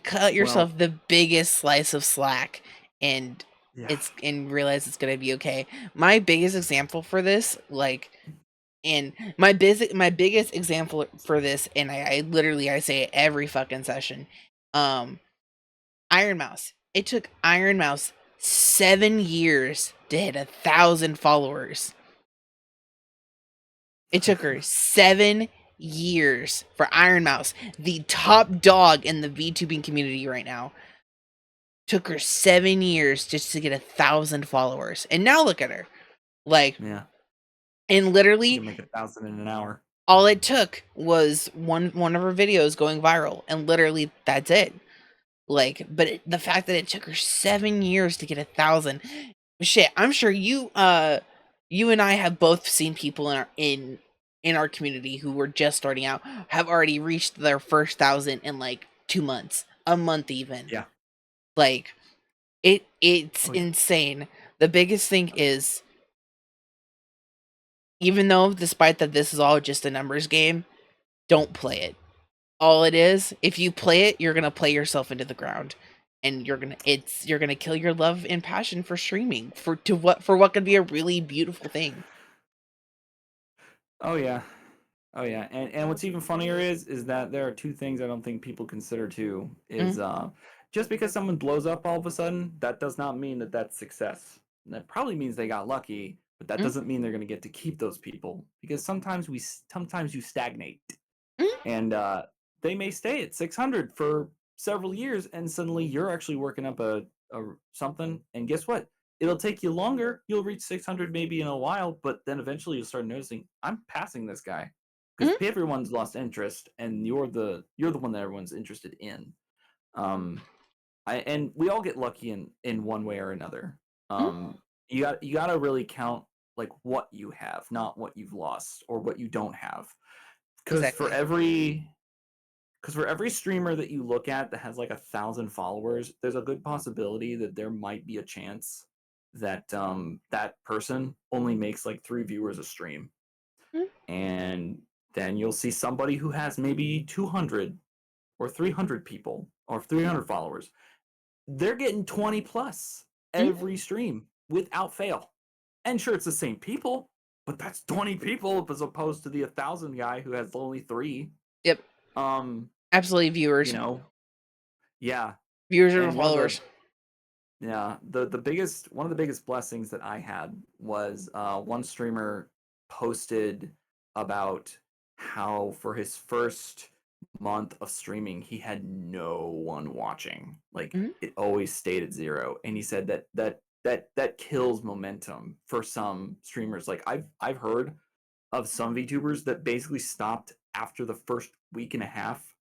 cut yourself Well, the biggest slice of slack, and yeah. realize it's gonna be okay. My biggest example for this, like, and my biggest example for this, and I literally I say it every fucking session. Iron Mouse. It took Iron Mouse 7 years to hit 1,000 followers. It took her 7 years for Iron Mouse, the top dog in the VTubing community right now. Took her 7 years just to get 1,000 followers, and now look at her. Like, Yeah. and You literally, can make 1,000 in an hour. all it took was one of her videos going viral, and literally that's it. Like, but the fact that it took her 7 years to get 1,000, shit. I'm sure you and I have both seen people in our community who were just starting out have already reached their first 1,000 in like 2 months, a month even. Yeah. Like, it's insane. The biggest thing is, even though despite that this is all just a numbers game, don't play it. All it is, if you play it, you're gonna play yourself into the ground, and you're gonna kill your love and passion for streaming for what could be a really beautiful thing. Oh yeah. Oh yeah. And what's even funnier is that there are two things I don't think people consider too. Is just because someone blows up all of a sudden, that does not mean that that's success. That probably means they got lucky, but that Mm. doesn't mean they're going to get to keep those people, because sometimes you stagnate. Mm. And they may stay at 600 for several years, and suddenly you're actually working up a something, and guess what, it'll take you longer. You'll reach 600 maybe in a while, but then eventually you'll start noticing, I'm passing this guy, because Mm. everyone's lost interest, and you're the one that everyone's interested in. And we all get lucky in one way or another. Mm. You got to really count like what you have, not what you've lost or what you don't have. Because Exactly. for every streamer that you look at that has like 1,000 followers, there's a good possibility that there might be a chance that that person only makes like 3 viewers a stream. Mm. And then you'll see somebody who has maybe 200 or 300 people or 300 followers. They're getting 20 plus Mm. every stream without fail. And sure, it's the same people, but that's 20 people as opposed to the 1,000 guy who has only 3. Yep. Absolutely, viewers. Yeah. Viewers or And followers. the biggest one of the biggest blessings that I had was one streamer posted about how for his first month of streaming he had no one watching. Like Mhm. it always stayed at 0, and he said that kills momentum for some streamers. Like I've heard of some VTubers that basically stopped after the first week and a half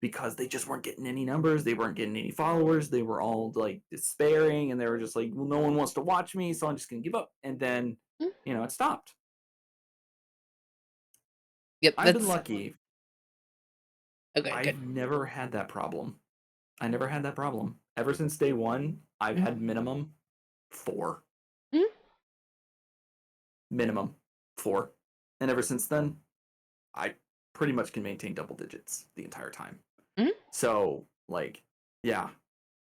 because they just weren't getting any numbers, they weren't getting any followers, they were all like despairing, and they were just like, well, no one wants to watch me, so I'm just gonna give up. And then, Mm. it stopped. Yep. I've been lucky. Okay. Good. I've never had that problem. I never had that problem. Ever since day one, I've Mhm. had minimum 4. Mhm. Minimum 4. And ever since then, I pretty much can maintain double digits the entire time. Mhm. So, like, yeah,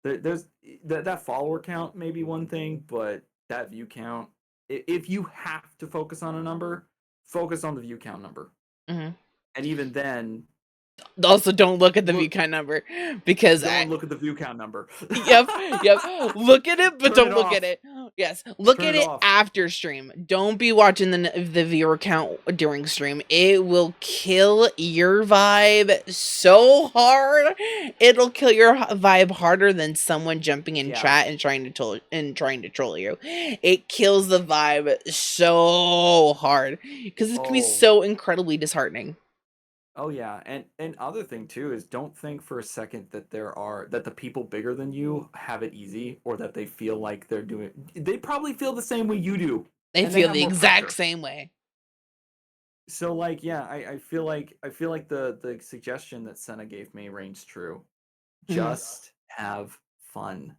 there's that follower count may be one thing, but that view count, if you have to focus on a number, focus on the view count number. Mhm. And even then, Also, don't look at the view Look- count number because Don't look at the view count number. yep. Look at it, but Turn don't it look off. at it. Yes, look Turn at it it off. after stream. Don't be watching the viewer count during stream. It will kill your vibe so hard. It'll kill your vibe harder than someone jumping in Yeah. chat and trying to troll you. It kills the vibe so hard because it can be Oh. so incredibly disheartening. Oh yeah, and other thing too is don't think for a second that the people bigger than you have it easy or that they feel like they're doing. They probably feel the same way you do. They and feel have the more exact pressure. same way. So like yeah, I feel like the suggestion that Senna gave me rings true. Mhm. Just have fun.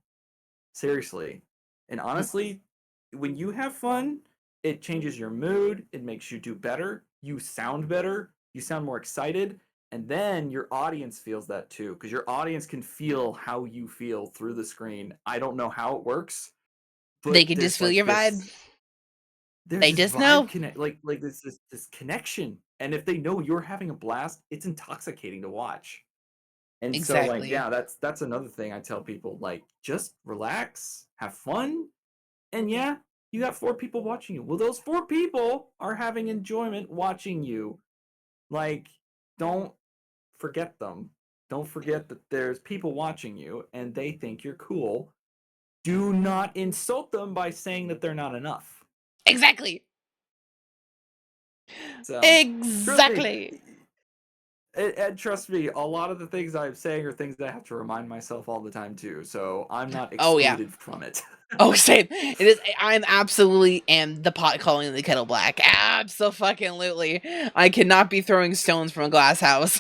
Seriously. And honestly, when you have fun, it changes your mood, it makes you do better, you sound better, you sound more excited, and then your audience feels that too because your audience can feel how you feel through the screen. I don't know how it works, but They can there's just feel like your this, vibe. there's They this just vibe know. connect, like this connection, and if they know you're having a blast, it's intoxicating to watch. And so like Exactly. yeah, that's another thing I tell people, like just relax, have fun, and yeah, you got 4 people watching you. Well, those 4 people are having enjoyment watching you. Like, don't forget them. Don't forget that there's people watching you and they think you're cool. Do not insult them by saying that they're not enough. Exactly. So, Exactly. and trust me, a lot of the things I'm saying are things that I have to remind myself all the time too. So I'm not Oh, yeah. excluded from it. Oh, same. It is. I'm absolutely am the pot calling the kettle black. Absolutely. I cannot be throwing stones from a glass house.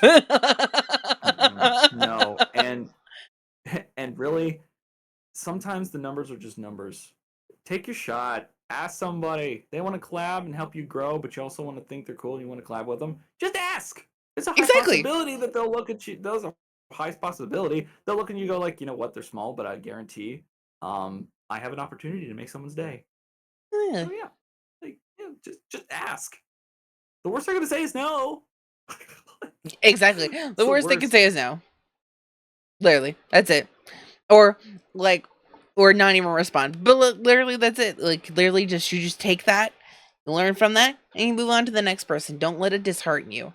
No, and really, sometimes the numbers are just numbers. Take your shot. Ask somebody. They want to collab and help you grow, but you also want to think they're cool and you want to collab with them. Just ask. It's a high Exactly. possibility that they'll look at you. Those are high possibility. They'll look at you and go like, you know what? They're small, but I guarantee, I have an opportunity to make someone's day. Yeah. So yeah, like, yeah, just ask. The worst they're gonna say is no. Exactly. It's The worst they can say is no. Literally. That's it. Or like, or not even respond. But literally, that's it. Like, literally, you just take that, you learn from that, and you move on to the next person. Don't let it dishearten you.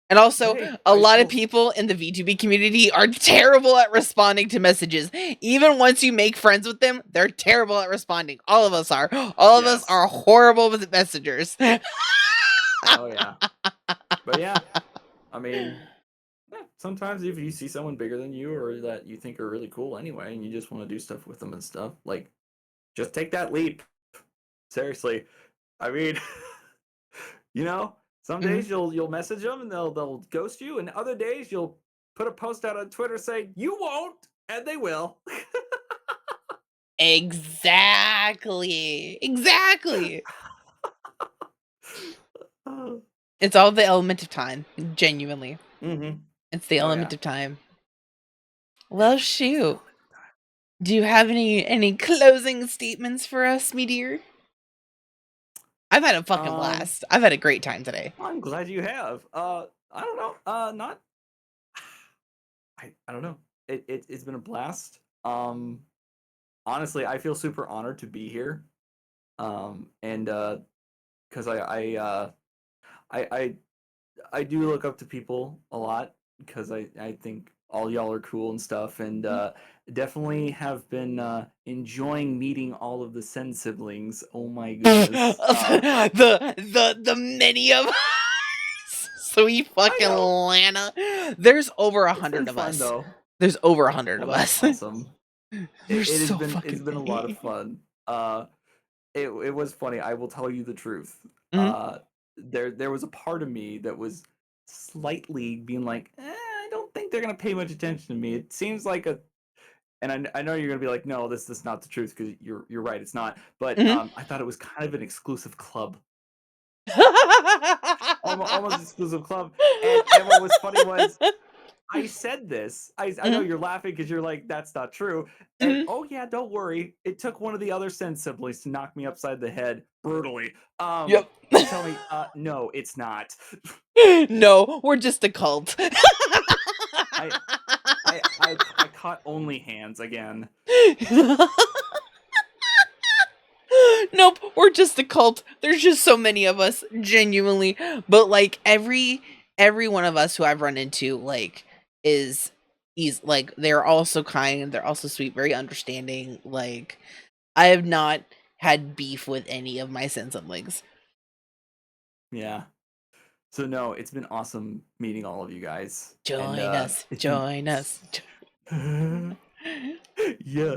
And also, Hey, a lot of people in the VTuber community are terrible at responding to messages. Even once you make friends with them, they're terrible at responding. All of us are. All of us Yes. are horrible with messengers. Oh yeah. But yeah, I mean, yeah, sometimes if you see someone bigger than you or that you think are really cool anyway, and you just want to do stuff with them and stuff, like just take that leap. Seriously, I mean, you know, some Mhm. days you'll message them and they'll ghost you, and other days you'll put a post out on Twitter saying you won't, and they will. Exactly. Exactly. Oh. It's all the element of time. Genuinely. Mm-hmm. It's the Oh, element yeah. of time. Well, shoot. Do you have any closing statements for us, me dear? I've had a fucking blast. I've had a great time today. I'm glad you have. I don't know. Not. I don't know. It's been a blast. Honestly, I feel super honored to be here. And because I do look up to people a lot because I think all y'all are cool and stuff, and definitely have been enjoying meeting all of the Sen siblings. Oh my goodness. the many of us. Sweet fucking Lana. There's over It's 100 been of fun us. though. There's over 100 Well, of that's us. awesome. There's It has so been fucking it's been a lot of many. fun. It was funny. I will tell you the truth. Mhm. There was a part of me that was slightly being like, I don't think they're gonna pay much attention to me. It seems like a, and I know you're gonna be like, no, this is not the truth because you're right, it's not. But Mhm. I thought it was kind of an exclusive club, almost exclusive club. And what was funny was I said this. I know you're laughing because you're like, that's not true. And oh yeah, don't worry. It took one of the other Sen siblings to knock me upside the head brutally. Yep. To tell me, no, it's not. No, we're just a cult. I caught only hands again. Nope, we're just a cult. There's just so many of us, genuinely. But like every one of us who I've run into, like, is like they're all so kind, they're also sweet, very understanding. Like, I have not had beef with any of my Sen siblings. Yeah. So no, it's been awesome meeting all of you guys. Join And, us, it's join us. yeah,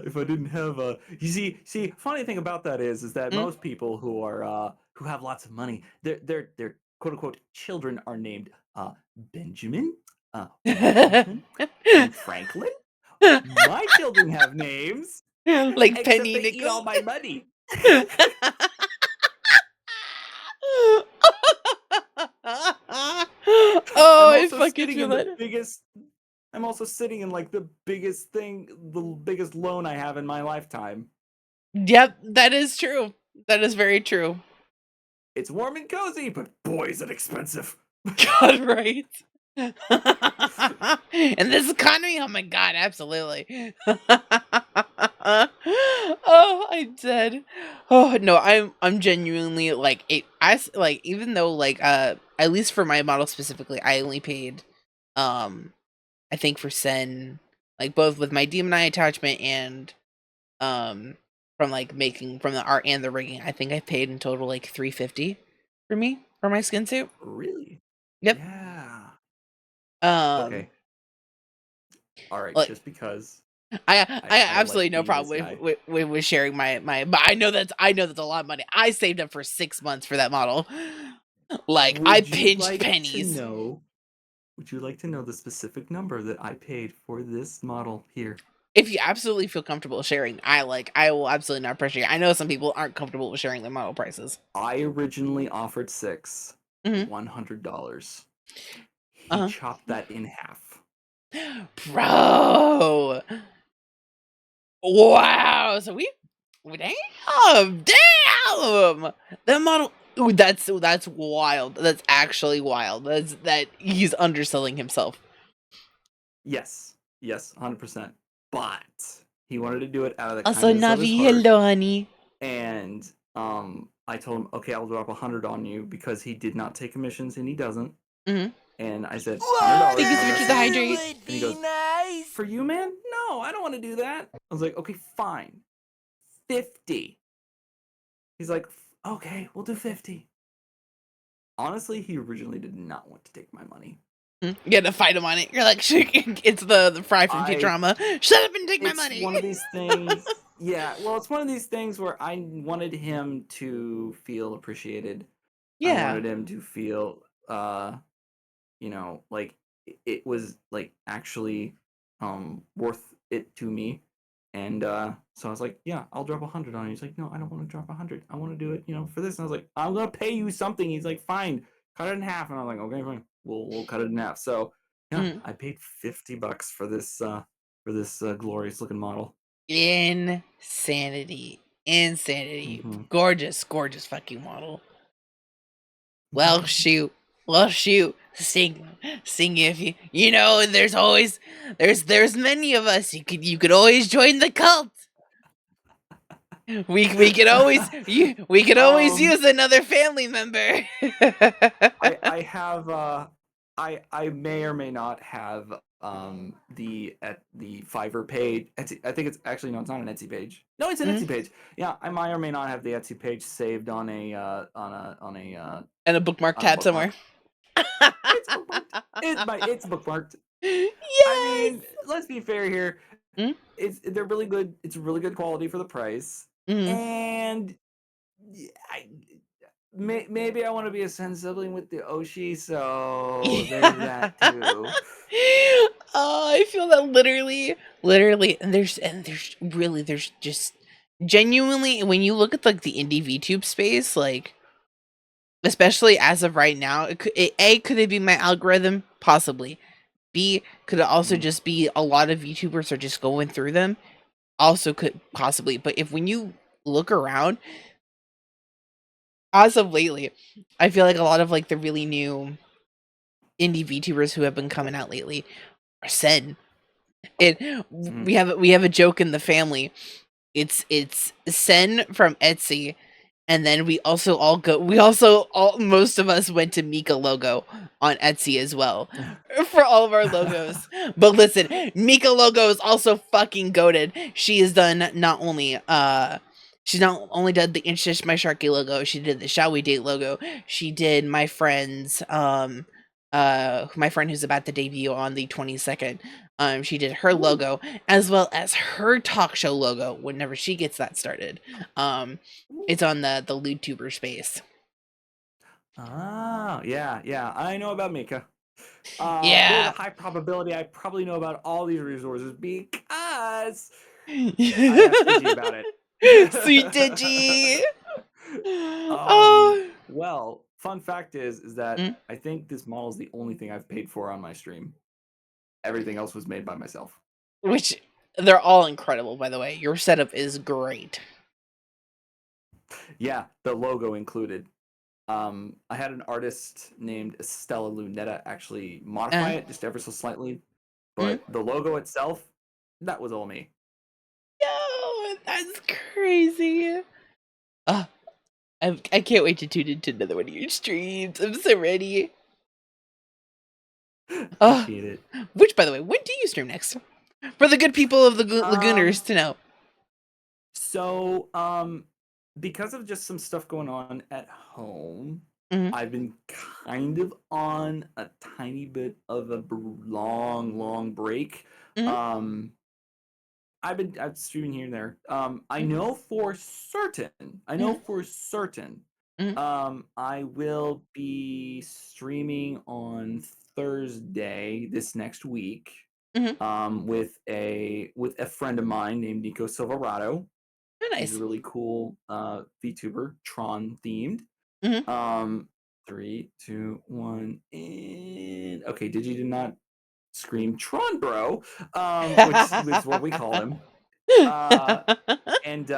if I didn't have you see, funny thing about that is that most people who are who have lots of money, their quote unquote children are named Benjamin, Washington, and Franklin. My children have names, Like except penny they eat all nickels. my money. Oh, I'm I also fucking sitting feel in that. the biggest. I'm also sitting in like the biggest thing, the biggest loan I have in my lifetime. Yep, that is true. That is very true. It's warm and cozy, but boy, is it expensive. God, right? In this economy, oh my god, absolutely. Oh, I'm dead. Oh no, I'm genuinely like like, even though like at least for my model specifically, I only paid I think for Sen, like both with my demon eye attachment and from like making from the art and the rigging, I think I paid in total like $350 for me for my skin suit. Really? Yep. Yeah. Um Okay. All right. like Just because I I absolutely like no being this problem guy. with sharing my but I know that's a lot of money. I saved up for 6 months for that model. Like I Would you pinched like to pennies. know? Would you like to know the specific number that I paid for this model here? If you absolutely feel comfortable sharing, I will absolutely not pressure you. I know some people aren't comfortable with sharing their model prices. I originally offered Mhm. $100. He Uh-huh. chopped that in half. Bro. Wow. So damn. That model. Ooh, that's wild. That's actually wild. That he's underselling himself. Yes, 100%. But he wanted to do it out of the Also, kindness of his Navi, heart. hello, honey. And I told him, okay, I'll drop 100 on you because he did not take commissions and he doesn't. Mhm. And I said, Thank you $100. so much for the hydrate. And he goes, for you, man? No, I don't want to do that. I was like, okay, fine. 50. He's like, okay, we'll do 50. Honestly, he originally did not want to take my money. You had to fight him on it. You're like, it's the Fry from Futurama. Shut up and take my money. It's one of these things. Yeah, well, it's one of these things where I wanted him to feel appreciated. I Yeah. wanted him to feel, like it was like actually worth it to me. And so I was like, yeah, I'll drop 100 on you. He's like, no, I don't want to drop 100. I want to do it, for this. And I was like, I'm gonna pay you something. He's like, fine, cut it in half. And I'm like, okay, fine, we'll cut it in half. So yeah, I paid $50 for this glorious looking model. Insanity. Mhm. Gorgeous fucking model. Well, shoot. Sing if you there's always there's many of us. You could always join the cult. We could always we could always use another family member. I have I may or may not have the Fiverr page. Etsy, I think it's actually no, it's not an Etsy page. No, it's an Etsy page. Yeah, I may or may not have the Etsy page saved on a And a bookmark on a tab somewhere. It's bookmarked. It's bookmarked. Yes. I mean, let's be fair here. Mm? They're really good. It's really good quality for the price. Mhm. And maybe I want to be a Sen sibling with the Oshi, so there's that too. Oh, I feel that literally, and there's just genuinely when you look at like the indie VTube space, like especially as of right now, could it be my algorithm? Possibly. B, could it also Mhm. just be a lot of VTubers are just going through them? Also could possibly, but if when you look around, as of lately, I feel like a lot of like the really new indie VTubers who have been coming out lately are Sen. And we have a joke in the family. It's Sen from Etsy, and then most of us went to Mika logo on Etsy as well for all of our logos. But listen, Mika logo is also fucking goated. She has done she's not only done the itsjustmysharkie logo, she did the Shall We Date logo. She did my friend's my friend who's about to debut on the 22nd. She did her logo as well as her talk show logo whenever she gets that started. It's on the LootTuber space. Yeah, I know about Mika. There's a Yeah. high probability I probably know about all these resources because I asked Digi about it. Sweet Digi. Um, Oh. well, fun fact is that Mm. I think this model is the only thing I've paid for on my stream. Everything else was made by myself. Which they're all incredible, by the way. Your setup is great. Yeah, the logo included. I had an artist named Estella Lunetta actually modify it just ever so slightly, but the logo itself, that was all me. Yo, that's crazy. I can't wait to tune into another one of your streams. I'm so ready. Appreciate it. Which, by the way, when do you stream next? For the good people of the lagooners to know. So, because of just some stuff going on at home, I've been kind of on a tiny bit of a long break. I'm streaming here and there. I know for certain. I will be streaming on Thursday this next week. With a friend of mine named Nico Silverado. Oh, He's nice. a really cool VTuber, Tron themed. 3, 2, 1, and okay, Digi did not scream Tron bro, which is what we call him. And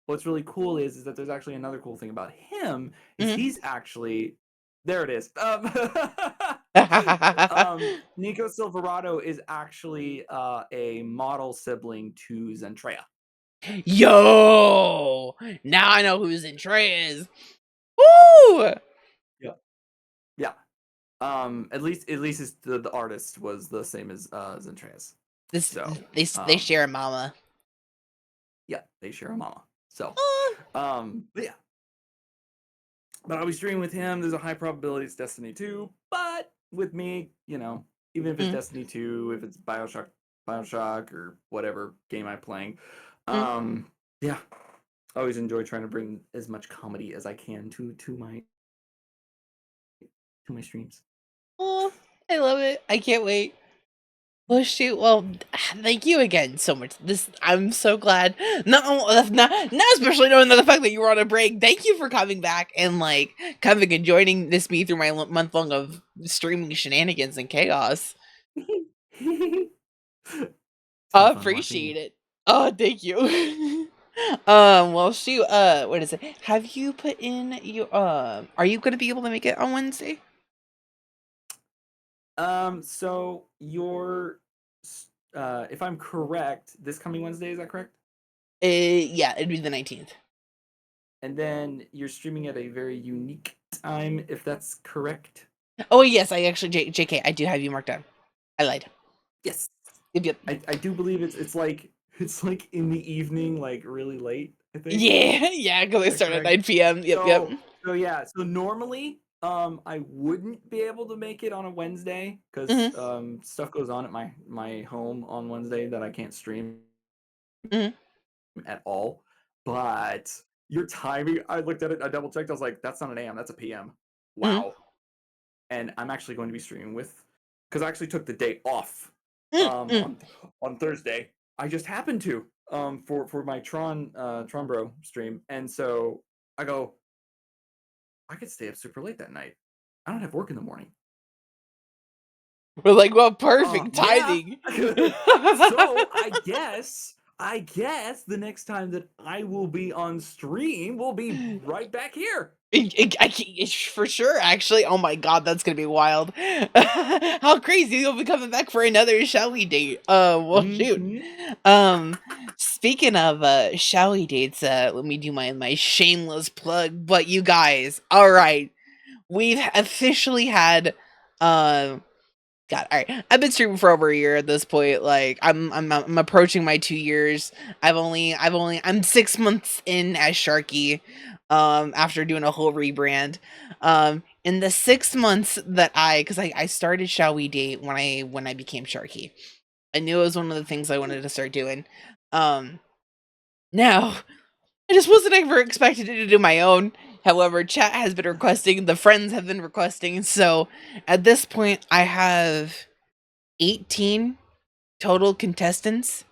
what's really cool is that there's actually another cool thing about him is he's actually there it is. Nico Silverado is actually a model sibling to Zentrea. Yo! Now I know who Zentrea is. Woo! Yeah. At least the artist was the same as Zentrea's. They share a mama. Yeah, they share a mama. So, but yeah. But I'll be streaming with him. There's a high probability it's Destiny 2. But with me, even if it's Destiny 2, if it's Bioshock or whatever game I'm playing, yeah, I always enjoy trying to bring as much comedy as I can to my streams. Oh, I love it. I can't wait. Well, shoot. Well, thank you again so much. I'm so glad. Not especially knowing the fact that you were on a break. Thank you for coming back and like coming and joining me through my month long of streaming shenanigans and chaos. I appreciate it. Oh, thank you. Well, shoot. What is it? Have you put in your? Are you going to be able to make it on Wednesday? So if I'm correct, this coming Wednesday, is that correct? Yeah, it'd be the 19th. And then you're streaming at a very unique time, if that's correct. Oh yes, I actually, JK, I do have you marked down. I lied. Yes. Yep. I do believe it's like in the evening, like really late, I think. Yeah, because I start at 9 p.m. Yep. So yeah, so normally I wouldn't be able to make it on a Wednesday because stuff goes on at my home on Wednesday that I can't stream at all. But your timing, I looked at it, I double checked, I was like, that's not an AM, that's a PM. Wow. And I'm actually going to be streaming because I actually took the day off on Thursday. I just happened to for my Tron Bro stream, and so I go, I could stay up super late that night. I don't have work in the morning. We're like, well, perfect Yeah. timing. So I guess the next time that I will be on stream will be right back here. For sure, actually. Oh my god, that's gonna be wild. How crazy, you'll be coming back for another showy date. Well, shoot. Speaking of showy dates, let me do my shameless plug. But you guys, all right, we've officially had God, all right. I've been streaming for over a year at this point. Like, I'm approaching my 2 years. I'm 6 months in as Sharky, after doing a whole rebrand. In the 6 months that because I started Shall We Date when I became Sharky. I knew it was one of the things I wanted to start doing. Now I just wasn't ever expected to do my own. However, chat has been requesting, the friends have been requesting, so at this point I have 18 total contestants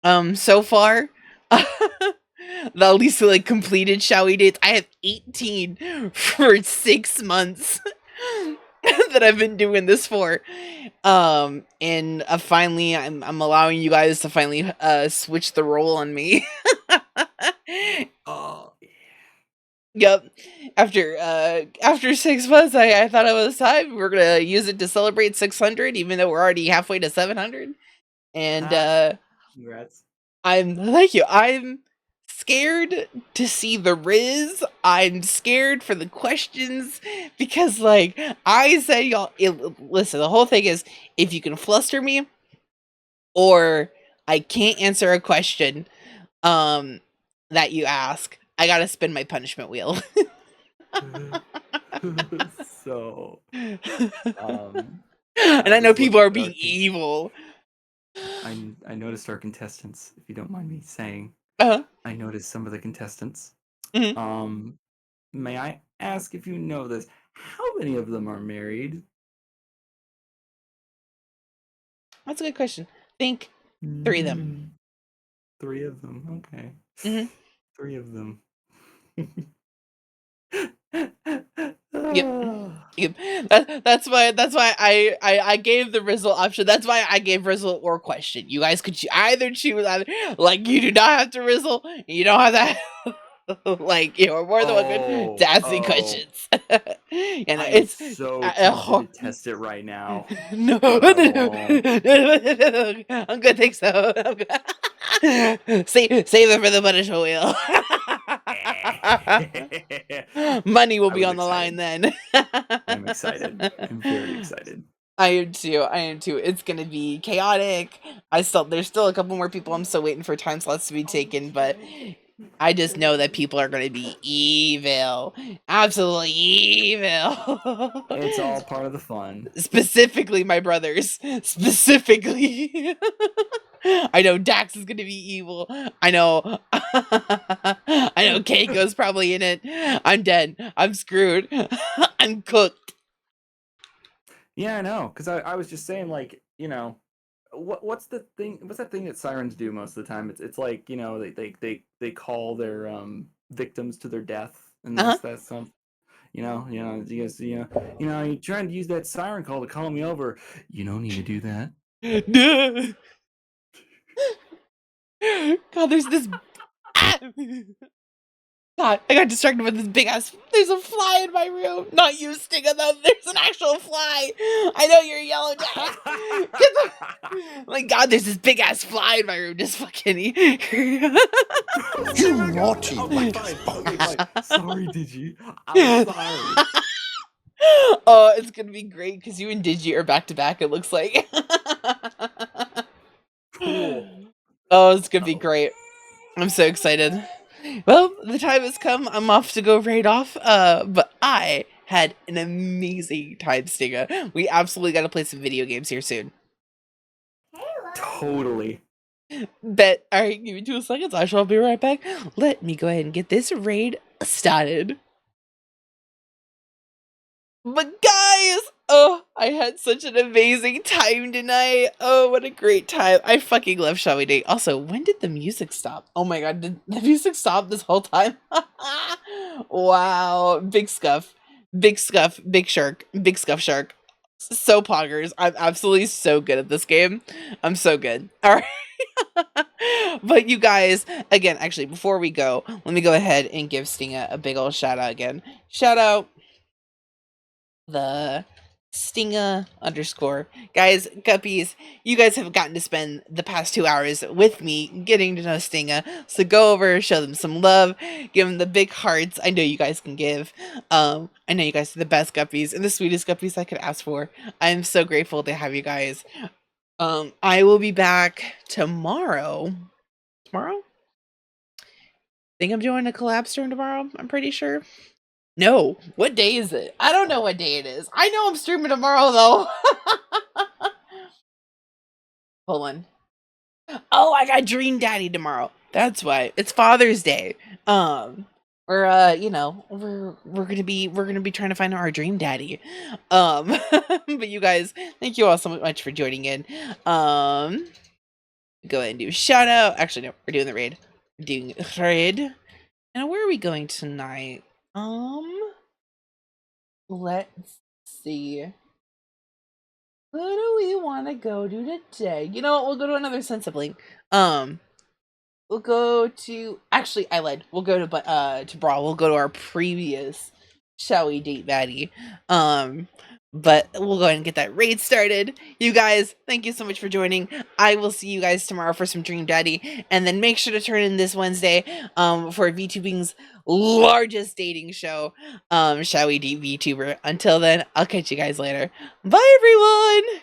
so far. At least like completed Shall We Dates. I have 18 for 6 months that I've been doing this for. And finally I'm allowing you guys to finally switch the role on me. Oh, Yep. After 6 months, I thought it was time. We're gonna use it to celebrate 600, even though we're already halfway to 700. And congrats. thank you. I'm scared to see the Riz. I'm scared for the questions because, like I said, y'all. Listen, the whole thing is if you can fluster me, or I can't answer a question, that you ask, I gotta spin my punishment wheel. So, And I know just people are looked at being our evil. I noticed our contestants, if you don't mind me saying. Uh-huh. I noticed some of the contestants. Mhm. May I ask if you know this? How many of them are married? That's a good question. Think 3 of them. 3 of them. Okay. Mhm. 3 of them. Yep. That's why I gave the Rizzle option. That's why I gave Rizzle or question. You guys could either choose like you do not have to Rizzle. You don't have to like you're more than welcome to ask me questions. You know, I'm it's so tempted to test it right now. no, but I won't. I'm good. Think so. I'm good. Save it for the punishment wheel. Money will I be was on the line excited. then. I'm excited. I'm very excited. I am too. It's gonna be chaotic. There's still a couple more people. I'm still waiting for time slots to be taken, but I just know that people are gonna be evil. Absolutely evil. It's all part of the fun. Specifically my brothers. Specifically. I know Dax is gonna be evil. I know Keiko's probably in it. I'm dead. I'm screwed. I'm cooked. Yeah, I know. Because I was just saying, like, what's the thing? What's that thing that sirens do most of the time? It's like, they call their victims to their death, and that's some. You guys, you're trying to use that siren call to call me over. You don't need to do that. God, there's this. God, I got distracted with this big ass. There's a fly in my room. Not you, Stinga, though. There's an actual fly. I know you're yelling at. My God, there's this big ass fly in my room. Just fucking. You naughty Okay, little fine. Okay, boy. fine. Sorry, Digi. I'm sorry. Oh, it's gonna be great because you and Digi are back to back. It looks like. Cool. Oh, it's gonna be great. I'm so excited. Well, the time has come. I'm off to go raid off. But I had an amazing time, Stinga. We absolutely got to play some video games here soon. Totally. Bet. All right, give me 2 seconds. I shall be right back. Let me go ahead and get this raid started. But guys, oh, I had such an amazing time tonight. Oh, what a great time. I fucking love Shall We Date. Also, when did the music stop? Oh my god, did the music stop this whole time? Wow. Big scuff. Big scuff. Big shark. Big scuff shark. So poggers. I'm absolutely so good at this game. I'm so good. All right. But you guys, again, actually, before we go, let me go ahead and give Stinga a big old shout out again. Shout out the Stinga _ guys, Guppies, you guys have gotten to spend the past 2 hours with me getting to know Stinga, so go over, show them some love, give them the big hearts I know you guys can give. I know you guys are the best Guppies and the sweetest Guppies I could ask for. I'm so grateful to have you guys. I will be back tomorrow. I think I'm doing a collab stream tomorrow, I'm pretty sure. No, what day is it? I don't know what day it is. I know I'm streaming tomorrow though. Hold on. Oh, I got Dream Daddy tomorrow. That's why. It's Father's Day. We're you know, we're gonna be trying to find our Dream Daddy. But you guys, thank you all so much for joining in. Go ahead and do a shout out. Actually, no, we're doing the raid. We're doing a raid. And where are we going tonight? Let's see. Where do we want to go to today? You know what? We'll go to another Sensibling. We'll go to. Actually, I lied. We'll go to Brawl. We'll go to our previous Shall We Date Baddie. But we'll go ahead and get that raid started. You guys, thank you so much for joining. I will see you guys tomorrow for some Dream Daddy. And then make sure to turn in this Wednesday for VTubing's largest dating show, Shall We Date VTuber. Until then, I'll catch you guys later. Bye, everyone!